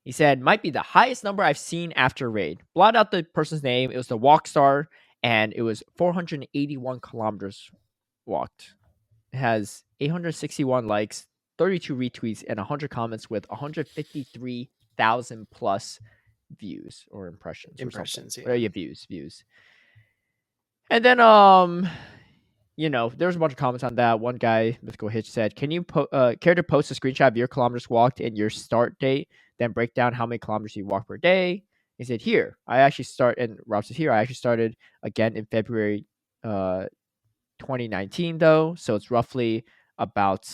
He said, might be the highest number I've seen after raid. Blot out the person's name. It was the walk star, and it was 481 kilometers walked. It has 861 likes, 32 retweets, and 100 comments with 153,000 plus views or impressions. Impressions, Yeah, views. And then you know, there was a bunch of comments on that. One guy, Mythical Hitch, said, "Can you care to post a screenshot of your kilometers walked and your start date, then break down how many kilometers you walk per day?" He said, "Here, I actually start." And Rob says, "Here, I actually started again in February, 2019, though, so it's roughly about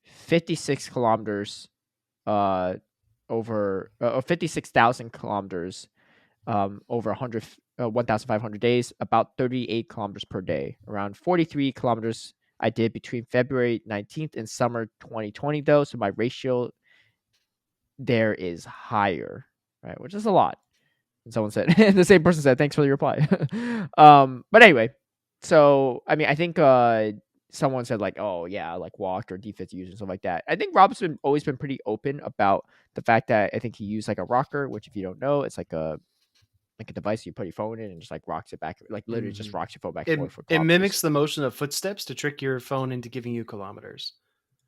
56 kilometers, over 56,000 kilometers." Over 1,500 days, about 38 kilometers per day. Around 43 kilometers I did between February 19th and summer 2020, though. So my ratio there is higher, right? Which is a lot. And someone said, and the same person said, thanks for the reply. But anyway, so, I mean, I think someone said, like, oh, yeah, like walked or defense use and stuff like that. I think Rob's always been pretty open about the fact that I think he used like a rocker, which if you don't know, it's like a device you put your phone in and just like rocks it back, like literally just rocks your phone back and forth for It kilometers. mimics the motion of footsteps to trick your phone into giving you kilometers.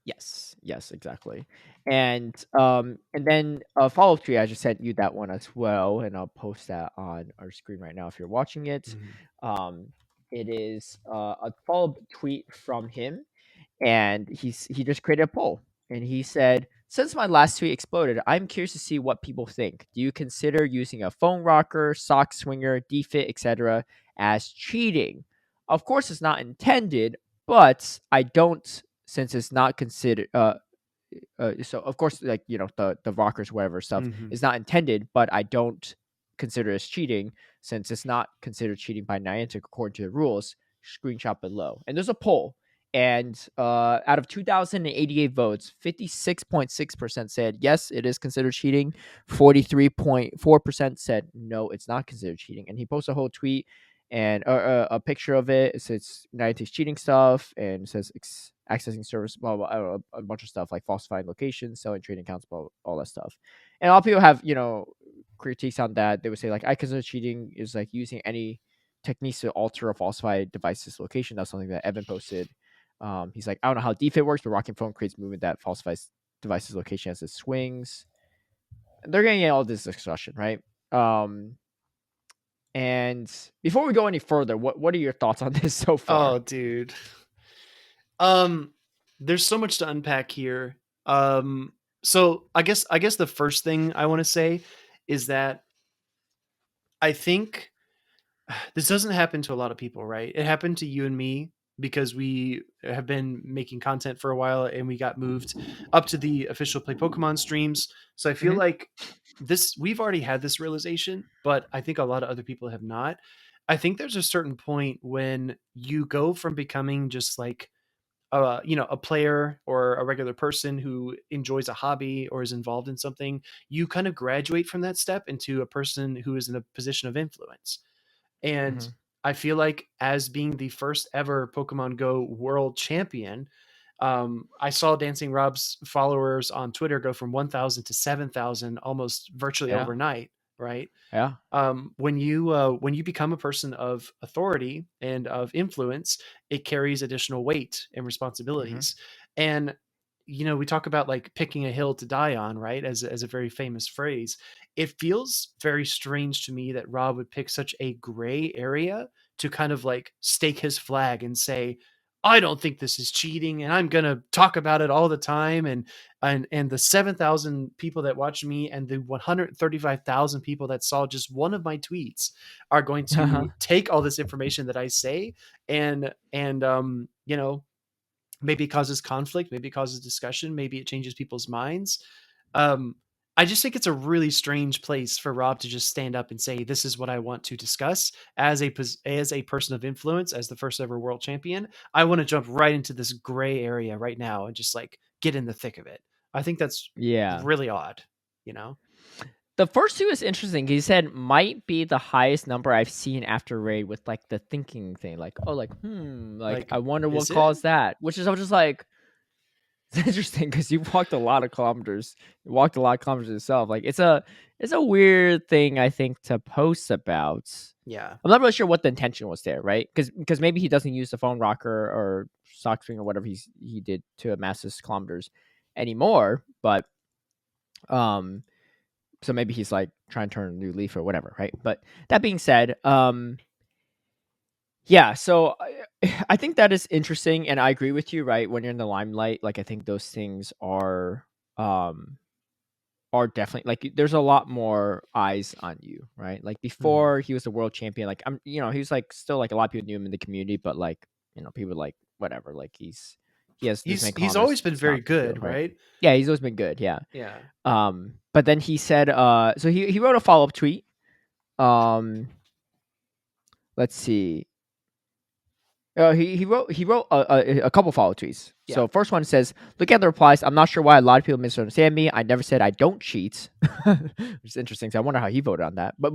Yes, exactly. And then a follow-up tweet, I just sent you that one as well, and I'll post that on our screen right now if you're watching it. It is a follow-up tweet from him, and he just created a poll, and he said, since my last tweet exploded, I'm curious to see what people think. Do you consider using a phone rocker, sock swinger, defit, etc. as cheating? Of course, it's not intended, but I don't, since it's not considered. So of course, like you know, the rockers, whatever stuff is not intended, but I don't consider it as cheating since it's not considered cheating by Niantic according to the rules. Screenshot below, and there's a poll. And out of 2,088 votes, 56.6% said yes, it is considered cheating. 43.4% said no, it's not considered cheating. And he posted a whole tweet and a picture of it. It says Niantic's cheating stuff, and it says accessing service, blah, blah, blah, a bunch of stuff like falsifying locations, selling trading accounts, blah, all that stuff. And a lot of people have, you know, critiques on that. They would say like, I consider cheating is like using any techniques to alter or falsify device's location. That's something that Evan posted. He's like, I don't know how defit works, but Rocking Phone creates movement that falsifies device's location as it swings. They're getting all this discussion, right? And before we go any further, what are your thoughts on this so far? Oh, dude. Um, there's so much to unpack here. Um, so I guess the first thing I want to say is that I think this doesn't happen to a lot of people, right? It happened to you and me because we have been making content for a while and we got moved up to the official Play Pokemon streams. So I feel Mhm, like we've already had this realization, but I think a lot of other people have not. I think there's a certain point when you go from becoming just like a player or a regular person who enjoys a hobby or is involved in something, you kind of graduate from that step into a person who is in a position of influence. And mhm, I feel like as being the first ever Pokemon Go world champion, I saw Dancing Rob's followers on Twitter go from 1,000 to 7,000 almost virtually yeah, overnight, right? yeah, When you become a person of authority and of influence, it carries additional weight and mhm, responsibilities. And we talk about like picking a hill to die on, right? As a very famous phrase. It feels very strange to me that Rob would pick such a gray area to kind of like stake his flag and say, I don't think this is cheating and I'm going to talk about it all the time, and the 7,000 people that watch me and the 135,000 people that saw just one of my tweets are going uh-huh, to take all this information that I say and maybe it causes conflict, maybe it causes discussion, maybe it changes people's minds. Um, I just think it's a really strange place for Rob to just stand up and say, "This is what I want to discuss." As a person of influence, as the first ever world champion, I want to jump right into this gray area right now and just like get in the thick of it. I think that's yeah. really odd. You know, The first two is interesting. He said might be the highest number I've seen after raid with like the thinking thing, like oh, like like like, I wonder what is it? caused that. Which is I was just like, it's interesting because you walked a lot of kilometers. You walked a lot of kilometers yourself. Like it's a weird thing I think to post about. Yeah. I'm not really sure what the intention was there, right? Because maybe he doesn't use the phone rocker or sock string or whatever he did to amass his kilometers anymore. But um, so maybe he's like trying to turn a new leaf or whatever, right? But that being said, yeah, so I think that is interesting, and I agree with you, right? When you're in the limelight, like I think those things um are definitely like there's a lot more eyes on you, right? Like Mhm. before he was the world champion, like he was like still like a lot of people knew him in the community, but like people like whatever, like he has this many He's kilometers, always been it's not very a big deal, good, right? right? Yeah, he's always been good, yeah. Yeah. But then he said, so he wrote a follow up tweet. Um, let's see. He wrote a couple follow tweets. Yeah. So first one says, "Look at the replies. I'm not sure why a lot of people misunderstand me. I never said I don't cheat," which is interesting. So I wonder how he voted on that. But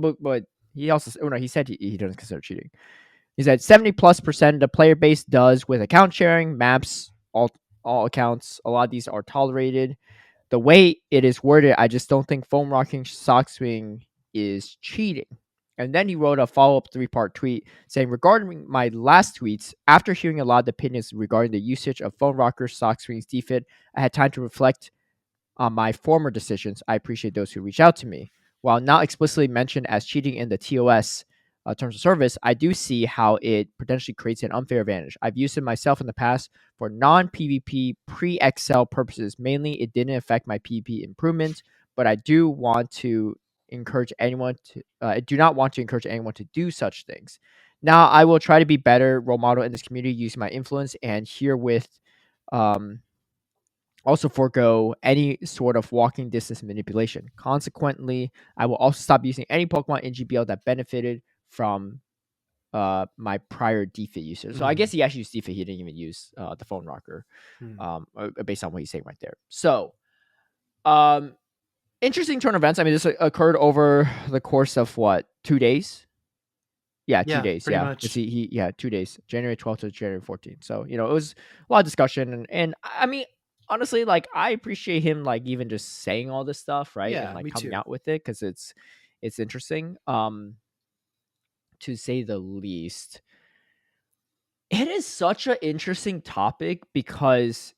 he also no, he said he doesn't consider cheating. He said 70+% of the player base does with account sharing, maps, all accounts. A lot of these are tolerated. The way it is worded, I just don't think foam rocking sock swing is cheating. And then he wrote a follow up 3-part tweet saying, regarding my last tweets, after hearing a lot of opinions regarding the usage of foam rockers, sock swings, defit, I had time to reflect on my former decisions. I appreciate those who reach out to me. While not explicitly mentioned as cheating in the TOS terms of service, I do see how it potentially creates an unfair advantage. I've used it myself in the past for non PvP pre Excel purposes. Mainly, it didn't affect my PvP improvement, but I do want to encourage anyone to. I do not want to encourage anyone to do such things. Now, I will try to be better role model in this community using my influence and herewith um, also forego any sort of walking distance manipulation. Consequently, I will also stop using any Pokemon in GBL that benefited from my prior defit usage. So I guess Mhm. he actually used defit. He didn't even use the phone rocker, Mhm. based on what he's saying right there. So, um, interesting turn of events. I mean, this occurred over the course of what, 2 days? Yeah, two Yeah, days. pretty Yeah, because much. he yeah 2 days, January 12th to January 14th. So it was a lot of discussion, and I mean honestly, like I appreciate him like even just saying all this stuff, right, and Yeah, like me coming too. out with it because it's interesting, to say the least. It is such an interesting topic because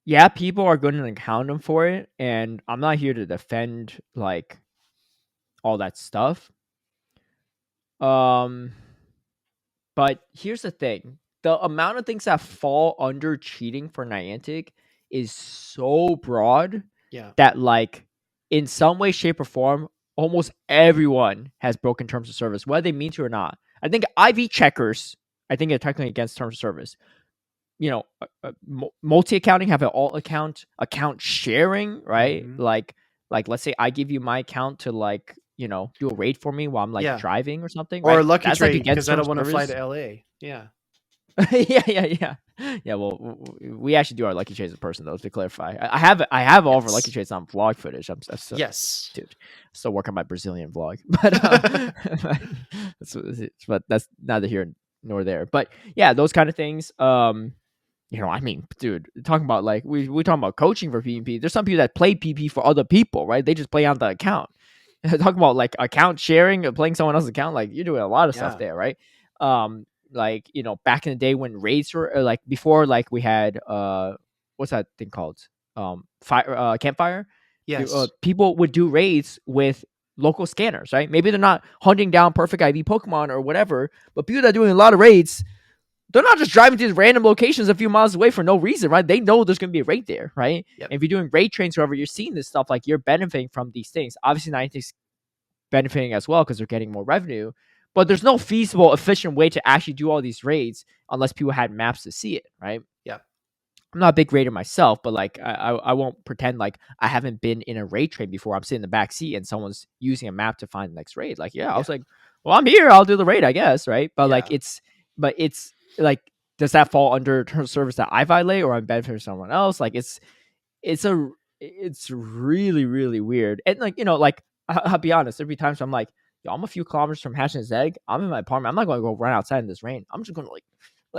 yeah, people are going to encounter him for it, and I'm not here to defend like all that stuff. Um, but here's the thing: the amount of things that fall under cheating for Niantic is so broad Yeah. that, like, in some way, shape, or form, almost everyone has broken terms of service, whether they mean to or not. I think IV checkers, I think, are technically against terms of service. Multi accounting, have an alt account sharing, right? Hmm. Like let's say I give you my account to, like, do a raid for me while I'm like Yeah. driving or something, Or a right? lucky That's like trade against because I terms don't of want to fly service. to LA. Yeah. Yeah. Well, we actually do our lucky trades in person, though. To clarify, I have all of our lucky Yes. trades on vlog footage. I'm so, Yes. dude, still working on my Brazilian vlog, but that's neither here nor there. But yeah, those kind of things. I mean, dude, talking about, like, we talking about coaching for PvP. There's some people that play PvP for other people, right? They just play on the account. Talking about, like, account sharing or playing someone else's account, like, you're doing a lot of stuff Yeah. there, right? Like, back in the day when raids were, like, before, like, we had what's that thing called? Fire campfire. Yes. People would do raids with local scanners, right? Maybe they're not hunting down perfect IV Pokemon or whatever, but people that are doing a lot of raids, they're not just driving to these random locations a few miles away for no reason, right? They know there's going to be a raid there, right? Yep. And if you're doing raid trains, whoever, you're seeing this stuff, like, you're benefiting from these things. Obviously, Niantic's benefiting as well because they're getting more revenue, but there's no feasible, efficient way to actually do all these raids unless people had maps to see it, right? Yep. I'm not a big raider myself, but, like, I won't pretend like I haven't been in a raid train before. I'm sitting in the back seat and someone's using a map to find the next raid. Like, yeah, I was Yeah. like, well, I'm here. I'll do the raid, I guess, right? But, like, Yeah. it's like, does that fall under terms of service that I violate, or I'm benefiting someone else? Like, it's a it's really, really weird. And, like, like, I'll be honest, there'll be times I'm like, yo, I'm a few kilometers from hatching this egg. I'm in my apartment. I'm not going to go run outside in this rain. I'm just going to, like,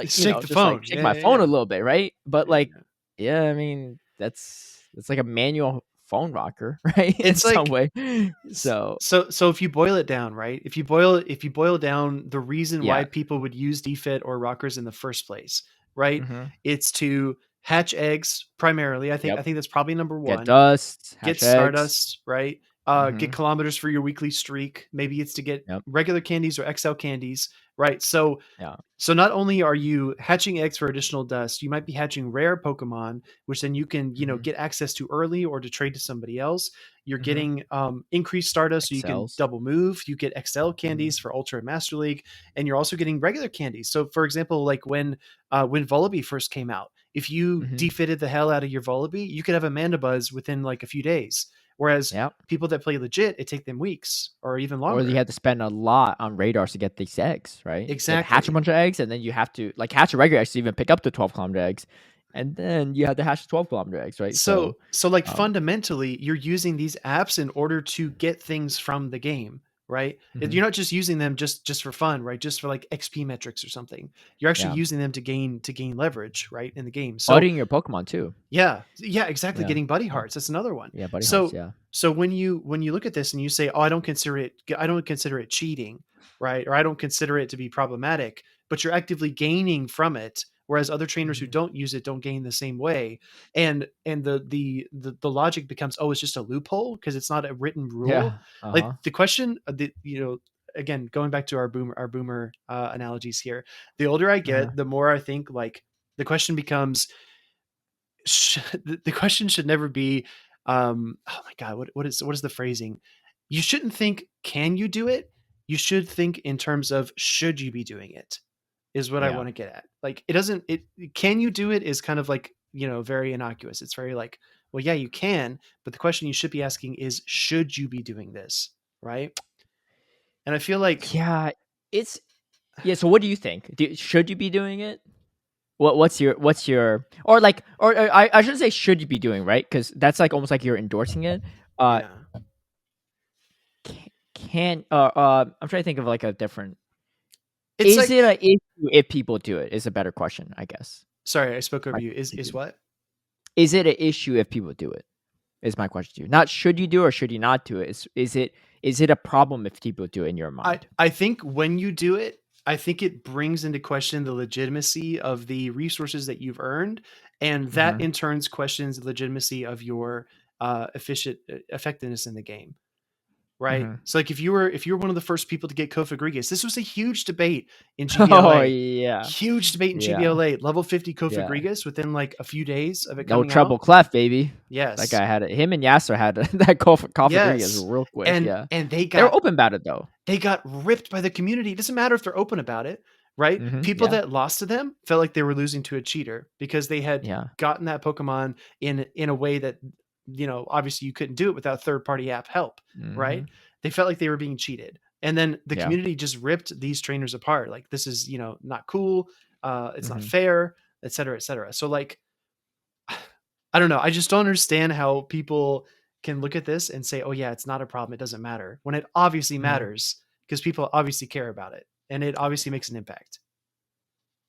Just take the just, like, phone. shake Yeah. my Yeah. phone a Yeah. little bit, right? But, like, Yeah. yeah, I mean, that's like a manual phone rocker, right? In It's some like way. So so if you boil it down, right? If you boil down the reason why yeah. people would use defit or rockers in the first place, right? Hmm. It's to hatch eggs primarily. I Yep. think that's probably number Get one. dust, Get hatch eggs. Stardust, right? Get Hmm. kilometers for your weekly streak. Maybe it's to get Yep. regular candies or XL candies, right? Yeah. So not only are you hatching eggs for additional dust, you might be hatching rare Pokemon, which then you can, Hmm. get access to early or to trade to somebody else. You're Hmm. getting increased Stardust, so you can Excels. double move. You get XL Hmm. candies for Ultra and Master League, and you're also getting regular candies. So, for example, like when Vullaby first came out, if you Hmm. defitted the hell out of your Vullaby, you could have a Mana Buzz within like a few days. Whereas Yep. people that play legit, it take them weeks or even Or you longer. have to spend a lot on radars to get these eggs, right? You have to hatch a Exactly. bunch of eggs, and then you have to, like, hatch a regular eggs to even pick up the 12-kilometer eggs, and then you have to hatch the 12-kilometer eggs, right? So So, so like um, fundamentally, you're using these apps in order to get things from the game, right? mhm, You're not just using them just for fun, right? Just for like XP metrics or something. You're actually yeah, using them to gain leverage, right, in the game. So budding your Pokemon too. yeah, exactly. Yeah, Getting buddy yeah, hearts. That's another one. yeah, buddy hearts. So Yeah. so when you look at this and you say, "Oh, I don't consider it cheating," right? Or I don't consider it to be problematic, but you're actively gaining from it, whereas other trainers who Mhm. don't use it don't gain the same way. And the logic becomes, "Oh, it's just a loophole because it's not a written rule." Yeah. Uh Like huh. the question, again, going back to our boomer analogies here, the older I Uh huh. get, the more I think like the question becomes the question should never be oh my god, what is the phrasing? You shouldn't think can you do it, you should think in terms of should you be doing it, is what I Yeah. want to get at. Like it doesn't it can you do it is kind of like, very innocuous. It's very like, well, yeah, you can, but the question you should be asking is should you be doing this, right? And I feel like Yeah. It's yeah. So, what do you think? Should you be doing it? What's your or I shouldn't say should you be doing, right? Because that's like almost like you're endorsing it. Uh, yeah. I'm trying to think of like a different. It's Is it like, a issue if people do it? Is a better question, I guess. sorry, I spoke over My you. question Is to you. what? Is it an issue if people do it? Is my question to you. Not should you do or should you not do it. Is it a problem if people do it in your I mind? I think when you do it, I think it brings into question the legitimacy of the resources that you've earned, and that Mhm. in turns questions the legitimacy of your efficient effectiveness in the game. right? Mhm. So like if you were one of the first people to get Kofa Grigas, this was a huge debate in Oh, GBLA. yeah. Huge debate in Yeah. GBLA. Level 50 Kofa Yeah. Grigas within like a few days of it No coming out. treble clef, baby. That Yes. guy had it. Him and Yasser had that Kofa Yes. real quick, And yeah. and They were open about it, though. they got ripped by the community. It doesn't matter if they're open about it, right? Mhm, People yeah, that lost to them felt like they were losing to a cheater because they had yeah. gotten that Pokemon in a way that obviously you couldn't do it without third party app help, right? Mhm, They felt like they were being cheated. And then the yeah. community just ripped these trainers apart. Like this is, not cool. It's not Mhm. fair, et cetera, et cetera. So like I don't know. I just don't understand how people can look at this and say, "Oh yeah, it's not a problem. It doesn't matter." When it obviously Mhm. matters because people obviously care about it and it obviously makes an impact.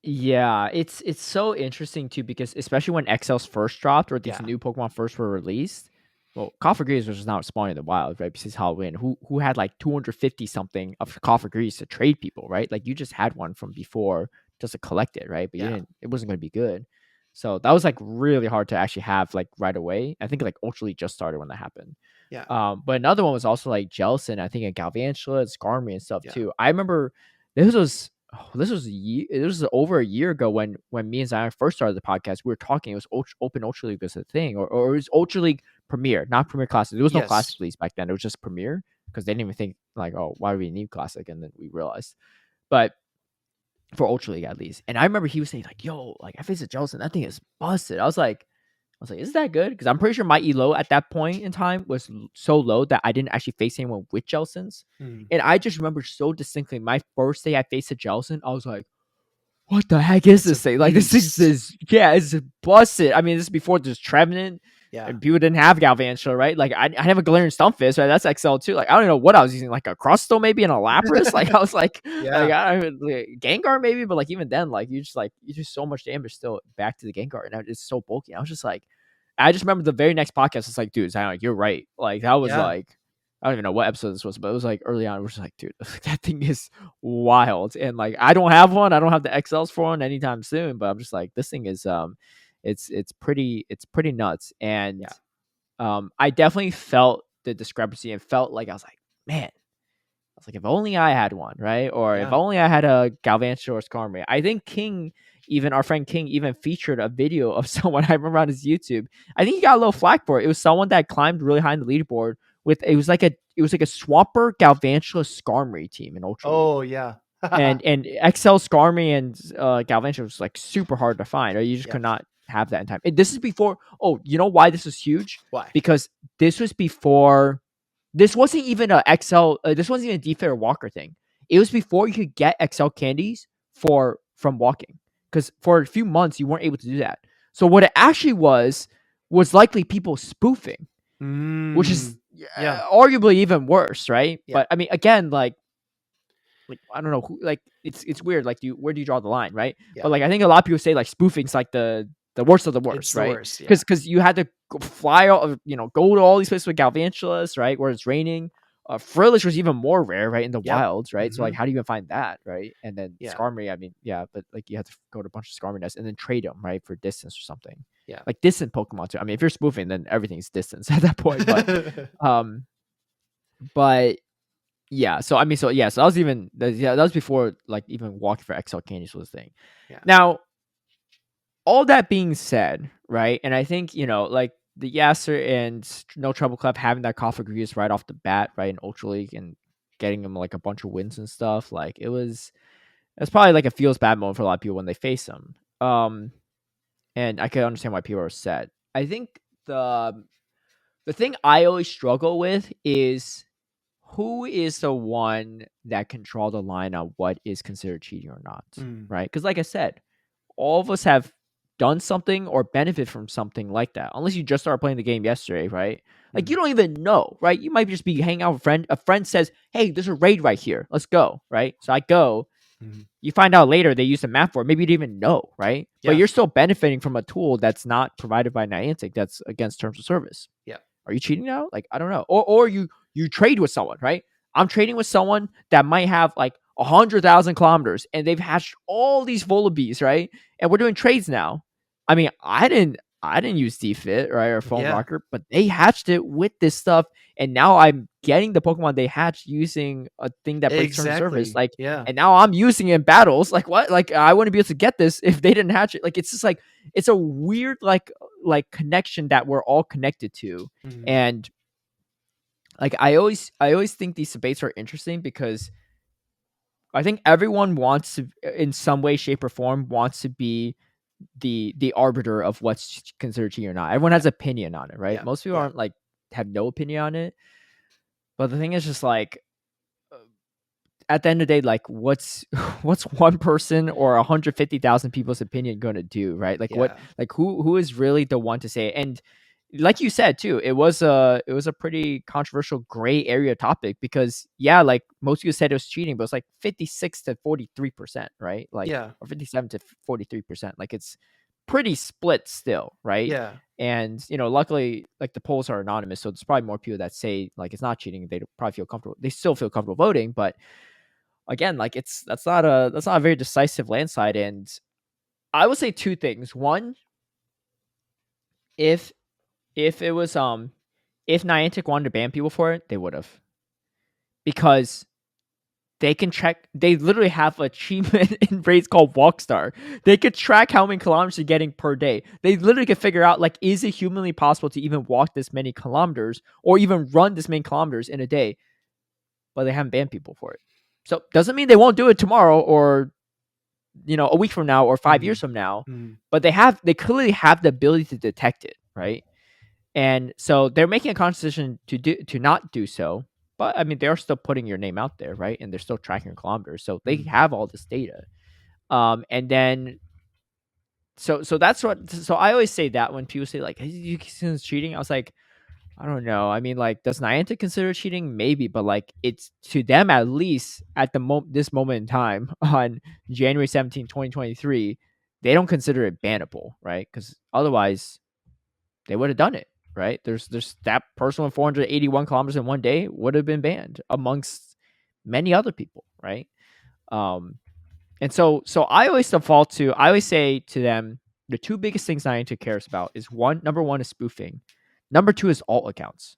Yeah, it's so interesting too because especially when XLs first dropped or these Yeah. new Pokemon first were released, well, Cofagrigus was just not spawning in the wild, right? Because Halloween, who had like 250 something of Cofagrigus to trade people, right? Like you just had one from before just to collect it, right? But you Yeah. didn't. It wasn't going to be good. So that was like really hard to actually have like right away. I think like Ultra League just started when that happened. Yeah. But another one was also like Jellicent, I think, and Galvantula, Skarmory, and stuff Yeah. too. I remember this was this was over a year ago when me and Zion first started the podcast. We were talking. It was Open Ultra League was a thing, or it was Ultra League Premier, not Premier Classic. There was no Classic Yes. release back then. It was just Premier because they didn't even think like, oh, why do we need Classic? And then we realized, but for Ultra League at least. And I remember he was saying like, "Yo, like I faced a Jellicent, that thing is busted." I was like, "Is that good?" Because I'm pretty sure my elo at that point in time was so low that I didn't actually face anyone with Jellicents. Mm. And I just remember so distinctly my first day I faced a Jellicent, I was like, "What the heck is It's a this thing? Like this thing's beast. this, yeah, it's busted." I mean, this is before there's Trevenant Yeah. and people didn't have Galvantula, right? Like I have a Galarian Stunfisk, right? That's XL too. Like I don't know what I was using, like a Crustle maybe and a Lapras. Like I was like Yeah. I don't even, like, Gengar maybe, but like even then, like you do so much damage still back to the Gengar, and it's so bulky. I was just like, I just remember the very next podcast. It's like, dude, Zion, like, you're right. Like that was Yeah. like I don't even know what episode this was, but it was like early on. We're just like, dude, that thing is wild. And like, I don't have one. I don't have the XLs for one anytime soon. But I'm just like, this thing is it's pretty nuts. And Yeah. I definitely felt the discrepancy and felt like I was like, man, I was like, if only I had one, right? Or if Yeah. only I had a Galvantula or Skarmory. I think King, even our friend King, even featured a video of someone I remember on his YouTube. I think he got a little flack for it. It was someone that climbed really high in the leaderboard with it was like a Swampert Galvantula Skarmory team in Ultra League. Oh yeah. And XL Skarmory and Galvantula was like super hard to find, or you just Yeah. could not have that in time. And this is before. Oh, you know why this is huge? Why? Because this was before. This wasn't even a XL. This wasn't even a D-Fair Walker thing. It was before you could get XL candies from walking. Because for a few months you weren't able to do that. So what it actually was likely people spoofing, which is Yeah. arguably even worse, right? Yeah. But I mean, again, like I don't know who, like it's weird. Like, where do you draw the line, right? Yeah. But like I think a lot of people say like spoofing's like the worst of the It's worst, the right? worst. Yeah. Because you had to fly all, go to all these places with Galvantulas, right, where it's raining. Frillish was even more rare, right, in the Yep. wilds, right? So like, Hmm. how do you even find that, right? And then Yeah. Skarmory, I mean, yeah, but like you have to go to a bunch of Skarmory nests and then trade them, right, for distance or something. Yeah. Like distant Pokemon too. I mean, if you're spoofing, then everything's distance at that point. Um, but yeah, so I mean, so that was that was before like even walking for XL candies was a thing. Yeah. Now, all that being said, right, and I think like the Yasser and No Trouble Club having that Cofagrigus right off the bat, right, in Ultra League and getting them like a bunch of wins and stuff, like it's probably like a feels bad moment for a lot of people when they face them. And I can understand why people are upset. I think the thing I always struggle with is who is the one that can draw the line on what is considered cheating or not, Mm. right? Because like I said, all of us have done something or benefit from something like that. Unless you just started playing the game yesterday, right? Like Mm. you don't even know, right? You might just be hanging out with a friend. A friend says, "Hey, there's a raid right here. Let's go," right? So I go. Mm. You find out later they use a map for it. Maybe you didn't even know, right? But Yeah. you're still benefiting from a tool that's not provided by Niantic. That's against terms of service. Yeah. Are you cheating now? Like I don't know. Or you trade with someone, right? I'm trading with someone that might have like 100,000 kilometers and they've hatched all these Volabees, right? And we're doing trades now. I mean, I didn't. I didn't use DFit, right, or Phone Yeah, Rocker, but they hatched it with this stuff, and now I'm getting the Pokemon they hatched using a thing that breaks turn surface. exactly. Like, Yeah. and now I'm using it in battles. Like, what? Like, I wouldn't be able to get this if they didn't hatch it. Like, it's just like it's a weird like connection that we're all connected to, Mhm. and like I always think these debates are interesting because I think everyone wants to, in some way, shape, or form, wants to be the arbiter of what's considered cheating or not. Everyone Yeah. has opinion on it, right? Yeah. Most people Yeah. aren't like have no opinion on it. But the thing is just like at the end of the day, like what's one person or 150,000 people's opinion going to do, right? Like what, Yeah. like who is really the one to say it? And like you said too, it was a pretty controversial gray area topic because yeah, like most people said it was cheating, but it's like 56 to 43%, right? Like Yeah. or 57 to 43%. Like it's pretty split still, right? Yeah. And luckily, like the polls are anonymous, so there's probably more people that say like it's not cheating. They probably feel comfortable. They still feel comfortable voting, but again, like that's not a very decisive landslide. And I would say two things. One, if if it was if Niantic wanted to ban people for it, they would have, because they can check. They literally have an achievement in raids called Walkstar. They could track how many kilometers you're getting per day. They literally could figure out like, is it humanly possible to even walk this many kilometers or even run this many kilometers in a day? But they haven't banned people for it. So doesn't mean they won't do it tomorrow or a week from now or 5 years Mhm. from now. Mhm. But they clearly have the ability to detect it, right? And so they're making a conscious decision to not do so. But I mean, they're still putting your name out there, right? And they're still tracking kilometers, so they Mhm. have all this data. And then so that's what. So I always say that when people say like, "Hey, you consider this cheating," I was like, I don't know. I mean, like, does Niantic consider cheating? Maybe, but like, it's to them at least at this moment in time on January 17th, 2023, they don't consider it bannable, right? Because otherwise, they would have done it, right? There's that person with 481 kilometers in one day would have been banned amongst many other people, right? Um, and so I always say to them, the two biggest things Niantic cares about is number one is spoofing, number two is alt accounts.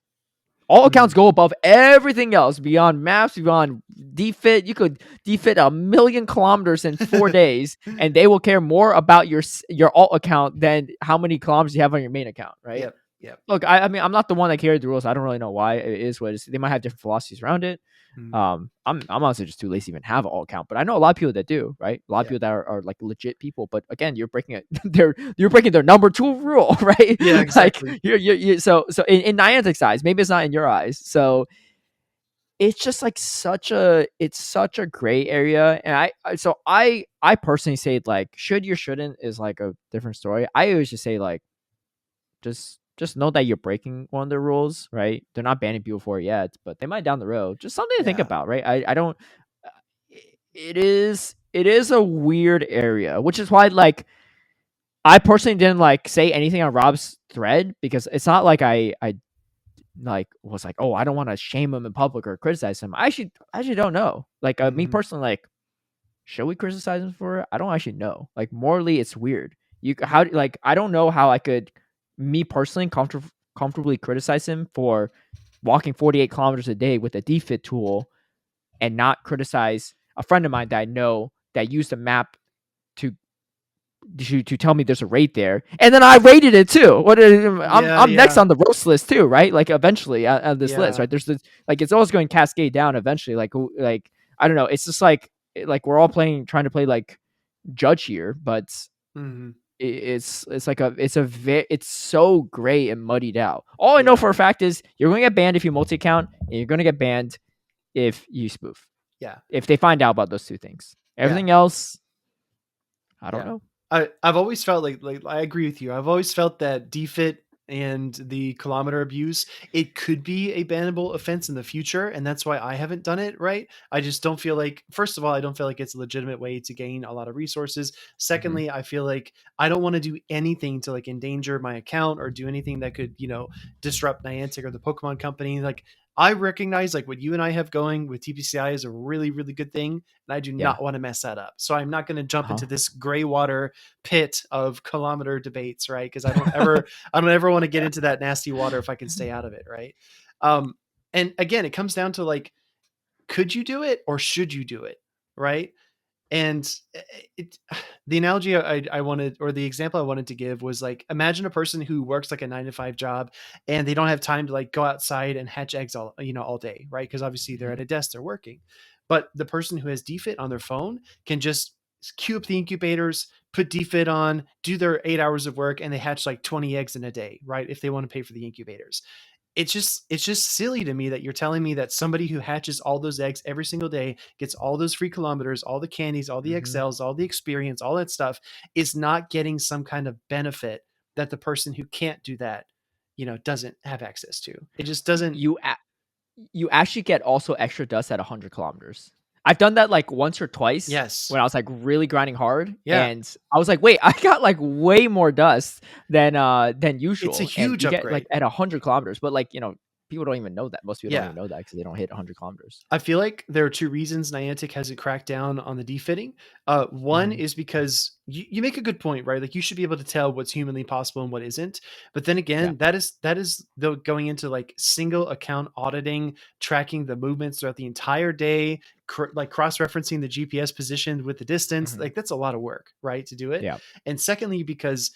All accounts Mhm. go above everything else beyond maps, beyond defit. You could defit 1,000,000 kilometers in 4 days, and they will care more about your alt account than how many kilometers you have on your main account, right? Yep. Yep. Look, I mean, I'm not the one that carried the rules. I don't really know why it is what it is. They might have different philosophies around it. Mhm. I'm honestly just too lazy to even have an alt account, but I know a lot of people that do, right? A lot of Yeah. people that are like legit people. But again, you're breaking it. You're breaking their number two rule, right? Yeah. Like Exactly. so in Niantic's eyes, maybe it's not in your eyes. So it's just like such a gray area. And I personally say like should you shouldn't is like a different story. I always just say like just know that you're breaking one of the rules, right? They're not banning people for it yet, but they might down the road. Just something to think Yeah. about, right? I don't. It is a weird area, which is why like I personally didn't like say anything on Rob's thread because it's not like I like was like, oh, I don't want to shame him in public or criticize him. I actually don't know. Like me Mhm. personally, like should we criticize him for it? I don't actually know. Like morally, it's weird. How like I don't know how I could, me personally, comfortably criticize him for walking 48 kilometers a day with a defit tool and not criticize a friend of mine that I know that used a map to to tell me there's a rate there, and then I rated it too. Yeah. I'm next Yeah. on the roast list too, right? Like eventually on this list, Yeah. right? There's this like it's always going to cascade down eventually. Like I don't know. It's just like we're all trying to play like judge here, but Mhm. it's like it's so gray and muddied out. All I know Yeah. for a fact is you're going to get banned if you multi account, and you're going to get banned if you spoof. Yeah. If they find out about those two things, Yeah. everything else, I don't Yeah. know. I've always felt like I agree with you. I've always felt that defit and the kilometer abuse, it could be a bannable offense in the future, and that's why I haven't done it, right? I just don't feel like, first of all, I don't feel like it's a legitimate way to gain a lot of resources. Mm-hmm. Secondly, I feel like I don't want to do anything to like endanger my account or do anything that could, disrupt Niantic or the Pokemon company. Like I recognize like what you and I have going with TPCI is a really, really good thing. And I do Yeah. not want to mess that up. So I'm not going to jump Uh-huh. into this gray water pit of kilometer debates, right? Because I don't ever want to get into that nasty water if I can stay out of it, right? Um, and again, it comes down to like, could you do it or should you do it, right? And it, the analogy I wanted, or the example I wanted to give was like, imagine a person who works like a 9 to 5 job and they don't have time to like go outside and hatch eggs all day, right? Because obviously they're Mhm. at a desk, they're working. But the person who has DFIT on their phone can just queue up the incubators, put DFIT on, do their 8 hours of work, and they hatch like 20 eggs in a day, right? If they want to pay for the incubators. It's just silly to me that you're telling me that somebody who hatches all those eggs every single day, gets all those free kilometers, all the candies, all the Mhm. excels, all the experience, all that stuff, is not getting some kind of benefit that the person who can't do that, doesn't have access to. It just doesn't. You you actually get also extra dust at 100 kilometers. I've done that like once or twice Yes. when I was like really grinding hard, Yeah. and I was like, wait, I got like way more dust than It's a usual, and huge you get like upgrade. at 100 kilometers. But like people don't even know that. Most people don't Yeah. even know that because they don't hit 100 kilometers. I feel like there are two reasons Niantic hasn't cracked down on the defitting. One Hmm. is because you make a good point, right? Like you should be able to tell what's humanly possible and what isn't. But then Yeah. again, that is though going into like single account auditing, tracking the movements throughout the entire day, like cross referencing the GPS position with the distance. Hmm. Like that's a lot of work, right, to do it. Yeah. And secondly, because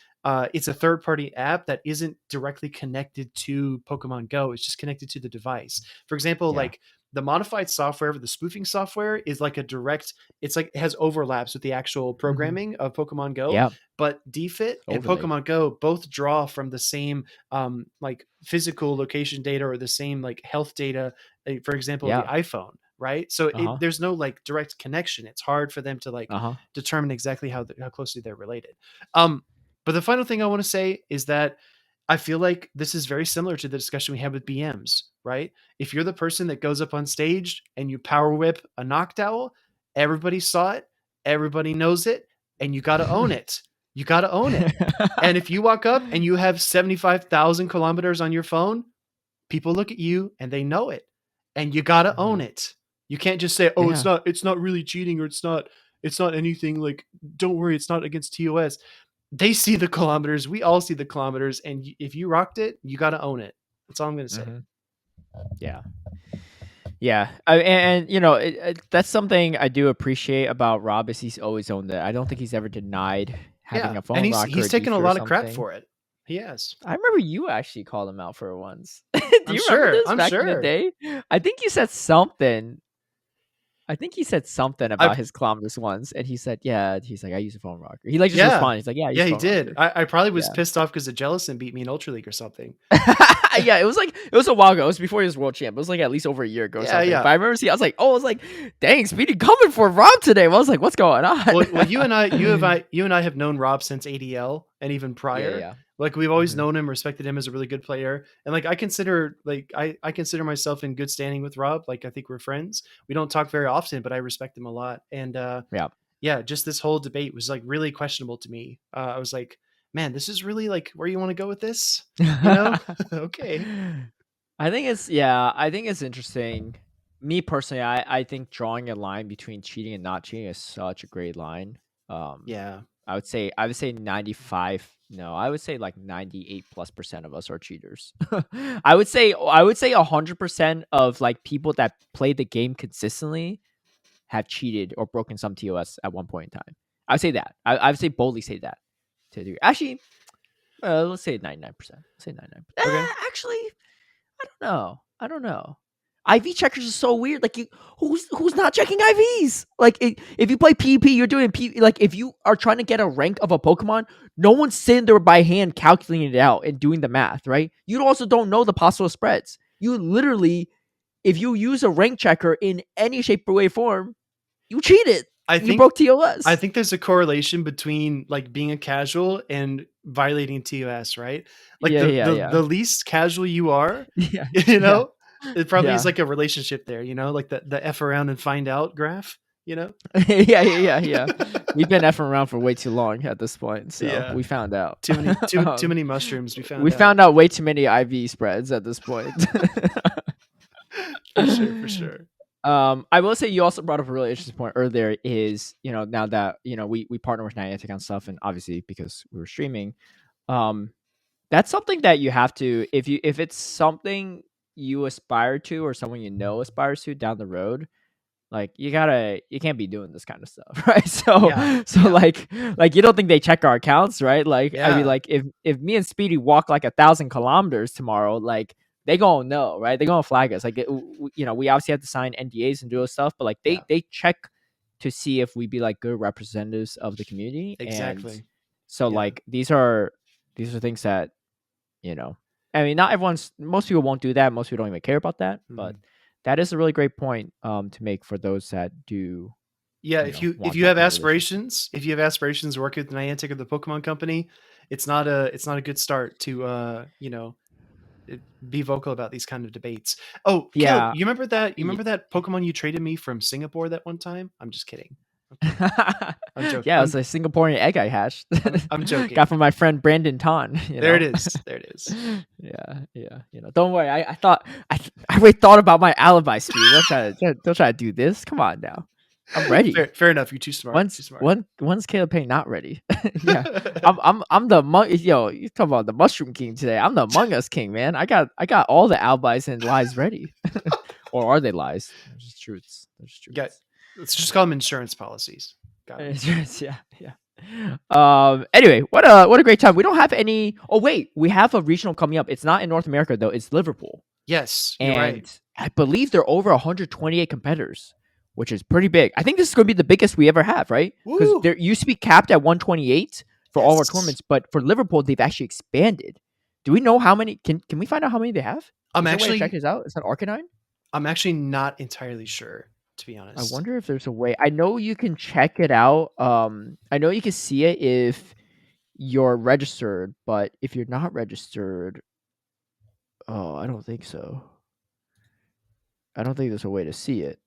it's a third party app that isn't directly connected to Pokemon Go. It's just connected to the device. For example, Yeah. like the modified software for the spoofing software is like a direct, it's like it has overlaps with the actual Hmm. programming of Pokemon Go, Yeah. but DFIT and Overlay. Pokemon Go both draw from the same like physical location data or the same like health data, for example the Yeah. iPhone, right? So Uh huh. there's no like direct connection. It's hard for them to like Uh huh. determine exactly how closely they're related. um but the final thing I want to say is that I feel like this is very similar to the discussion we had with BMs, right? If you're the person that goes up on stage and you power whip a Noctowl, everybody saw it, everybody knows it, and you got to own it. You got to own it. And if you walk up and you have 75,000 kilometers on your phone, people look at you and they know it. And you got to own Mhm. it. You can't just say, "Oh, Yeah. it's not really cheating, or it's not anything, like don't worry, it's not against TOS." They see the kilometers. We all see the kilometers. And if you rocked it, you got to own it. That's all I'm going to say. Hmm. Yeah. Yeah, and that's something I do appreciate about Rob is he's always owned it. I don't think he's ever denied having Yeah. a And phone he's rocker, he's a taken a Deefer or lot of crap something. for it. He has. I remember you actually called him out for it once. Do I'm you remember sure. this I'm back in the sure. day? I think you said something. I think he said something about I've his kilometers once, and he said, "Yeah." He's like, "I use a phone rocker." He like just Yeah. responded. He's like, "Yeah, I use Yeah, a he phone did. rocker." I probably was Yeah. pissed off because the Jellison beat me in Ultra League or something. Yeah, it was a while ago. It was before he was world champ. It was like at least over a year ago or Yeah, something. yeah. But I remember seeing, I was like, dang, Speedy coming for Rob today. I was like, what's going on? Well, you and I have known Rob since ADL and even Yeah, prior. yeah. Like we've always Hmm. known him, respected him as a really good player, and like I consider myself in good standing with Rob. Like I think we're friends. We don't talk very often, but I respect him a lot. And Yeah. yeah, just this whole debate was like really questionable to me. I was like, man, this is really like where you want to go with this, you know? Okay. I think it's interesting. Me personally, I think drawing a line between cheating and not cheating is such a great line. Um, Yeah. I would say 95. No, I would say like 98+% of us are cheaters. I would say 100% of like people that play the game consistently have cheated or broken some TOS at one point in time. I would say that. I would say boldly say that to a degree. Actually, let's say 99%. Let's say 99%. Okay. Actually, I don't know. I don't know. IV checkers are so weird. Like, who's not checking IVs? Like, if you play PvP, you're doing PvP. Like, if you are trying to get a rank of a Pokemon, no one's sitting there by hand calculating it out and doing the math, right? You also don't know the possible spreads. You literally, if you use a rank checker in any shape or way form, you cheated. I You think broke TOS. there's a correlation between like being a casual and violating TOS, right? Like Yeah, yeah, the yeah, least casual you are, yeah, you yeah, know, it probably is yeah. like a relationship there, like the F around and find out graph, you know? Yeah, yeah, yeah. We've been effing around for way too long at this point, so Yeah. we found out. Too many mushrooms we We found out. found out way too many IV spreads at this point. For sure, for sure. I will say you also brought up a really interesting point earlier. Is now that we partner with Niantic on stuff, and obviously because we were streaming, um, that's something that you have to if it's something you aspire to or someone aspires to down the road, like you can't be doing this kind of stuff, right? So Yeah, so yeah, like you don't think they check our accounts, right? Like I mean, yeah, like if me and Speedy walk like 1,000 kilometers tomorrow, like they gonna know, right? They gonna flag us. Like we obviously have to sign NDAs and do those stuff, but like yeah. they check to see if we be like good representatives of the community. And Exactly. so Yeah. like these are things that I mean, not most people won't do that. Most people don't even care about that, but Mhm. that is a really great point to make for those that do Yeah, if want you that have kind of relationship. aspirations to work with Niantic or the Pokemon Company, it's not a good start to be vocal about these kind of debates. Oh, Caleb, Yeah. you remember that Pokemon you traded me from Singapore that one time? I'm just kidding. Okay. I'm joking. Yeah, it's a Singaporean egg I hatched. I'm Got joking. from my friend Brandon Ton, There it is. There it is. Yeah, yeah. Don't worry. I thought I really thought about my alibi speed. Don't try to do this. Come on now. I'm ready. Fair enough. You're too smart. Too smart. When's Caleb Payne not ready? Yeah. I'm the you talk about the mushroom king today. I'm the Among Us king, man. I got all the alibis and lies ready. Or are they lies? They're just truths. They're just Yeah, truths. let's just call them insurance policies. Got it. Yeah, yeah. Anyway, what a great time. We don't have any. Oh wait, we have a regional coming up. It's not in North America though. It's Liverpool, Yes, you're and right. I believe they're over 128 competitors, which is pretty big. I think this is going to be the biggest we ever have, right? Because Woo! there used to be capped at 128 for all our Yes. tournaments, but for Liverpool, they've actually expanded. Do we know how many? Can we find out how many they have? I'm Is there a way to check actually this out? Is that Arcanine? I'm actually not entirely sure, to be I honest. wonder if there's a way. I know you can check it out. I know you can see it if you're registered, but if you're not registered, oh, I don't think so. I don't think there's a way to see it.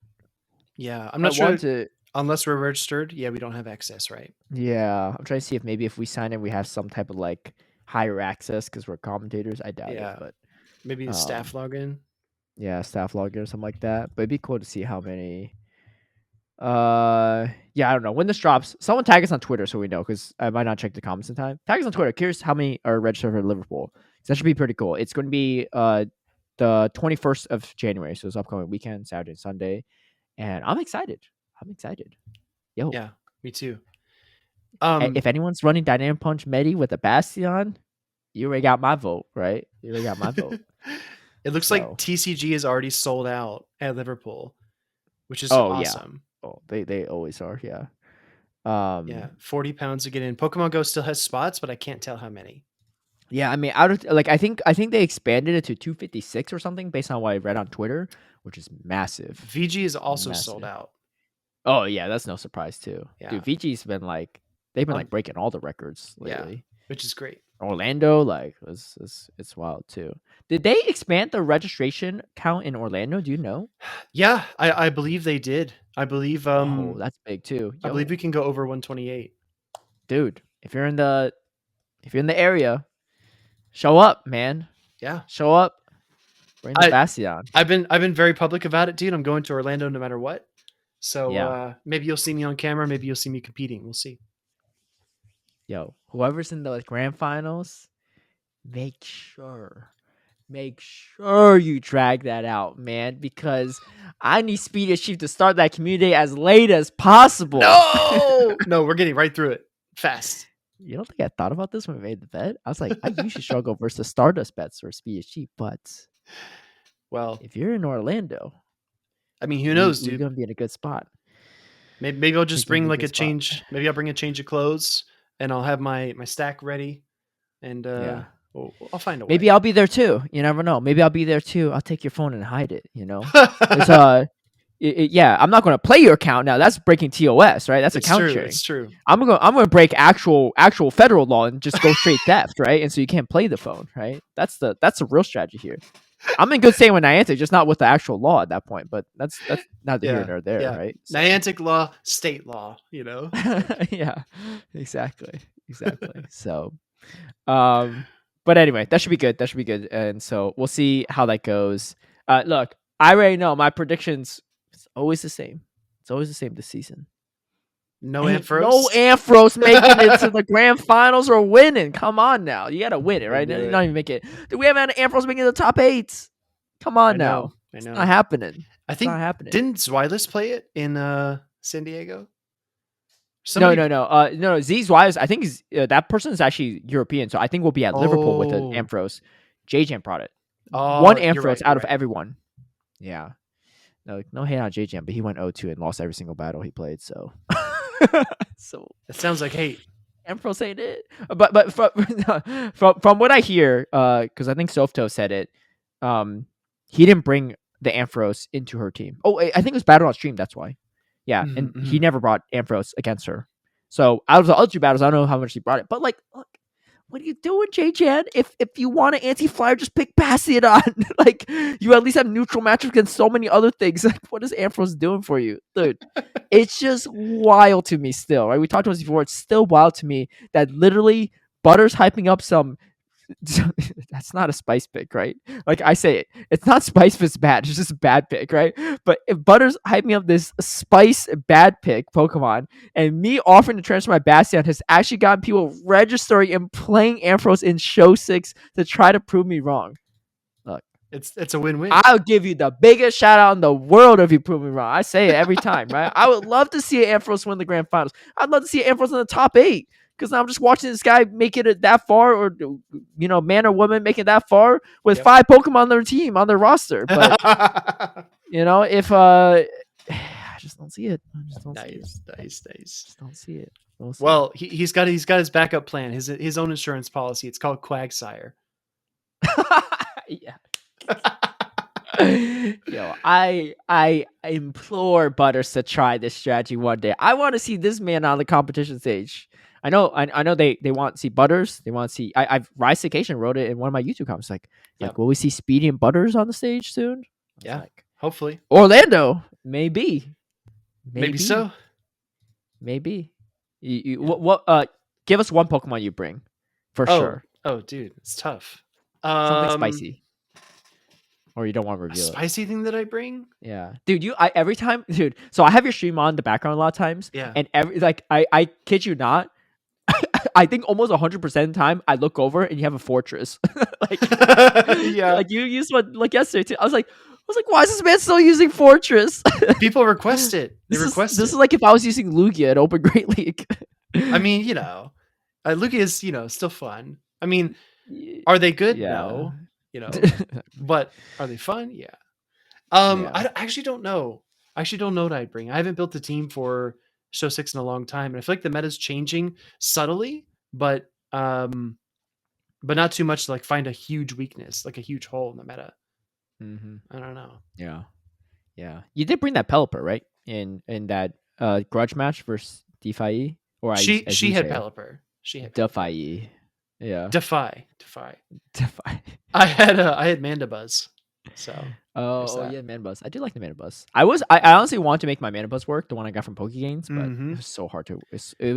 Yeah, I'm I not want sure to. unless we're registered. Yeah, we don't have access, right? Yeah, I'm trying to see if maybe if we sign in, we have some type of like higher access because we're commentators. I doubt it, Yeah, but maybe the staff um, login. yeah, staff login or something like that. But it'd be cool to see how many. Yeah, I don't know when this drops. Someone tag us on Twitter so we know because I might not check the comments in time. Tag us on Twitter. Curious how many are registered for Liverpool. That should be pretty cool. It's going to be the 21st of January, so it's upcoming weekend, Saturday and Sunday, and I'm excited. I'm excited. Yo, Yeah, me too. if anyone's running Dynamic Punch Medi with a Bastion, you already got my vote, right? You already got my vote. It looks like So, TCG is already sold out at Liverpool, which is oh yeah, awesome. oh they always are, yeah. Yeah, Um, 40 pounds to get in. Pokemon Go still has spots, but I can't tell how many. Yeah, I mean, out of like, I think they expanded it to 256 or something based on what I read on Twitter, which is massive, VG is also sold massive. out. Oh yeah, that's no surprise too, Yeah. dude. VG's been like they've been Um, like breaking all the records yeah, lately. which is great. Orlando, like, it's wild too. Did they expand the registration count in Orlando? Do you know? Yeah, I believe they did. Oh, that's big too. I believe we Yo, can go over 128. dude, if you're in the area, show up, man. Yeah. Show up. Bring the I Bastion. I've been very public about it, dude. I'm going to Orlando no matter what. So Yeah. maybe you'll see me on camera, maybe you'll see me competing. We'll see. Yo, whoever's in the grand finals, make sure you drag that out, man, because I need Speedy Chief to start that community as late as possible. No, no, we're getting right through it fast. You don't think I thought about this when we made the bet? I was like, I usually struggle versus Stardust bets or Speedy Chief, but Well, if you're in Orlando, I mean, who we knows, we're dude? gonna be in a good spot. Maybe I'll We're just gonna bring be in a like a good spot. change. Maybe I'll bring a change of clothes, and I'll have my stack ready, and Yeah. I'll find a way. Maybe I'll be there too. You never know. Maybe I'll be there too. I'll take your phone and hide it, It's yeah, I'm not going to play your account now. That's breaking TOS, right? That's It's account true. sharing. It's true. I'm going to break actual federal law and just go straight theft, right? And so you can't play the phone, right? That's the real strategy here. I'm in good standing with Niantic, just not with the actual law at that point. But that's neither here Yeah. nor there, Yeah. right? So, Niantic law, state law. yeah, exactly. So, but anyway, that should be good. And so we'll see how that goes. Look, I already know my predictions. It's always the same. It's always the same this season. No Ain't Ampharos. no Ampharos making it to the grand finals or winning. Come on now. You got to win it, right? do You're it. not even make it. Do we have any Ampharos making the top 8? Come on I now. know. It's not happening. I It's think not happening. didn't Zweilous play it in San Diego? No. Z Wise, I think that person is actually European, so I think we'll be at Liverpool with an Ampharos. JJam brought it. One you're Ampharos right, out of right. everyone. Yeah. No hate on JJam, but he went 0-2 and lost every single battle he played. So, so It sounds like hate. Ampharos ain't it. But from what I hear, because I think Softo said it, he didn't bring the Ampharos into her team. Oh, I think it was battle on stream. That's why. Yeah, and he never brought Ampharos against her. So out of the other 2 battles, I don't know how much he brought it. But like, look, what are you doing, JJan? If you want an anti-flyer, just pick Bastion. Like, you at least have neutral matchups against so many other things. Like, what is Ampharos doing for you? Dude, it's just wild to me still, right? We talked about this before. It's still wild to me that literally Butter's hyping up some... That's not a spice pick, right? Like I say, it's not spice if it's bad. It's just a bad pick, right? But if Butter's hyping up this spice bad pick Pokemon, and me offering to transfer my Bastion has actually gotten people registering and playing Ampharos in Show 6 to try to prove me wrong. Look, it's a win-win. I'll give you the biggest shout out in the world if you prove me wrong. I say it every time, right? I would love to see Ampharos win the grand finals. I'd love to see Ampharos in the top 8. Because now I'm just watching this guy make it that far, or man or woman make it that far with 5 Pokemon on their team, on their roster. But if I just don't see it. I just don't see it. Nice. Just don't see it. Well, he's got his backup plan, his own insurance policy. It's called Quagsire. Yeah. Yo, I implore Butters to try this strategy one day. I want to see this man on the competition stage. I know they want to see Butters. They want to see. I've Rise Vacation wrote it in one of my YouTube comments. Like, will we see Speedy and Butters on the stage soon? Yeah, hopefully. Orlando, maybe so. Maybe. What? Give us one Pokemon you bring, for sure. Oh, dude, it's tough. Something spicy. Or you don't want to reveal a spicy thing that I bring? Yeah, dude. Every time, dude. So I have your stream on the background a lot of times. Yeah. And I kid you not. I think almost 100% of the time I look over and you have a fortress. Yeah. Like you used one like yesterday too. I was like, why is this man still using fortress? People request it. This is like if I was using Lugia at Open Great League. I mean, Lugia is still fun. I mean, are they good? Yeah. No. But are they fun? Yeah. I actually don't know. I actually don't know what I'd bring. I haven't built a team for Show 6 in a long time, and I feel like the meta's changing subtly, but not too much to like find a huge weakness, like a huge hole in the meta. Mm-hmm. I don't know. Yeah. You did bring that Pelipper, right? In that grudge match versus Defy, or she had Pelipper. She had Defy. Yeah. Defy. I had Mandibuzz. So yeah, Manabuzz. I do like the Manabuzz. I honestly want to make my Manabuzz work, the one I got from Pokegames, but it was so hard to.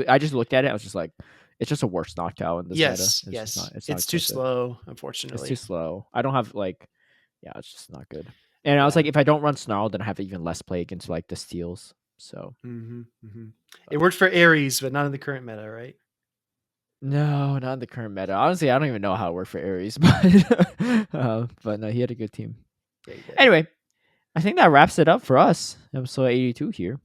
I just looked at it. I was just like, it's just a worse knockout in this meta. Yes. It's too slow, unfortunately. It's too slow. I don't have it's just not good. And I was like, if I don't run Snarl, then I have even less play against like the steals. So it worked for Ares, but not in the current meta, right? No, not in the current meta. Honestly, I don't even know how it worked for Ares, but no, he had a good team. Yeah, anyway, I think that wraps it up for us. Episode 82 here.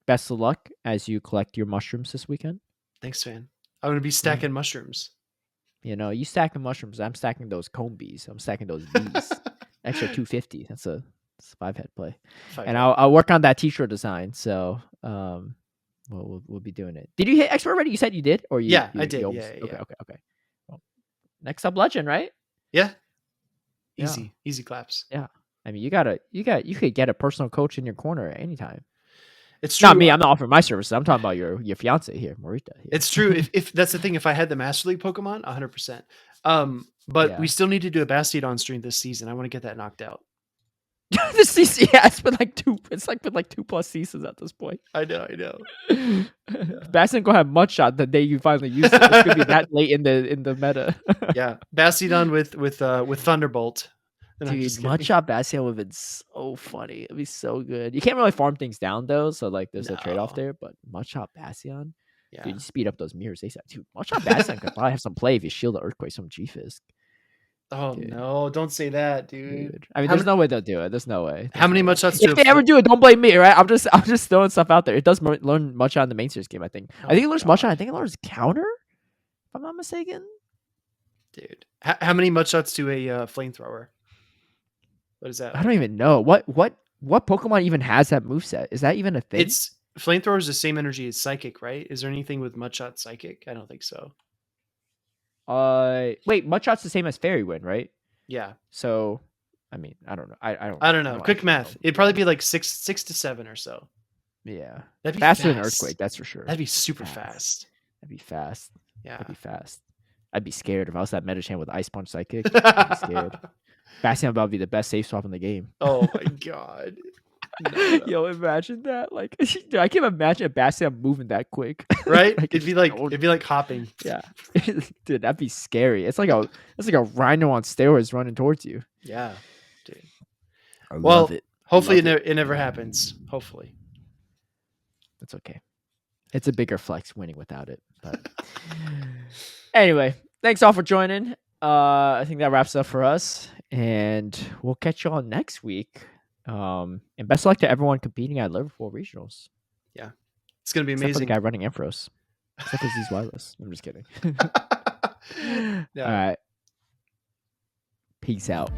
Best of luck as you collect your mushrooms this weekend. Thanks, man. I'm gonna be stacking mushrooms. You stacking mushrooms. I'm stacking those comb bees. I'm stacking those bees. Extra 250. That's a 5-head play. I'll work on that t-shirt design. So we'll be doing it. Did you hit expert already? You said you did, or you? Yeah, I did. Almost... Yeah. Okay. Well, next up, legend, right? Yeah. Easy claps. Yeah. I mean, you could get a personal coach in your corner at any time. It's true. Not me. I'm not offering my services. I'm talking about your fiance here, Marita. Here. It's true. if that's the thing, if I had the Master League Pokemon, 100%. But we still need to do a Bastiodon stream this season. I want to get that knocked out. The CC, it's been like 2. It's like been like 2+ seasons at this point. I know. Bastion gonna have Mudshot the day you finally use it. It's gonna be that late in the meta. Yeah, Bastiodon with Thunderbolt. And I'm Dude, just kidding. Mudshot Bastion would have been so funny. It'd be so good. You can't really farm things down though, so like there's a trade off No. there. But Mudshot Bastion, Yeah. dude, you speed up those mirrors. They said, dude, Mudshot Bastion could probably have some play if you shield the Earthquake some G-Fisk. Oh Dude. no! Don't say that, dude. Dude. I mean, How there's many, no way they'll do it. There's no way. how There's many no way. mudshots If to they ever do it, don't blame me, right? I'm just throwing stuff out there. It does learn Mudshot in the main series game. I think. I think it learns Mudshot. I think it learns counter. If I'm not mistaken. Dude, how many mudshots to a flamethrower? What is that? I don't even know what Pokemon even has that moveset. Is that even a thing? It's flamethrower is the same energy as psychic, right? Is there anything with mudshot psychic? I don't think so. Wait, Mudshot's the same as Fairy Wind, right? Yeah. So, I mean, I don't know. I don't know. Quick math. It'd probably be like 6 to 7 or so. Yeah, That'd be faster than fast. Earthquake, that's for sure. That'd be super fast. That'd be fast. Yeah. That'd be fast. I'd be scared if I was that Medicham with Ice Punch Psychic. I'd be scared. Bastion would be the best safe swap in the game. Oh my god. No. Yo, imagine that. Like, dude, I can't imagine a Bastion moving that quick. Right? Like, it'd be like hopping. Yeah. Dude, that'd be scary. It's like a rhino on steroids running towards you. Yeah. Dude. I Well, love it. Hopefully it never happens. Hopefully. That's okay. It's a bigger flex winning without it. But anyway, thanks all for joining. I think that wraps up for us. And we'll catch you all next week. And best of luck to everyone competing at Liverpool Regionals. Yeah. It's gonna be Except for amazing. the guy running Ampharos. Except for Z's Wireless. I'm just kidding. Yeah. All right. Peace out.